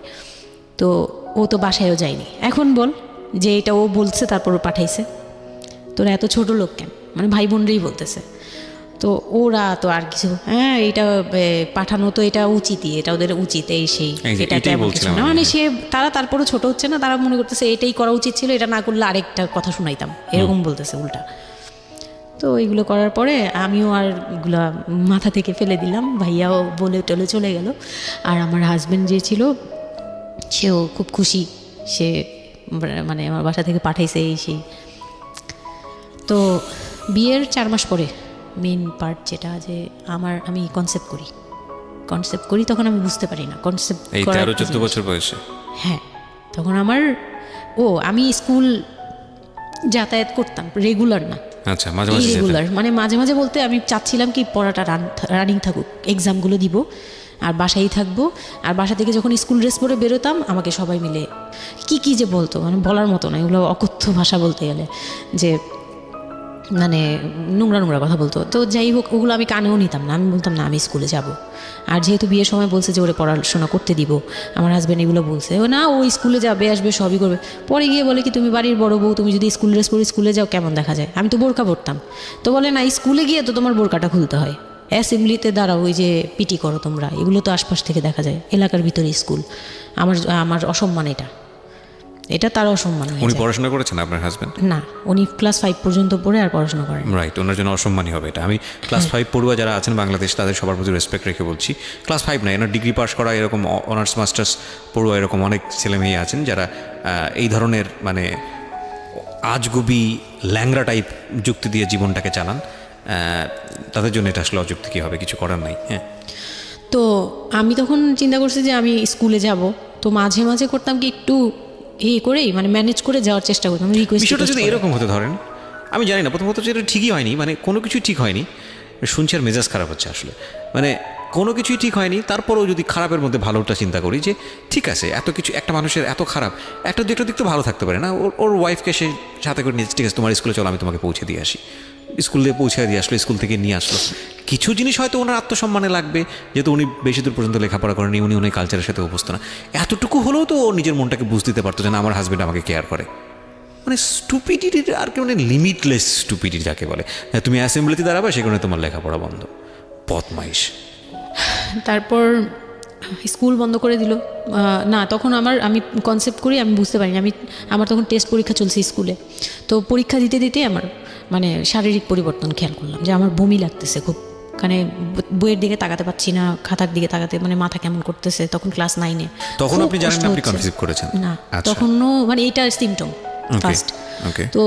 তো ও তো বাসায়ও যায়নি, এখন বল যে এটা ও বলছে তারপর ও পাঠাইছে, তোরা এত ছোট লোক কেন, মানে ভাই বোনরাই বলতেছে। তো ওরা তো আর কিছু, হ্যাঁ এটা পাঠানো তো এটা উচিতই, এটা ওদের উচিত, এই সেই, এটা তেমন কিছু না। মানে সে তারা তারপরও ছোট হচ্ছে না, তারা মনে করতেছে এটাই করা উচিত ছিল, এটা না করলে আরেকটা কথা শুনাইতাম, এরকম বলতেছে উল্টা। তো এইগুলো করার পরে আমিও আর এগুলো মাথা থেকে ফেলে দিলাম, ভাইয়াও বলে টলে চলে গেল। আর আমার হাজব্যান্ড যে ছিল সেও খুব খুশি, সে মানে আমার বাসা থেকে পাঠাইছে এই সেই। তো বিয়ের 4 মাস পরে মেন পার্ট যেটা, যে আমি কনসেপ্ট করি, তখন আমি বুঝতে পারি না কনসেপ্ট এই 13-14 বছর বয়সে। হ্যাঁ, তখন আমি স্কুল যাতায়াত করতাম, রেগুলার না। আচ্ছা, মাঝে মাঝে রেগুলার মানে মাঝে মাঝে বলতে আমি চাচ্ছিলাম কি পড়াটা রানিং থাকুক, এক্সামগুলো দিব আর বাসায় থাকবো। আর বাসা থেকে যখন স্কুল ড্রেস পরে বেরোতাম আমাকে সবাই মিলে কি যে বলতো, মানে বলার মতো না, এগুলো অকথ্য ভাষা বলতে গেলে, যে মানে নোংরা কথা বলতো। তো যাই হোক, ওগুলো আমি কানেও নিতাম না, আমি বলতাম না আমি স্কুলে যাব। আর যেহেতু বিয়ের সময় বলছে যে ওরে পড়াশোনা করতে দিব, আমার হাজব্যান্ড এগুলো বলছে, ও না ও স্কুলে যাবে আসবে সবই করবে। পরে গিয়ে বলে কি তুমি বাড়ির বড় বউ, তুমি যদি স্কুল ড্রেস পরে স্কুলে যাও কেমন দেখা যায়, আমি তো বোরকা পরতাম। তো বলে না, স্কুলে গিয়ে তো তোমার বোরকাটা খুলতে হয়, অ্যাসেম্বলিতে দাঁড়াও, ওই যে পিটি করো তোমরা, এগুলো তো আশপাশ থেকে দেখা যায়, এলাকার ভিতরে স্কুল। আমার অসম্মান, এটা তার অসম্মান। উনি পড়াশোনা করেছেন আপনার হাজবেন্ড? না, উনি ক্লাস 5 পর্যন্ত পড়ে আর পড়াশোনা করেন। রাইট, ওনার জন্য অসম্মানই হবে এটা। আমি ক্লাস 5 পড়ুয়া যারা আছেন বাংলাদেশ, তাদের সবার প্রতি রেসপেক্ট রেখে বলছি, ক্লাস 5 না, এনার ডিগ্রি পাস করা এরকম অনার্স মাস্টার্স পড়ুয়া এরকম অনেক ছেলেমেয়ে আছেন যারা এই ধরনের মানে আজগুবি ল্যাংরা টাইপ যুক্তি দিয়ে জীবনটাকে চালান। তাদের জন্য এটা আসলে অযুক্তি কী হবে, কিছু করার নাই। হ্যাঁ, তো আমি তখন চিন্তা করছি যে আমি স্কুলে যাব, তো মাঝে মাঝে করতাম কি একটু করেই মানে ম্যানেজ করে যাওয়ার চেষ্টা করতাম, বিষয়টা যদি এরকম হতে ধরেন, আমি জানি না, প্রথমত যেটা ঠিকই হয়নি, মানে কোনো কিছুই ঠিক হয়নি, শুনছি আর মেজাজ খারাপ হচ্ছে আসলে, মানে কোনো কিছুই ঠিক হয়নি। তারপরেও যদি খারাপের মধ্যে ভালোটা চিন্তা করি, যে ঠিক আছে এত কিছু, একটা মানুষের এত খারাপ, একটা দুটো দিক তো ভালো থাকতে পারে না, ওর ওয়াইফকে সে সাথে করে নিয়ে, ঠিক আছে তোমার স্কুলে চলো আমি তোমাকে পৌঁছে দিয়ে আসি, স্কুলে পৌঁছে দিয়ে আসলো, স্কুল থেকে নিয়ে আসলো। কিছু জিনিস হয়তো ওনার আত্মসম্মানে লাগবে, যেহেতু উনি বেশি দূর পর্যন্ত লেখাপড়া করেনি, উনি কালচারের সাথে অভ্যস্ত না, এতটুকু হলেও তো ও নিজের মনটাকে বুঝতে দিতে পারতো যে না আমার হাজব্যান্ড আমাকে কেয়ার করে। মানে স্টুপিডিটির আর কি, মানে লিমিটলেস স্টুপিডিটি যাকে বলে, তুমি অ্যাসেম্বলিতে দাঁড়াবে সেখানে তোমার লেখাপড়া বন্ধ, বদমাইশ। তারপর স্কুল বন্ধ করে দিল। না, তখন আমি কনসেপ্ট করি, আমি বুঝতে পারিনি, আমার তখন টেস্ট পরীক্ষা চলছে স্কুলে। তো পরীক্ষা দিতে দিতে আমার মানে শারীরিক পরিবর্তন খেয়াল করলাম, যে আমার বমি লাগতেছে খুব, মানে বইয়ের দিকে তাকাতে পারছি না, খাতার দিকে তাকাতে মানে মাথা কেমন করতেছে। তখন ক্লাস 9-এ। তখন আপনি জানেন না আপনি কনসিভ করেছেন? না, তখনও মানে এইটা সিমটম ফার্স্ট। তো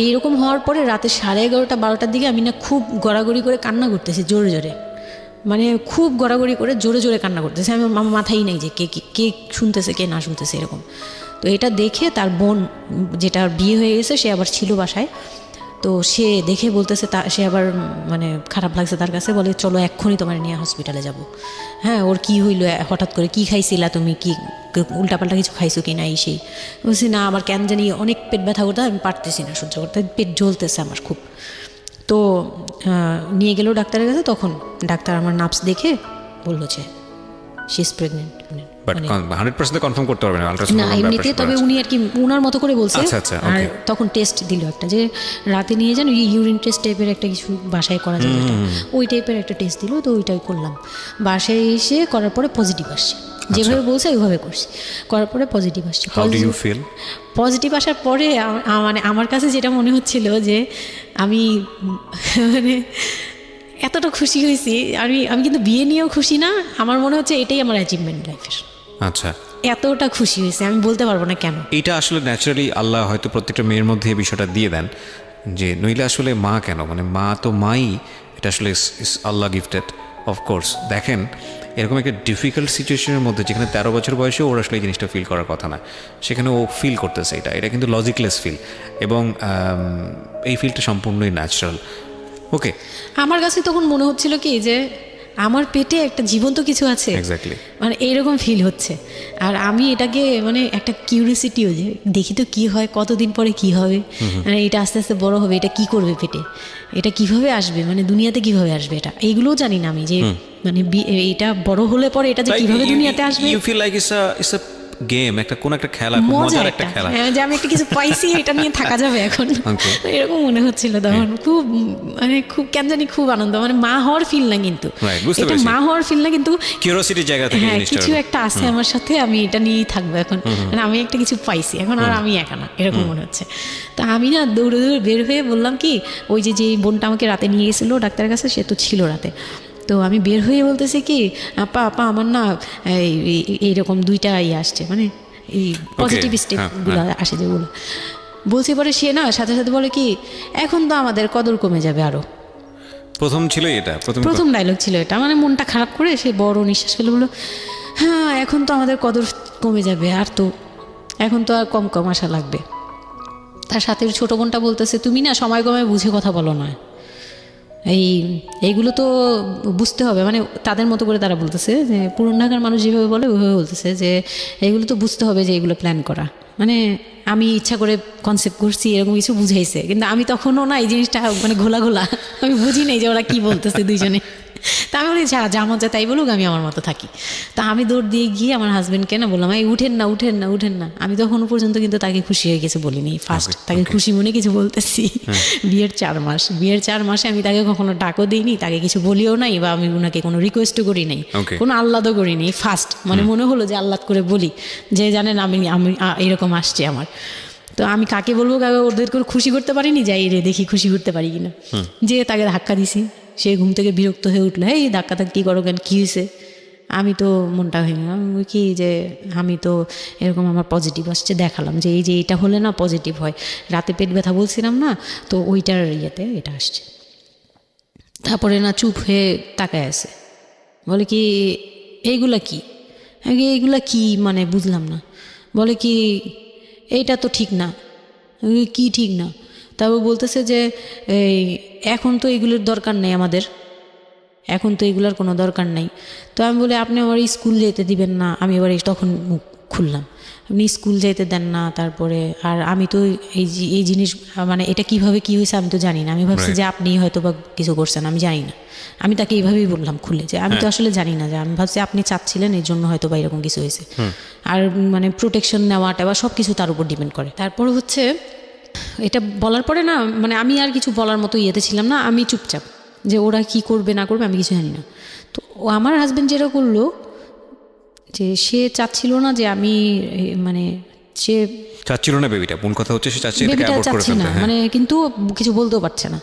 এইরকম হওয়ার পরে রাতে 11:30-12টার দিকে আমি না খুব গড়াগড়ি করে কান্না করতেছি জোরে জোরে। মানে খুব গড়াগড়ি করে জোরে জোরে কান্না করতেছে। আমি আমার মাথায় নেই যে কে কে শুনতেছে কে না শুনতেছে এরকম। তো এটা দেখে তার বোন, যেটা বিয়ে হয়ে গেছে, সে আবার ছিল বাসায়, তো সে দেখে বলতেছে, সে আবার মানে খারাপ লাগছে তার কাছে, বলে চলো এক্ষুনি তোমার নিয়ে হসপিটালে যাব। হ্যাঁ, ওর কি হইলো হঠাৎ করে, কি খাইছিলা তুমি, কি উল্টাপাল্টা কিছু খাইছো কি না, এই সেই। বলছি না, আমার কেন জানি অনেক পেট ব্যথা করতে, আমি পারতেছি না সহ্য করতে, পেট জ্বলতেছে আমার খুব। তো নিয়ে গেল ডাক্তারের কাছে। তখন ডাক্তার আমার নার্ভস দেখে বললো যে she is pregnant. But 100% confirm করতে পারবেন না আল্ট্রাসাউন্ড এমনিতে, তবে উনি আর কি উনার মতো করে বলছে। আচ্ছা, আর তখন টেস্ট দিল একটা, যে রাতে নিয়ে যান ইউরিন টেস্ট টাইপের একটা কিছু বাসায় করা যায়, ওই টাইপের একটা টেস্ট দিল। তো ওইটাই করলাম। বাসায় এসে করার পরে পজিটিভ আসছে, যেভাবে বলছে ওইভাবে করছি, করার পরে পজিটিভ আসছে। How do you feel? Positive আসার পরে মানে আমার কাছে যেটা মনে হচ্ছিল যে আমি মানে এতটা খুশি হয়েছি। আমি কিন্তু বিয়ে নিয়েও খুশি না, আমার মনে হচ্ছে এটাই আমার অ্যাচিভমেন্ট লাইফের। আচ্ছা, এতটা খুশি হয়েছে আমি বলতে পারবো না কেন। এটা আসলে ন্যাচারালি আল্লাহ হয়তো প্রত্যেকটা মেয়ের মধ্যে এই বিষয়টা দিয়ে দেন, যে নইলে আসলে মা কেন, মানে মা তো মাই, এটা আসলে আল্লাহ গিফটেড অফকোর্স। দেখেন, এরকম একটা ডিফিকাল্ট সিচুয়েশনের মধ্যে, যেখানে 13 বছর বয়সে ওর আসলে এই জিনিসটা ফিল করার কথা না, সেখানে ও ফিল করতেছে, এটা কিন্তু লজিকলেস ফিল, এবং এই ফিলটা সম্পূর্ণই ন্যাচারাল। ওকে, আমার কাছে তখন মনে হচ্ছিল কি যে আমার পেটে একটা জীবন্ত কিছু আছে, এক্স্যাক্টলি, মানে এইরকম ফিল হচ্ছে। আর আমি এটাকে মানে একটা কিউরিয়াসিটিও, যে দেখি তো কি হয়, কতদিন পরে কি হবে, মানে এটা আস্তে আস্তে বড় হবে, এটা কি করবে পেটে, এটা কিভাবে আসবে, মানে দুনিয়াতে কিভাবে আসবে, এটা এইগুলোও জানি না আমি, যে মানে এটা বড় হলে পরে এটা যে কিভাবে দুনিয়াতে আসবে। You feel like it's a game, কোন একটা খেলা, খুব মজার একটা খেলা, যে আমি একটা কিছু পাইছি, এটা নিয়ে থাকা যাবে এখন, এরকম মনে হচ্ছিল তখন। খুব মানে খুব কেন জানি খুব আনন্দ, মানে মা হওয়ার ফিল না, কিন্তু এটা মা হওয়ার ফিল না, কিন্তু কিউরিওসিটির জায়গা থেকে কিছু একটা আছে আমার সাথে, আমি এটা নিয়েই থাকবো এখন, মানে আমি একটা কিছু পাইছি এখন, আর আমি একা না, এরকম মনে হচ্ছে। তা আমি না দৌড়ে দৌড়ে বের হয়ে বললাম কি, ওই যে বোনটা আমাকে রাতে নিয়ে গেছিলো ডাক্তারের কাছে, সে তো ছিল রাতে। তো আমি বের হয়ে বলতেছি কি, আপা আমার না এইরকম 2টা আসছে, মানে এই পজিটিভ স্টেপগুলো আসে যেগুলো বলছি। পরে সে না সাথে সাথে বলে কি, এখন তো আমাদের কদর কমে যাবে আরো। প্রথম ছিল এটা, প্রথম ডায়লগ ছিল এটা, মানে মনটা খারাপ করে সে বড় নিঃশ্বাস ফেলে বললো, হ্যাঁ এখন তো আমাদের কদর কমে যাবে, আর তো এখন তো আর কম কম আসা লাগবে। তার সাথে ছোটো বোনটা বলতেছে, তুমি না সময় কমে বুঝে কথা বলো না, এইগুলো তো বুঝতে হবে, মানে তাদের মতো করে তারা বলতেছে, যে পুরন ঢাকার মানুষ যেভাবে বলে ওইভাবে বলতেছে, যে এগুলো তো বুঝতে হবে যে এগুলো প্ল্যান করা, মানে আমি ইচ্ছা করে কনসেপ্ট করছি এরকম কিছু বুঝাইছে, কিন্তু আমি তখনও না এই জিনিসটা মানে ঘোলা আমি বুঝি নাই যে ওরা কি বলতেছে দুইজনে। তা আমি বলি যা মজা তাই বলুক, আমি আমার মতো থাকি। তা আমি দৌড় দিয়ে গিয়ে আমার হাজব্যান্ডকে না বললাম, এই উঠেন না। আমি তখনও পর্যন্ত কিন্তু তাকে খুশি হয়ে গেছে বলিনি, ফার্স্ট তাকে খুশি মনে কিছু বলতেছি। বিয়ের 4 মাসে আমি তাকে কখনো ডাকও দিইনি, তাকে কিছু বলিও নাই, বা আমি ওনাকে কোনো রিকোয়েস্টও করি নাই, কোনো আহ্লাদও করিনি। ফার্স্ট মানে মনে হলো যে আহ্লাদ করে বলি, যে জানেন আমি এরকম আসছে আমার। তো আমি কাকে বলবো, ওদেরকে খুশি করতে পারিনি, যাই রে দেখি খুশি করতে পারি কিনা। যে তাকে ধাক্কা দিছি, সে ঘুম থেকে বিরক্ত হয়ে উঠলো, এই ধাক্কা কি করো কেন, কী হয়েছে? আমি তো মনটা ভেঙে কি, যে আমি তো এরকম আমার পজিটিভ আসছে, দেখালাম যে এই যে এটা হলে না পজিটিভ হয়, রাতে পেট ব্যথা বলছিলাম না, তো ওইটার ইয়েতে এটা আসছে। তারপরে না চুপ হয়ে তাকায় আছে, বলে কি এইগুলা কি মানে বুঝলাম না। বলে কি এইটা তো ঠিক না। কি ঠিক না? তারপর বলতেছে যে এই এখন তো এগুলোর দরকার নেই, আমাদের এখন তো এগুলোর কোনো দরকার নেই। তো আমি বলি আপনি আমার স্কুল যেতে দিবেন না। আমি এবার তখন মুখ খুললাম, আপনি স্কুল যেতে দেন না, তারপরে আর আমি তো এই জিনিস মানে এটা কিভাবে কি হয়েছে আমি তো জানি না। আমি ভাবছি যে আপনি হয়তো বা কিছু করছেন, আমি জানি না। আমি তাকে এইভাবেই বললাম খুলে, যে আমি তো আসলে জানি না, যে আমি ভাবছি আপনি চাচ্ছিলেন এই জন্য হয়তো বা এরকম কিছু হয়েছে। আর মানে প্রোটেকশন নেওয়াটা বা সব কিছু তার উপর ডিপেন্ড করে। তারপর হচ্ছে এটা বলার পরে না মানে আমি আর কিছু বলার মতো ইয়েতে ছিলাম না, আমি চুপচাপ, যে ওরা কি করবে না করবে আমি কিছু জানি না। তো আমার হাজব্যান্ড যেটা করলো, যে সে চাচ্ছিল না যে আমি মানে সে চাচ্ছিল না বেবিটা, কোন কথা হচ্ছে সে চাচ্ছে এটাকে অ্যাবর্ট করে ফেলতে, মানে কিন্তু কিছু বলতেও পারছে না।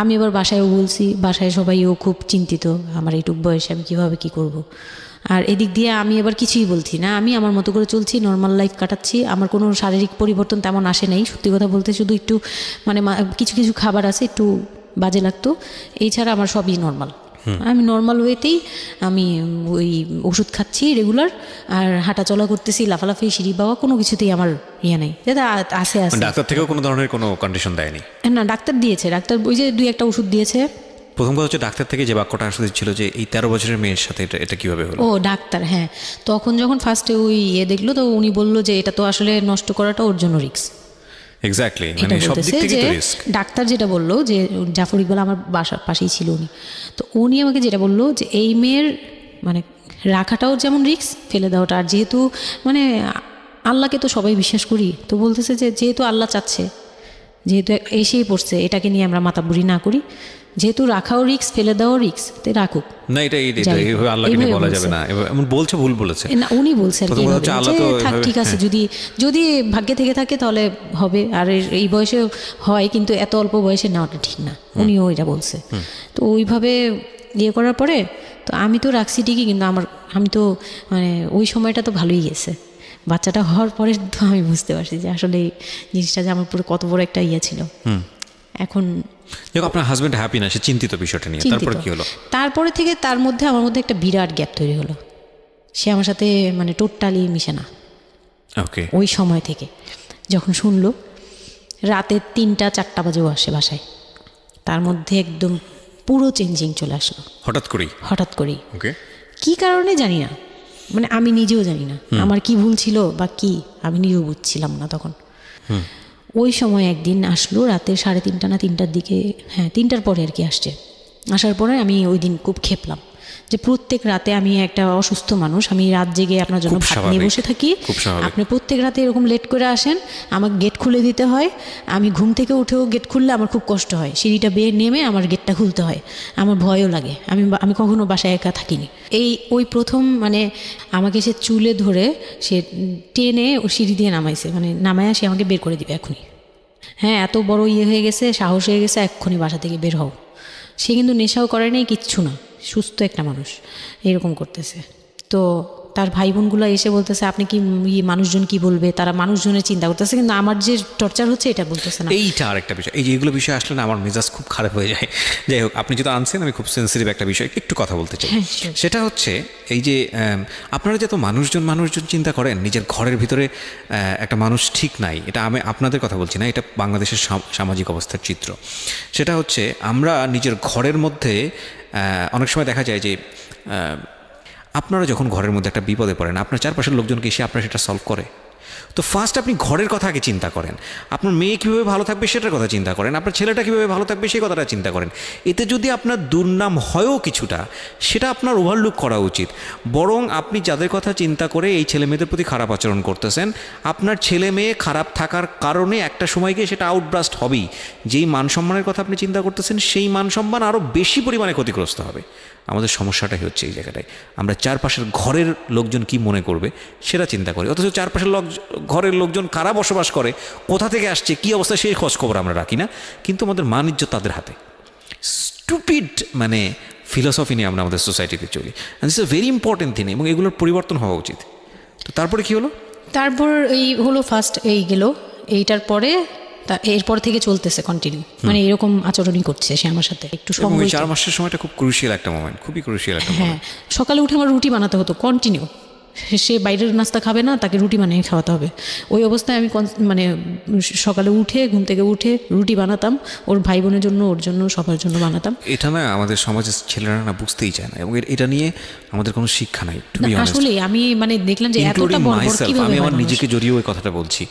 আমি এবার বাসায়ও বলছি, বাসায় সবাইও খুব চিন্তিত আমার এইটুক বয়সে আমি কিভাবে কি করব। আর এদিক দিয়ে আমি এবার কিছুই বলছি না, আমি আমার মতো করে চলছি, নর্মাল লাইফ কাটাচ্ছি। আমার কোনো শারীরিক পরিবর্তন তেমন আসে নাই, সত্যি কথা বলতে। শুধু একটু মানে কিছু কিছু খাবার আছে একটু বাজে লাগতো, এই ছাড়া আমার সবই নর্মাল। আমি নর্মাল ওয়েতেই আমি ওই ওষুধ খাচ্ছি রেগুলার, আর হাঁটা চলা করতেছি, লাফালাফি সিঁড়ি বাওয়া কোনো কিছুতেই আমার ইয়ে নেই, যেটা আছে আছে। ডাক্তার থেকেও কোনো ধরনের কোনো কন্ডিশন দেয়নি? না, ডাক্তার দিয়েছে, ডাক্তার ওই যে 2-1টা ওষুধ দিয়েছে। প্রথম কথা হচ্ছে ডাক্তার থেকে যে বাক্যটা আসলে ছিল যে এই 13 বছরের মেয়ের সাথে এটা কিভাবে হলো? ও ডাক্তার, হ্যাঁ। তখন যখন ফার্স্টে ওই দেখলো, তো উনি বললো যে এটা তো আসলে নষ্ট করাটা ওর জন্য রিস্ক। এক্স্যাক্টলি, এটা মানে সব দিক বলতেছে থেকে যে তো রিস্ক। ডাক্তার যেটা বললো যে জাফর ইকবাল আমার বাসার পাশেই ছিল উনি, তো উনি আমাকে যেটা বললো যে এই মেয়ের মানে রাখাটাও যেমন রিস্ক, ফেলে দেওয়াটা। আর যেহেতু মানে আল্লাহকে তো সবাই বিশ্বাস করি, তো বলতেছে যে যেহেতু আল্লাহ চাচ্ছে, যেহেতু এসেই পড়ছে, এটাকে নিয়ে আমরা মাতাবুরি না করি, যেহেতু রাখাও রিস্ক, ফেলে দেওয়াও রিস্ক, তো রাখুক। না, এটা এইভাবে আল্লাহকে নিয়ে বলা যাবে না, এমন বলছে, ভুল বলেছে। না, উনি বলছে আর কি, প্রথম কথা হচ্ছে আল্লাহ তো থাক, ঠিক আছে, যদি ভাগ্যে থেকে থাকে তাহলে হবে। আর এই বয়সে হয়, কিন্তু এত অল্প বয়সে নেওয়াটা ঠিক না, উনিও এটা বলছে। তো ওইভাবে ইয়ে করার পরে তো আমি তো রাখছি ঠিকই, কিন্তু আমি তো মানে ওই সময়টা তো ভালোই গেছে। বাচ্চাটা হওয়ার পরে তো আমি বুঝতে পারছি যে আসলে এই জিনিসটা যে আমার পুরো কত বড় একটা ইয়ে ছিল। এখন দেখো, আপনার হাজবেন্ড হ্যাপি না, সে চিন্তিত বিষয়টা নিয়ে। তারপর কি হলো? তারপরে থেকে তার মধ্যে আমার মধ্যে একটা বিরাট গ্যাপ তৈরি হলো। সে আমার সাথে মানে টোটালি মিশে না। ওকে। ওই সময় থেকে যখন শুনলো, রাতে 3টা-4টা বাজেও আসে বাসায়, তার মধ্যে একদম পুরো চেঞ্জিং চলে আসলো হঠাৎ করেই। ওকে। কি কারণে জানি না, মানে আমি নিজেও জানি না আমার কি ভুল ছিল বা কি, আমি নিজেও বুঝছিলাম না তখন। ওই সময় একদিন আসলো রাতে 3:30 না 3টার দিকে, হ্যাঁ 3টার পরে আর কি আসছে। আসার পরে আমি ওই দিন খুব খেপলাম যে প্রত্যেক রাতে, আমি একটা অসুস্থ মানুষ, আমি রাত জেগে আপনার জন্য ভাত নিয়ে বসে থাকি, আপনি প্রত্যেক রাতে এরকম লেট করে আসেন, আমাকে গেট খুলে দিতে হয়, আমি ঘুম থেকে উঠেও গেট খুললে আমার খুব কষ্ট হয়, সিঁড়িটা বেয়ে নেমে আমার গেটটা খুলতে হয়, আমার ভয়ও লাগে, আমি কখনো বাসায় একা থাকিনি। ওই প্রথম মানে আমাকে সে চুলে ধরে সে টেনে ও সিঁড়ি দিয়ে নামাইছে, মানে নামায় সে আমাকে বের করে দিবে এখনই। হ্যাঁ, এত বড় ইয়ে হয়ে গেছে, সাহস হয়ে গেছে, এক্ষুনি বাসা থেকে বের হও। সে কিন্তু নেশাও করে নাই, কিচ্ছু না, সুস্থ একটা মানুষ, এরকম করতেছে। তো তার ভাই বোনগুলো এসে বলতেছে আপনি কি মানুষজন কি বলবে, তারা মানুষজনের চিন্তা করতেছে, কিন্তু আমার যে টর্চার হচ্ছে এটা বলতেছে না। এইটা আরেকটা বিষয়, এই যে এগুলো বিষয় আসলে না আমার মেজাজ খুব খারাপ হয়ে যায়। যাই হোক, আপনি যেটা আনছেন, আমি খুব সেন্সিটিভ একটা বিষয় একটু কথা বলতে চাই। সেটা হচ্ছে এই যে আপনারা যে তো মানুষজন চিন্তা করেন, নিজের ঘরের ভিতরে একটা মানুষ ঠিক নাই, এটা আমি আপনাদের কথা বলছি না, এটা বাংলাদেশের সামাজিক অবস্থার চিত্র। সেটা হচ্ছে আমরা নিজের ঘরের মধ্যে অনেক সময় দেখা যায় যে আপনারা যখন ঘরের মধ্যে একটা বিপদে পড়েন, আপনার চারপাশের লোকজনকে এসে আপনার সেটা সলভ করে। তো ফার্স্ট আপনি ঘরের কথা আগে চিন্তা করেন, আপনার মেয়ে কীভাবে ভালো থাকবে সেটার কথা চিন্তা করেন, আপনার ছেলেটা কীভাবে ভালো থাকবে সেই কথাটা চিন্তা করেন। এতে যদি আপনার দুর্নাম হয়ও কিছুটা, সেটা আপনার ওভারলুক করা উচিত। বরং আপনি যাদের কথা চিন্তা করে এই ছেলে মেয়েদের প্রতি খারাপ আচরণ করতেছেন, আপনার ছেলে মেয়ে খারাপ থাকার কারণে একটা সময় গিয়ে সেটা আউটব্রাস্ট হবেই। যেই মান সম্মানের কথা আপনি চিন্তা করতেছেন, সেই মান সম্মান আরও বেশি পরিমাণে ক্ষতিগ্রস্ত হবে। আমাদের সমস্যাটাই হচ্ছে এই জায়গাটায়, আমরা চারপাশের ঘরের লোকজন কি মনে করবে সেটা চিন্তা করি, অথচ চারপাশের ঘরের লোকজন কারা বসবাস করে, কোথা থেকে আসছে, কী অবস্থা, সেই খোঁজ খবর আমরা রাখি না। কিন্তু আমাদের মান ইজ্জত তাদের হাতে। স্টুপিড মানে ফিলসফি নিয়ে আমরা আমাদের সোসাইটিতে চলি, and this is very important thing, এবং এগুলোর পরিবর্তন হওয়া উচিত। তো তারপরে কি হলো? তারপর এই হলো ফার্স্ট গেল, এইটার পরে এরপর থেকে চলতেছে কন্টিনিউ, মানে এরকম আচরণই করছে সে আমার সাথে। একটু সময়, 4 মাসের সময়টা খুব ক্রুশিয়াল একটা মোমেন্ট, খুবই ক্রুশিয়াল একটা মোমেন্ট। হ্যাঁ, সকালে উঠে আমার রুটি বানাতে হতো কন্টিনিউ, সে বাইরের নাস্তা খাবে না, তাকে রুটি বানিয়ে খাওয়াতে হবে। ওই অবস্থায় আমি মানে সকালে উঠে ঘুম থেকে উঠে রুটি বানাতাম, ওর ভাই বোনের জন্য, ওর জন্য, সবার জন্য বানাতাম। এটা না আমাদের সমাজের ছেলেরা না বুঝতেই চায় না, এবং এটা নিয়ে আমাদের কোনো শিক্ষা নাই। আসলে আমি মানে দেখলাম যে এতটা বড় কিভাবে, আমি আমার নিজেকে জড়িয়ে ওই কথাটা বলছি,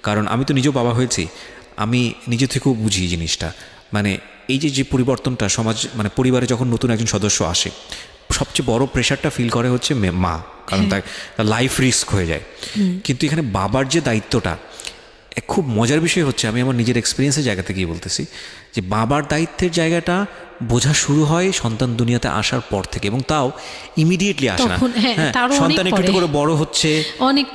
কারণ আমি তো নিজেও বাবা হয়েছি, আমি নিজে থেকেও বুঝি জিনিসটা। মানে এই যে পরিবর্তনটা সমাজ, মানে পরিবারে যখন নতুন একজন সদস্য আসে, সবচেয়ে বড় প্রেশারটা ফিল করে হচ্ছে মা, কারণ তার লাইফ রিস্ক হয়ে যায়। কিন্তু এখানে বাবার যে দায়িত্বটা, খুব মজার বিষয় হচ্ছে, আমি আমার নিজের এক্সপিরিয়েন্সের জায়গা থেকেই বলতেছি, যে বাবার দায়িত্বের জায়গাটা বোঝা শুরু হয় সন্তান দুনিয়াতে আসার পর থেকে, এবং তাও ইমিডিয়েটলি আসে না। সন্তান একটু করে বড় হচ্ছে,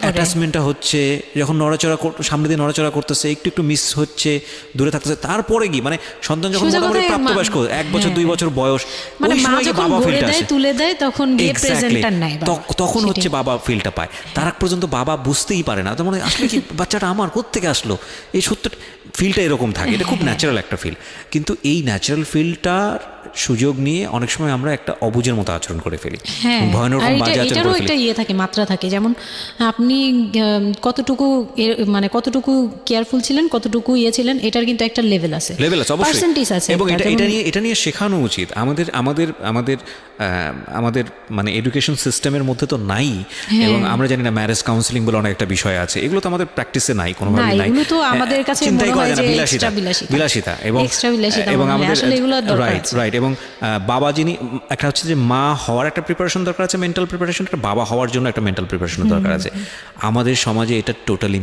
অ্যাটাচমেন্টটা হচ্ছে, যখন নড়াচড়া সামনে দিয়ে নড়াচড়া করতেছে, একটু মিস হচ্ছে, দূরে থাকতেছে, তারপরে কি মানে সন্তান যখন মোটামুটি প্রাপ্তবয়স্ক, 1 বছর 2 বছর বয়স, ওই সময় বাবা ফিলটা আসে, তুলে দেয়, তখন তখন হচ্ছে বাবা ফিলটা পায়। তার আগ পর্যন্ত বাবা বুঝতেই পারে না, মানে আসলে কি বাচ্চাটা আমার কোত্থেকে আসলো, এই সত্য ফিলটা এরকম থাকে। এটা খুব ন্যাচারাল একটা ফিল, কিন্তু এই ন্যাচারাল ফিলটার সুযোগ নিয়ে অনেক সময় আমরা একটা অবুঝের মতো আচরণ করে ফেলি, হ্যাঁ, ভয়ানক আর বাজে আচরণ এটারও করে একটা ফেলি। ইয়ে থাকে, মাত্রা থাকে। যেমন আপনি কতটুকু মানে কতটুকু কেয়ারফুল ছিলেন, কতটুকু ইয়ে ছিলেন, এটার কিন্তু একটা লেভেল আছে, লেভেল আছে অবশ্যই, পার্সেন্টেজ আছে এবং একটা। এটা নিয়ে শেখানো উচিত আমাদের আমাদের আমাদের আমাদের মানে এডুকেশন সিস্টেমের মধ্যে তো নাই। এবং আমরা জানি না ম্যারেজ কাউন্সিলিং বলে অনেক একটা বিষয় আছে, এগুলো তো আমাদের প্র্যাকটিসে নাই কোনোভাবেই নাই। এগুলো তো আমাদের কাছে চিন্তাই মনে করা হয় যায় না, যে বিলাসিতা বিলাসিতা এবং এক্সট্রা বিলাসিতা এবং মনে হয়। আমাদের আসলে এগুলো দরকার রাইট আছে। রাইট এবং বাবা যিনি একটা হচ্ছে যে মা হওয়ার একটা প্রিপারেশন দরকার আছে, মেন্টাল প্রিপারেশন, একটা বাবা হওয়ার জন্য একটা মেন্টাল প্রিপারেশন দরকার আছে। আমাদের সমাজে এটা টোটালি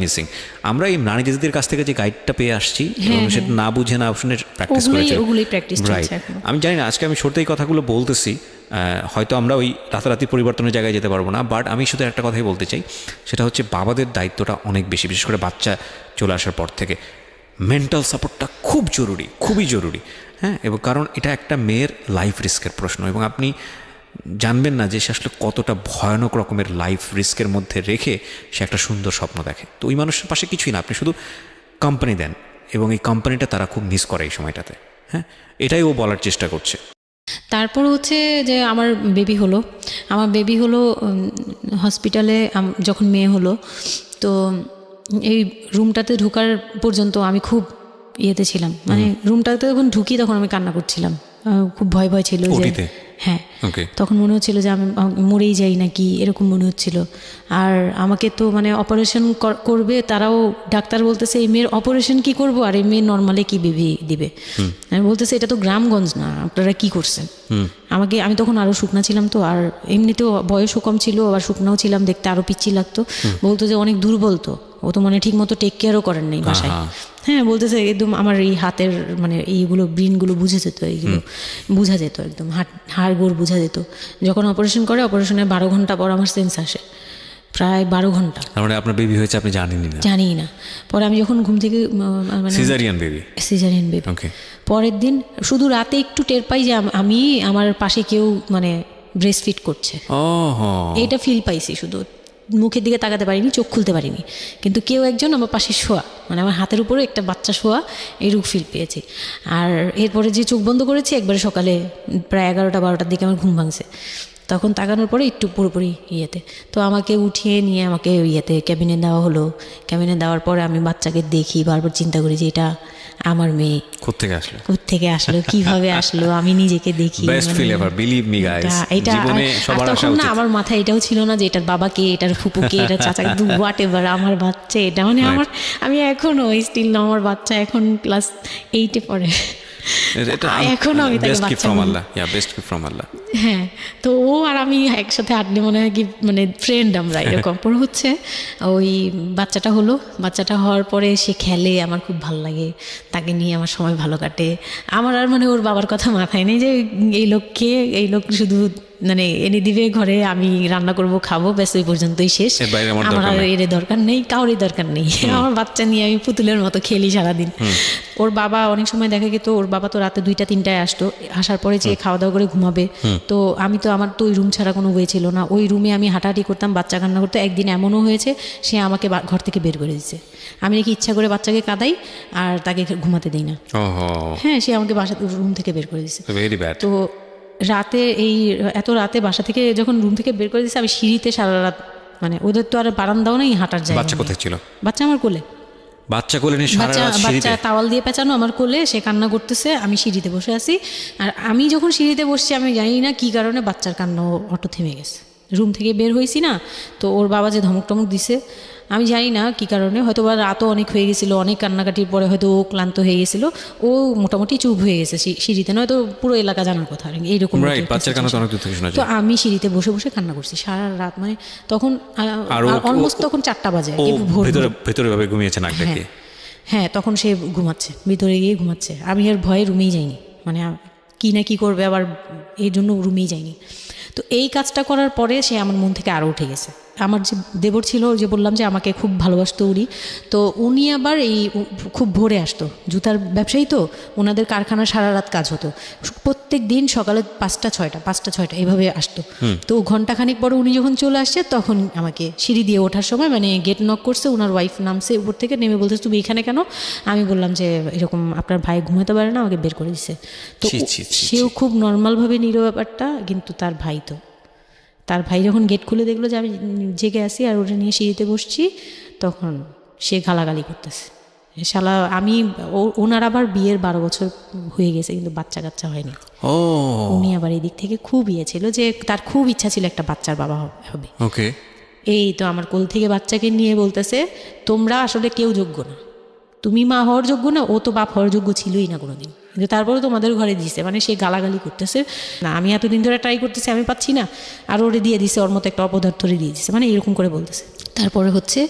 মিসিং। আমরা এই নারী দিদিদের কাছ থেকে যে গাইডটা পেয়ে আসছি এবং সেটা না বুঝে না শুনে প্র্যাকটিস করেছি, ওগুলোই প্র্যাকটিস রাইট। চলছে এখন। আমি জানি না আজকে আমি সত্যি এই কথাগুলো বলতেছি, হয়তো আমরা ওই রাতারাতি পরিবর্তনের জায়গায় যেতে পারবো না, বাট আমি শুধু একটা কথাই বলতে চাই, সেটা হচ্ছে বাবাদের দায়িত্বটা অনেক বেশি, বিশেষ করে বাচ্চা চলে আসার পর থেকে মেন্টাল সাপোর্টটা খুব জরুরি, খুবই জরুরি। হ্যাঁ, এবং কারণ এটা একটা মেয়ের লাইফ রিস্কের প্রশ্ন, এবং আপনি জানবেন না যে সে আসলে কতটা ভয়ানক রকমের লাইফ রিস্কের মধ্যে রেখে সে একটা সুন্দর স্বপ্ন দেখে। তো ওই মানুষের পাশে কিছুই না, আপনি শুধু কোম্পানি দেন, এবং এই কোম্পানিটা তারা খুব মিস করে এই সময়টাতে। হ্যাঁ, এটাই ও বলার চেষ্টা করছে। তারপর হচ্ছে যে আমার বেবি হলো হসপিটালে যখন মেয়ে হলো, তো এই রুমটাতে ঢোকার পর্যন্ত আমি খুব ইয়েতে ছিলাম, মানে রুমটাতে যখন ঢুকি তখন আমি কান্না করছিলাম, খুব ভয় ছিল যে ওটিতে? হ্যাঁ, ওকে। তখন মনে হচ্ছিল যে আমি মরেই যাই নাকি, এরকম মনে হচ্ছিল। আর আমাকে তো মানে অপারেশন করবে, তারাও ডাক্তার বলতেছে এই মেয়ের অপারেশন কি করব, আর এই মেয়ে নর্মালে কি বেবি দিবে। আমি বলতেছে এটা তো গ্রামগঞ্জ না, আপনারা কি করছেন। আমি তখন আরও শুকনা ছিলাম, তো আর এমনিতেও বয়সও কম ছিল, আবার শুকনাও ছিলাম, দেখতে আরও পিচ্ছি লাগতো। বলতো যে অনেক দুর্বল, তো ও তো মানে ঠিক মতো টেক কেয়ারও করেন নাই বাসায়। হ্যাঁ, বলতেছে একদম আমার এই হাতের মানে এইগুলো ব্রিনগুলো বুঝে যেত, এইগুলো বোঝা যেত, একদম হাড় গোড় বোঝা যেত। যখন অপারেশন করে, অপারেশনের 12 ঘন্টা পর আমার সেন্স আসে, প্রায় 12 ঘন্টা। তার মানে আপনার বেবি হয়েছে আপনি জানেনই না? জানি না। পরে আমি যখন ঘুম থেকে মানে caesarean baby? Caesarean baby. Okay. পরের দিন শুধু রাতে একটু টের পাই যে আমি আমার পাশে কেউ মানে ব্রেস্ট ফিড করছে, এটা ফিল পাইছি। শুধু মুখের দিকে তাকাতে পারিনি, চোখ খুলতে পারিনি, কিন্তু কেউ একজন আমার পাশে শোয়া, মানে আমার হাতের উপরে একটা বাচ্চা শোয়া, এইরূপ ফিল পেয়েছি। আর এরপরে যে চোখ বন্ধ করেছি, একবারে সকালে প্রায় 11টা-12টার দিকে আমার ঘুম ভাঙছে। তখন তাকানোর পরে একটু পুরোপুরি ইয়েতে, তো আমাকে উঠিয়ে নিয়ে আমাকে ইয়েতে ক্যাবিনে দেওয়া হলো। ক্যাবিনে দেওয়ার পরে আমি বাচ্চাকে দেখি, বারবার চিন্তা করি যে এটা আমার মেয়ে কোত্থেকে আসলো, কিভাবে আসলো, আমি নিজেকে দেখি। Best feel ever, believe me guys, জীবনে সবার আসা তখন উচিত। না আমার মাথায় এটাও ছিল না যে এটার বাবাকে, এটার ফুপুকে, এটার চাচাকে, হোয়াট এভার, আমার বাচ্চা এটা, মানে আমি এখনো স্টিল না, আমার বাচ্চা এখন ক্লাস 8-এ পড়ে, এখনো আমি তাকে বাচ্চা বলি। বেস্ট গিফট ফ্রম আল্লাহ। হ্যাঁ, তো ও আর আমি একসাথে হাঁটলে মনে হয় কি মানে ফ্রেন্ড আমরা এরকম। পরে হচ্ছে ওই বাচ্চাটা হওয়ার পরে সে খেলে, আমার খুব ভালো লাগে, তাকে নিয়ে আমার সময় ভালো কাটে। আমার আর মানে ওর বাবার কথা মাথায় নেই যে এই লোক শুধু মানে এনে দিবে ঘরে, আমি রান্না করব, খাবো, ব্যাস ওই পর্যন্তই শেষ। আমার আর এর দরকার নেই, কাউরই দরকার নেই। আমার বাচ্চা নিয়ে আমি পুতুলের মতো খেলি সারাদিন। ওর বাবা অনেক সময় দেখা গেত, ওর বাবা তো রাতে 2টা-3টায় আসতো, আসার পরে যে খাওয়া দাওয়া করে ঘুমাবে। তো আমার তো ওই রুম ছাড়া কোনো ওয়ে ছিল না, ওই রুমে আমি হাঁটাহাঁটি করতাম, বাচ্চা কান্না করতো। একদিন এমনও হয়েছে সে আমাকে ঘর থেকে বের করে দিচ্ছে, আমি নাকি ইচ্ছা করে বাচ্চাকে কাঁদাই আর তাকে ঘুমাতে দিই না। হ্যাঁ, সে আমাকে রুম থেকে বের করে দিচ্ছে। তো এত রাতে বাসা থেকে যখন রুম থেকে বের করে দিচ্ছে, আমি সিঁড়িতে সারা রাত, মানে ওদের তো আর বারান্দাও নেই হাঁটার জায়গা। বাচ্চা কোথায় ছিল? বাচ্চা আমার কোলে। বাচ্চা কোলে নিয়ে সারা রাত সিঁড়িতে? বাচ্চা তাওয়াল দিয়ে পেঁচানো আমার কোলে, সে কান্না করতেছে, আমি সিঁড়িতে বসে আছি। আর আমি যখন সিঁড়িতে বসছি, আমি জানি না কি কারণে বাচ্চার কান্না অটো থেমে গেছে। রুম থেকে বের হয়েছি না, তো ওর বাবা যে ধমক টমক দিছে, আমি জানি না কি কারণে, হয়তো বা রাতও অনেক হয়ে গেছিলো, অনেক কান্নাকাটির পরে হয়তো ও ক্লান্ত হয়ে গেছিল, ও মোটামুটি চুপ হয়ে গেছে সিঁড়িতে, নয়তো পুরো এলাকা জানার কথা এইরকম। তো আমি সিঁড়িতে বসে বসে কান্না করছি সারা রাত, মানে তখন অলমোস্ট তখন 4টা বাজে, ভেতরে ভাবে ঘুমিয়েছে নাক ডেকে। হ্যাঁ, তখন সে ঘুমাচ্ছে, ভিতরে গিয়ে ঘুমাচ্ছে। আমি এর ভয়ে রুমেই যাইনি, মানে কি না কি করবে আবার, এই জন্য রুমেই যাইনি। তো এই কাজটা করার পরে সে আমার মন থেকে আরও উঠে গেছে, আমার যে দেবর ছিল, ওই যে বললাম যে আমাকে খুব ভালোবাসতো উনি, তো উনি আবার খুব ভোরে আসতো, জুতার ব্যবসায়ী তো, ওনাদের কারখানা সারা রাত কাজ হতো, প্রত্যেক দিন সকালে 5টা 6টা এইভাবে আসতো। তো ঘন্টাখানিক পরে উনি যখন চলে আসছে তখন আমাকে সিঁড়ি দিয়ে ওঠার সময় মানে গেট নক করছে, ওনার ওয়াইফ নামছে উপর থেকে, নেমে বলতেছে তুমি এখানে কেন? আমি বললাম যে এরকম আপনার ভাই ঘুমাতে পারে না, আমাকে বের করে দিছে। তো সেও খুব নর্মালভাবে নিল ব্যাপারটা, কিন্তু তার ভাই যখন গেট খুলে দেখলো যে আমি জেগে আসি আর ওটা নিয়ে সিঁড়িতে বসছি, তখন সে গালাগালি করতেছে, শালা আমি ওনার আবার বিয়ের 12 বছর হয়ে গেছে কিন্তু বাচ্চা কাচ্চা হয়নি। উনি আবার এই দিক থেকে খুব ছিল যে তার খুব ইচ্ছা ছিল একটা বাচ্চার বাবা হবে। ওকে, এই তো আমার কোল থেকে বাচ্চাকে নিয়ে বলতেছে তোমরা আসলে কেউ যোগ্য না, তুমি মা হওয়ার যোগ্য না, ও তো বাপ হওয়ার যোগ্য ছিলই না কোনোদিন, কিন্তু তারপরে তোমাদের ঘরে দিছে। মানে সে গালাগালি করতেছে, না আমি এতদিন ধরে ট্রাই করতেছি আমি পাচ্ছি না, আর ওরে দিয়ে দিছে, ওর মতো একটা অপদার্থরে দিয়ে দিছে, মানে এরকম করে বলতেছে। তারপরে হচ্ছে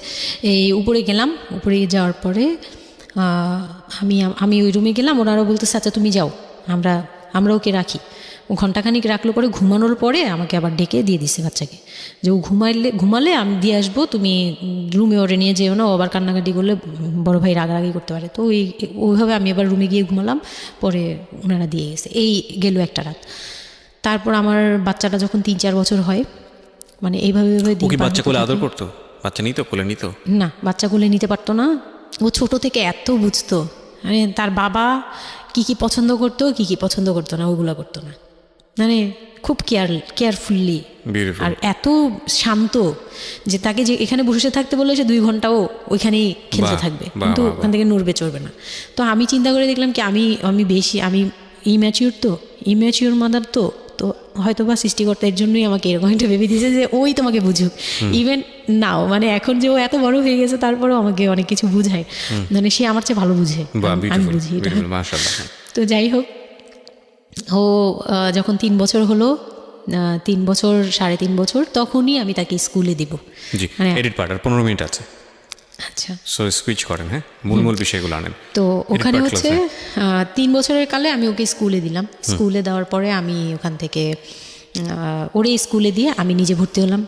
এই উপরে গেলাম, উপরে যাওয়ার পরে আমি ওই রুমে গেলাম, ওনারা বলতেছে আচ্ছা তুমি যাও, আমরা ওকে রাখি। ও ঘন্টাখানিক রাখলো, পরে ঘুমানোর পরে আমাকে আবার ডেকে দিয়ে দিছে বাচ্চাকে, যে ও ঘুমালে আমি দিয়ে আসবো, তুমি রুমে ওরে নিয়ে যেও না, ও আবার কান্নাকাটি করলে বড় ভাই রাগারাগি করতে পারে। তো ওইভাবে আমি আবার রুমে গিয়ে ঘুমালাম, পরে ওনারা দিয়ে গেছে। এই গেল একটা রাত। তারপর আমার বাচ্চাটা যখন 3-4 বছর হয়, মানে এইভাবে বাচ্চা কোলে আদর করতো? বাচ্চা নিত, কোলে নিত না, বাচ্চা কোলে নিতে পারতো না। ও ছোট থেকে এত বুঝতো, মানে তার বাবা কি পছন্দ করতো কি পছন্দ করতো না ওগুলো করতো না, মানে খুব কেয়ারফুললি, আর এত শান্ত যে তাকে যে এখানে বসে থাকতে বললে সে 2 ঘন্টাও ওইখানেই খেলতে থাকবে, কিন্তু ওখান থেকে নড়বে চড়বে না। তো আমি চিন্তা করে দেখলাম কি আমি ইম্যাচিউর মাদার, তো হয়তো বা সৃষ্টিকর্তা এর জন্যই আমাকে এরকম একটা ভেবে দিয়েছে যে ওই তোমাকে বুঝুক। ইভেন নাও মানে এখন যে ও এত বড় হয়ে গেছে তারপরেও আমাকে অনেক কিছু বুঝায়, মানে সে আমার চেয়ে ভালো বুঝে, আমি বুঝি এটা। তো যাই হোক, ও যখন 3 বছর হলো, 3 বছর 3.5 বছর, তখনই আমি তাকে স্কুলে দিব। মানে এডিট পার্ট আর 15 মিনিট আছে। আচ্ছা, সো সুইচ করেন, হ্যাঁ, মূল বিষয়গুলো আনেন। তো ওখানে হচ্ছে 3 বছরের কালে আমি ওকে স্কুলে দিলাম। স্কুলে দেওয়ার পরে আমি ওখান থেকে ওরে স্কুলে দিয়ে আমি নিজে ভর্তি হলাম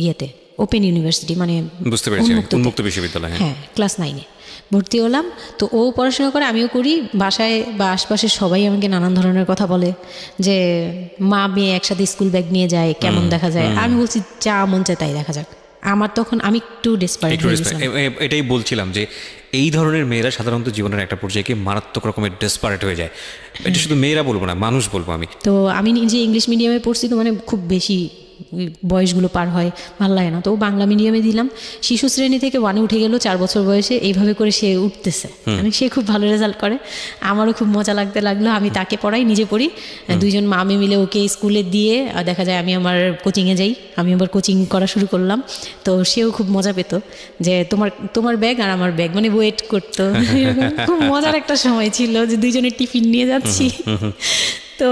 ইয়েতে, ওপেন ইউনিভার্সিটি, মানে বুঝতে পেরেছি, উন্মুক্ত বিশ্ববিদ্যালয়। হ্যাঁ, ক্লাস 9-এ ভর্তি হলাম। তো ও পড়াশোনা করে, আমিও করি। বাসায় বা আশপাশের সবাই আমাকে নানান ধরনের কথা বলে যে মা মেয়ে একসাথে স্কুল ব্যাগ নিয়ে যায়, কেমন দেখা যায়। আমি বলছি যা মন চায় তাই দেখা যাক। আমার তখন আমি একটু ডেসপারেট হয়ে গেছিলাম। এটাই বলছিলাম যে এই ধরনের মেয়েরা সাধারণত জীবনের একটা পর্যায়ে মারাত্মক রকমের ডেসপারেট হয়ে যায়। এটা শুধু মেয়েরা বলবো না, মানুষ বলবো আমি। তো আমি নিজে ইংলিশ মিডিয়ামে পড়ছি, তো মানে খুব বেশি বয়সগুলো পার হয়, ভালো লাগে না। তো বাংলা মিডিয়ামে দিলাম। শিশু শ্রেণী থেকে 1-এ উঠে গেল 4 বছর বয়সে, এইভাবে করে সে উঠতেছে, মানে সে খুব ভালো রেজাল্ট করে। আমারও খুব মজা লাগতে লাগলো, আমি তাকে পড়াই, নিজে পড়ি। 2জন মামে মিলে ওকে স্কুলে দিয়ে দেখা যায় আমি আমার কোচিংয়ে যাই, আমি আবার কোচিং করা শুরু করলাম। তো সেও খুব মজা পেত যে তোমার ব্যাগ আর আমার ব্যাগ, মানে ওয়েট করতো। খুব মজার একটা সময় ছিল যে 2জনের টিফিন নিয়ে যাচ্ছি। তো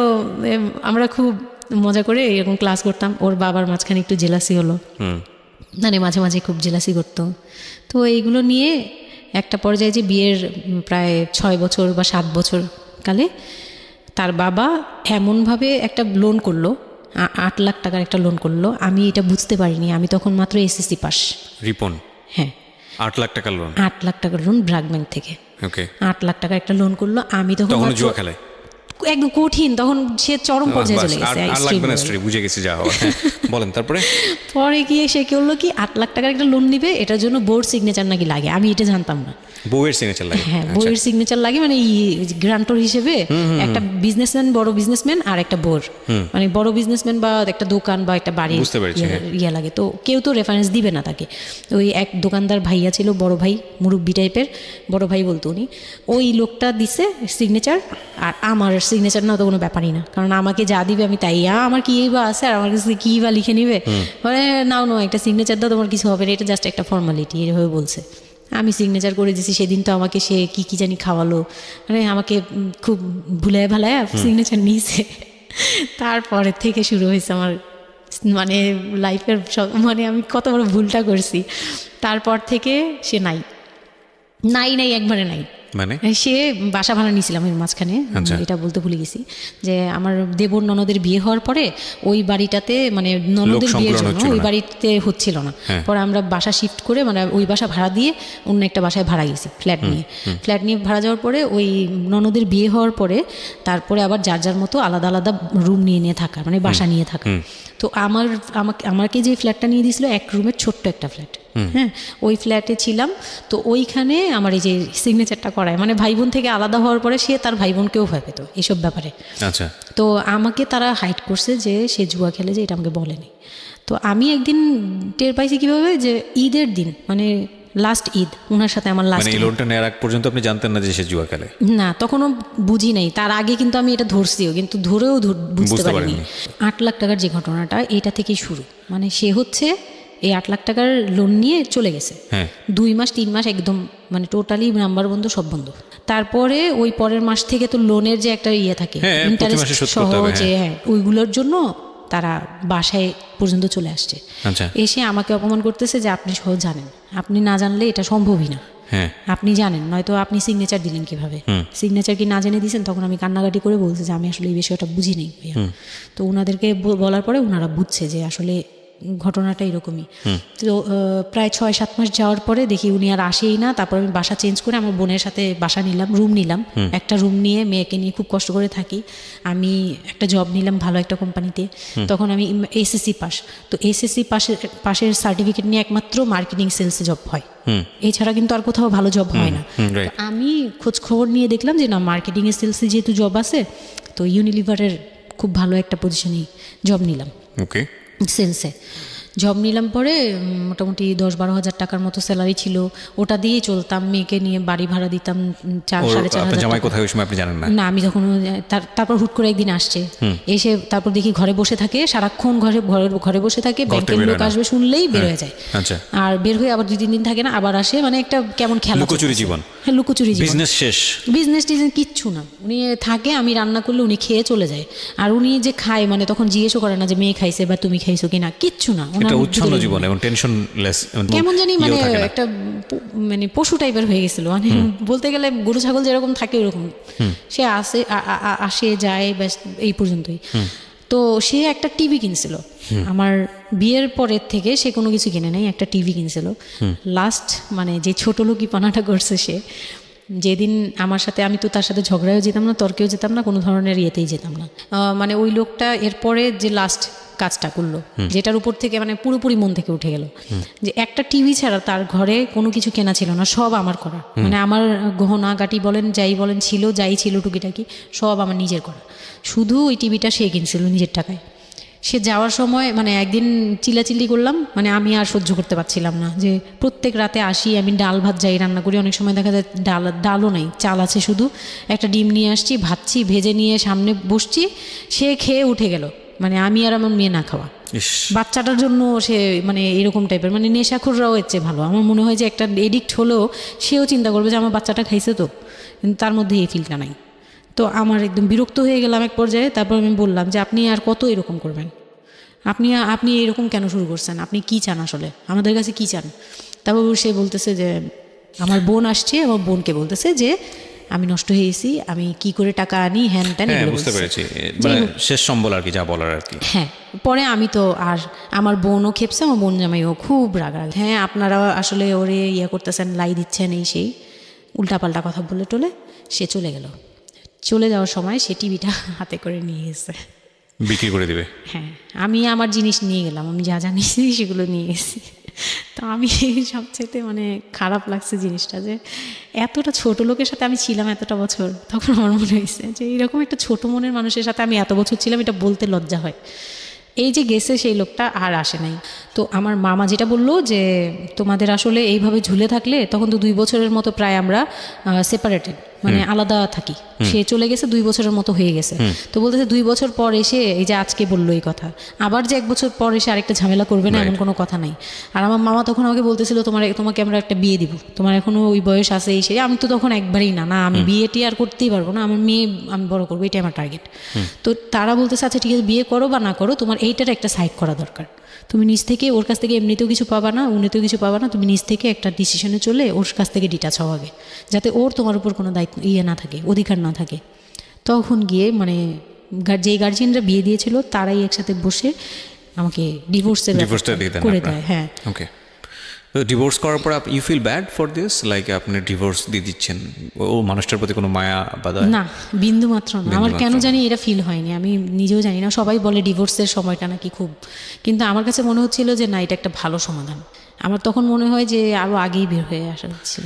আমরা খুব মজা করে এরকম ক্লাস করতাম। ওর বাবার মাঝখানে একটু জেলাসি হলো, মানে মাঝে মাঝে খুব জেলাসি করতো। তো এইগুলো নিয়ে একটা পর্যায়ে যে বিয়ের প্রায় 6 বছর বা 7 বছর কালে তার বাবা এমনভাবে একটা লোন করলো, 8 লাখ টাকার একটা লোন করলো। আমি এটা বুঝতে পারিনি, আমি তখন মাত্র এসএসসি পাস। রিপন? হ্যাঁ, 8 লাখ টাকার লোন। 8 লাখ টাকার লোন ব্র্যাক ব্যাংক থেকে। ওকে, 8 লাখ টাকা একটা লোন করলো। আমি তখন জুয়া খেলায় একদম কঠিন, তখন সে চরম পর্যায়ে চলে গেছে। বুঝে গেছি, যা বলেন। তারপরে পরে গিয়ে সে কি হলো কি, 8 লাখ টাকার একটা লোন নিবে, এটার জন্য বোর্ড সিগনেচার নাকি লাগে, আমি এটা জানতাম না। বউয়ের সিগনেচার লাগে? হ্যাঁ, বউয়ের সিগনেচার লাগে, মানে গ্রান্টর হিসেবে একটা বিজনেসম্যান, বড় বিজনেসম্যান আর একটা বোর, মানে বড় বিজনেসম্যান বা একটা দোকান বা একটা বাড়ি ইয়ে লাগে। তো কেউ তো রেফারেন্স দিবে না তাকে। ওই এক দোকানদার ভাইয়া ছিল, বড় ভাই, মুরব্বি টাইপের, বড় ভাই বলতো উনি। ওই লোকটা দিছে সিগনেচার, আর আমার সিগনেচার না তো কোনো ব্যাপারই না, কারণ আমাকে যা দিবে আমি তাই, আমার কি বা আছে আর আমার কাছে কি বা লিখে নিবে, মানে নাও একটা সিগনেচার দাও, তোমার কিছু হবে না, এটা জাস্ট একটা ফর্মালিটি, এভাবে বলছে। আমি সিগনেচার করে দিয়েছি। সেদিন তো আমাকে সে কি জানি খাওয়ালো, মানে আমাকে খুব ভুলায় ভালায় সিগনেচার নিয়েছে। তারপরে থেকে শুরু হয়েছে আমার মানে লাইফের সব, মানে আমি কত বড় ভুলটা করছি। তারপর থেকে সে নাই একবারে নাই। মানে সে বাসা ভাড়া নিয়েছিলাম এর মাঝখানে, এটা বলতে ভুলে গেছি যে আমার দেবর ননদের বিয়ে হওয়ার পরে ওই বাড়িটাতে মানে ননদের বিয়ের জন্য ওই বাড়িতে হচ্ছিল না, পরে আমরা বাসা শিফট করে মানে ওই বাসা ভাড়া দিয়ে অন্য একটা বাসায় ভাড়া গেছি ফ্ল্যাট নিয়ে ভাড়া যাওয়ার পরে ওই ননদের বিয়ে হওয়ার পরে তারপরে আবার যার যার মতো আলাদা আলাদা রুম নিয়ে থাকা, মানে বাসা নিয়ে থাকা। তো আমাকে যে ফ্ল্যাটটা নিয়ে দিয়েছিল 1 রুমের ছোট্ট একটা ফ্ল্যাট, হ্যাঁ ওই ফ্ল্যাটে ছিলাম। তো ওইখানে আমার এই যে সিগনেচারটা করায়, মানে ভাই বোন থেকে আলাদা হওয়ার পরে সে তার ভাই বোনকেও ভয় পেত এইসব ব্যাপারে। আচ্ছা। তো আমাকে তারা হাইড করছে যে সে জুয়া খেলে, যে এটা আমাকে বলেনি। তো আমি একদিন টের পাইছি কীভাবে, যে ঈদের দিন মানে লাস্ট ঈদ ওনার সাথে আমার লাস্ট, মানে লোনটা নেওয়ার আগ পর্যন্ত আপনি জানতেন না যে সে জুয়া খেলে? না, তখনও বুঝি নাই। তার আগে কিন্তু আমি এটা ধরছিও, কিন্তু ধরেও বুঝতে পারিনি। 8 লাখ টাকার যে ঘটনাটা, এটা থেকেই শুরু। মানে সে হচ্ছে এই 8 লাখ টাকার লোন নিয়ে চলে গেছে, 2 মাস 3 মাস একদম মানে টোটালি নাম্বার বন্ধ, সব বন্ধ। তারপরে ওই পরের মাস থেকে তো লোনের যে একটা ইয়ে থাকে ইন্টারেস্ট সহ, যে ওইগুলোর জন্য তারা বাসায় পর্যন্ত চলে আসছে। এসে আমাকে অপমান করতেছে যে আপনি সহ জানেন, আপনি না জানলে এটা সম্ভবই না, আপনি জানেন, নয়তো আপনি সিগনেচার দিলেন কিভাবে, সিগনেচার কি না জেনে দিয়েছেন? তখন আমি কান্নাকাটি করে বলছি যে আমি আসলে এই বিষয়টা বুঝি নেই ভাইয়া। তো ওনাদেরকে বলার পরে ওনারা বুঝছে যে আসলে ঘটনাটা এরকমই। তো প্রায় 6-7 মাস যাওয়ার পরে দেখি উনি আর আসেই না। তারপর আমি বাসা চেঞ্জ করে আমার বোনের সাথে বাসা নিলাম, রুম নিলাম, একটা রুম নিয়ে মেয়েকে নিয়ে খুব কষ্ট করে থাকি। আমি একটা জব নিলাম ভালো একটা কোম্পানিতে। তখন আমি এসএসসি পাস, তো এসএসসি পাশের সার্টিফিকেট নিয়ে একমাত্র মার্কেটিং সেলসে জব হয়, এছাড়া কিন্তু আর কোথাও ভালো জব হয় না। আমি খোঁজ খবর নিয়ে দেখলাম যে না, মার্কেটিং এর সেলসে যেহেতু জব আছে, তো ইউনিলিভারের খুব ভালো একটা পজিশনেই জব নিলাম। ওকে, সেলসে জব নিলাম। পরে মোটামুটি 10-12 হাজার টাকার মতো স্যালারি ছিল, ওটা দিয়েই চলতাম। মেয়েকে নিয়ে বাড়ি ভাড়া দিতাম 4-4.5 হাজার। জামাই কোথায় ওই সময় আপনি জানেন না? না, আমি তখন তারপর হুট করে একদিন আসছে, এসে তারপর দেখি ঘরে বসে থাকে, সারাক্ষণ ঘরে বসে থাকে, ব্যাংকের লোক আসবে শুনলেই বের হয়ে যায়। আর বের হয়ে আবার 2-3 দিন থাকে না, আবার আসে। মানে একটা কেমন খেলা, লুকোচুরি জীবন। হ্যাঁ, লুকোচুরি জীবন। বিজনেস শেষ, বিজনেস টিজনেস কিচ্ছু না। উনি থাকে, আমি রান্না করলে উনি খেয়ে চলে যায়। আর উনি যে খায়, মানে তখন জিজ্ঞেসও করে না যে মেয়ে খাইছে বা তুমি খাইছো কিনা, কিচ্ছু না। উচ্ছন্ন জীবন এবং টেনশনলেস, কেমন জানি মানে একটা মানে পশু টাইপের হয়ে গেছিল। মানে বলতে গেলে গরু ছাগল যেরকম থাকে ওরকম। সে আসে যায়, ব্যাস এই পর্যন্তই। তো সে একটা টিভি কিনছিল আমার বিয়ের পরের থেকে, সে কোনো কিছু কিনে নেই, একটা টিভি কিনছিল। লাস্ট মানে যে ছোট লোকি পানাটা করছে সে, যেদিন আমার সাথে, আমি তো তার সাথে ঝগড়াও যেতাম না, তর্কেও যেতাম না, কোনো ধরনের ইয়েতেই যেতাম না। মানে ওই লোকটা এরপরে যে লাস্ট কাজটা করলো, যেটার উপর থেকে মানে পুরোপুরি মন থেকে উঠে গেল, যে একটা টিভি ছাড়া তার ঘরে কোনো কিছু কেনা ছিল না, সব আমার করা। মানে আমার গহনা গাটি বলেন, যাই বলেন ছিল, যাই ছিল টুকিটাকি সব আমার নিজের করা। শুধু ওই টিভিটা সে কিনছিল নিজের টাকায়। সে যাওয়ার সময় মানে একদিন চিল্লাচিল্লি করলাম, মানে আমি আর সহ্য করতে পারছিলাম না, যে প্রত্যেক রাতে আসি, আমি ডাল ভাত যাই রান্না করি, অনেক সময় দেখা যায় ডালও নেই, চাল আছে শুধু, একটা ডিম নিয়ে আসছি, ভাজছি, ভেজে নিয়ে সামনে বসছি, সে খেয়ে উঠে গেল। মানে আমি আর আমার মেয়ে না খাওয়া, বাচ্চাটার জন্য সে মানে এরকম টাইপের, মানে নেশাখোররাও এর চেয়ে ভালো। আমার মনে হয় যে একটা এডিক্ট হলেও সেও চিন্তা করবে যে আমার বাচ্চাটা খাইছে, তো কিন্তু তার মধ্যে এই ফিলটা নাই। তো আমার একদম বিরক্ত হয়ে গেলাম এক পর্যায়ে। তারপর আমি বললাম যে আপনি আর কত এরকম করবেন, আপনি এরকম কেন শুরু করছেন, আপনি কি চান আসলে, আমাদের কাছে কি চান? তারপর সে বলতেছে যে আমার বোন আসছে, আমার বোনকে বলতেছে যে আমি নষ্ট হয়ে গেছি, আমি কি করে টাকা আনি, হ্যান ত্যান। বুঝতে পেরেছি, মানে শেষ সম্বল আর কি, যা বলার আর কি। হ্যাঁ, পরে আমি তো আর আমার বোনও খেপছে, আমার বোন জামাইও খুব রাগারাগ। হ্যাঁ, আপনারা আসলে ওরে ইয়ে করতেছেন, লাই দিচ্ছেন, এই সেই উল্টাপাল্টা কথা বলে টোলে সে চলে গেল। চলে যাওয়ার সময় সে টিভিটা হাতে করে নিয়ে গেছে, বিক্রি করে দিবে। হ্যাঁ, আমি আমার জিনিস নিয়ে গেলাম, আমি যা জানিছি সেগুলো নিয়ে গেছি। তো আমি সবচেয়ে মানে খারাপ লাগছে জিনিসটা, যে এতটা ছোট লোকের সাথে আমি ছিলাম এতটা বছর। তখন আমার মনে হয়েছে যে এরকম একটা ছোট মনের মানুষের সাথে আমি এত বছর ছিলাম, এটা বলতে লজ্জা হয়। এই যে গেছে সেই লোকটা আর আসে নাই। তো আমার মামা যেটা বললো যে তোমাদের আসলে এইভাবে ঝুলে থাকলে, তখন তো 2 বছরের মতো প্রায় আমরা সেপারেটেড, মানে আলাদা থাকি। সে চলে গেছে 2 বছরের মতো হয়ে গেছে। তো বলতেছে 2 বছর পর এসে এই যে আজকে বললো এই কথা, আবার যে 1 বছর পর এসে আরেকটা ঝামেলা করবে না, এমন কোনো কথা নাই। আর আমার মামা তখন আমাকে বলতেছিল তোমাকে আমরা একটা বিয়ে দিব, তোমার এখনো ওই বয়স আছে, এই সেই। আমি তো তখন একবারই না আমি বিয়েটি আর করতেই পারবো না, আমার মেয়ে আমি বড় করবো, এটাই আমার টার্গেট। তো তারা বলতেছে আচ্ছা ঠিক আছে, বিয়ে করো বা না করো, তোমার এইটার একটা সাইড করা দরকার। তুমি নিজ থেকে ওর কাছ থেকে এমনিতেও কিছু পাবা না, উনিতেও কিছু পাবা না, তুমি নিজ থেকে একটা ডিসিশনে চলে ওর কাছ থেকে ডিটাচ হওয়া আগে, যাতে ওর তোমার উপর কোনো দায়িত্ব না থাকে, অধিকার না থাকে। তখন গিয়ে মানে যেই গার্জিয়ানরা বিয়ে দিয়েছিল তারাই একসাথে বসে আমাকে ডিভোর্সটা দিয়ে দেন করে আপনারা? দেয়। হ্যাঁ। ওকে, তো ডিভোর্স করার পর you feel bad for this, like আপনি ডিভোর্স দিয়ে দিচ্ছেন, ও মানুষটার প্রতি কোনো মায়া বা দয়া? না, বিন্দু মাত্র না। আমার বিন্দুমাত্র কেন না। জানি এটা ফিল হয়নি, আমি নিজেও জানি না। সবাই বলে ডিভোর্সের সময়টা নাকি খুব, কিন্তু আমার কাছে মনে হচ্ছিল যে না, এটা একটা ভালো সমাধান। আমার তখন মনে হয় যে আরও আগেই বের হয়ে আসা ছিল।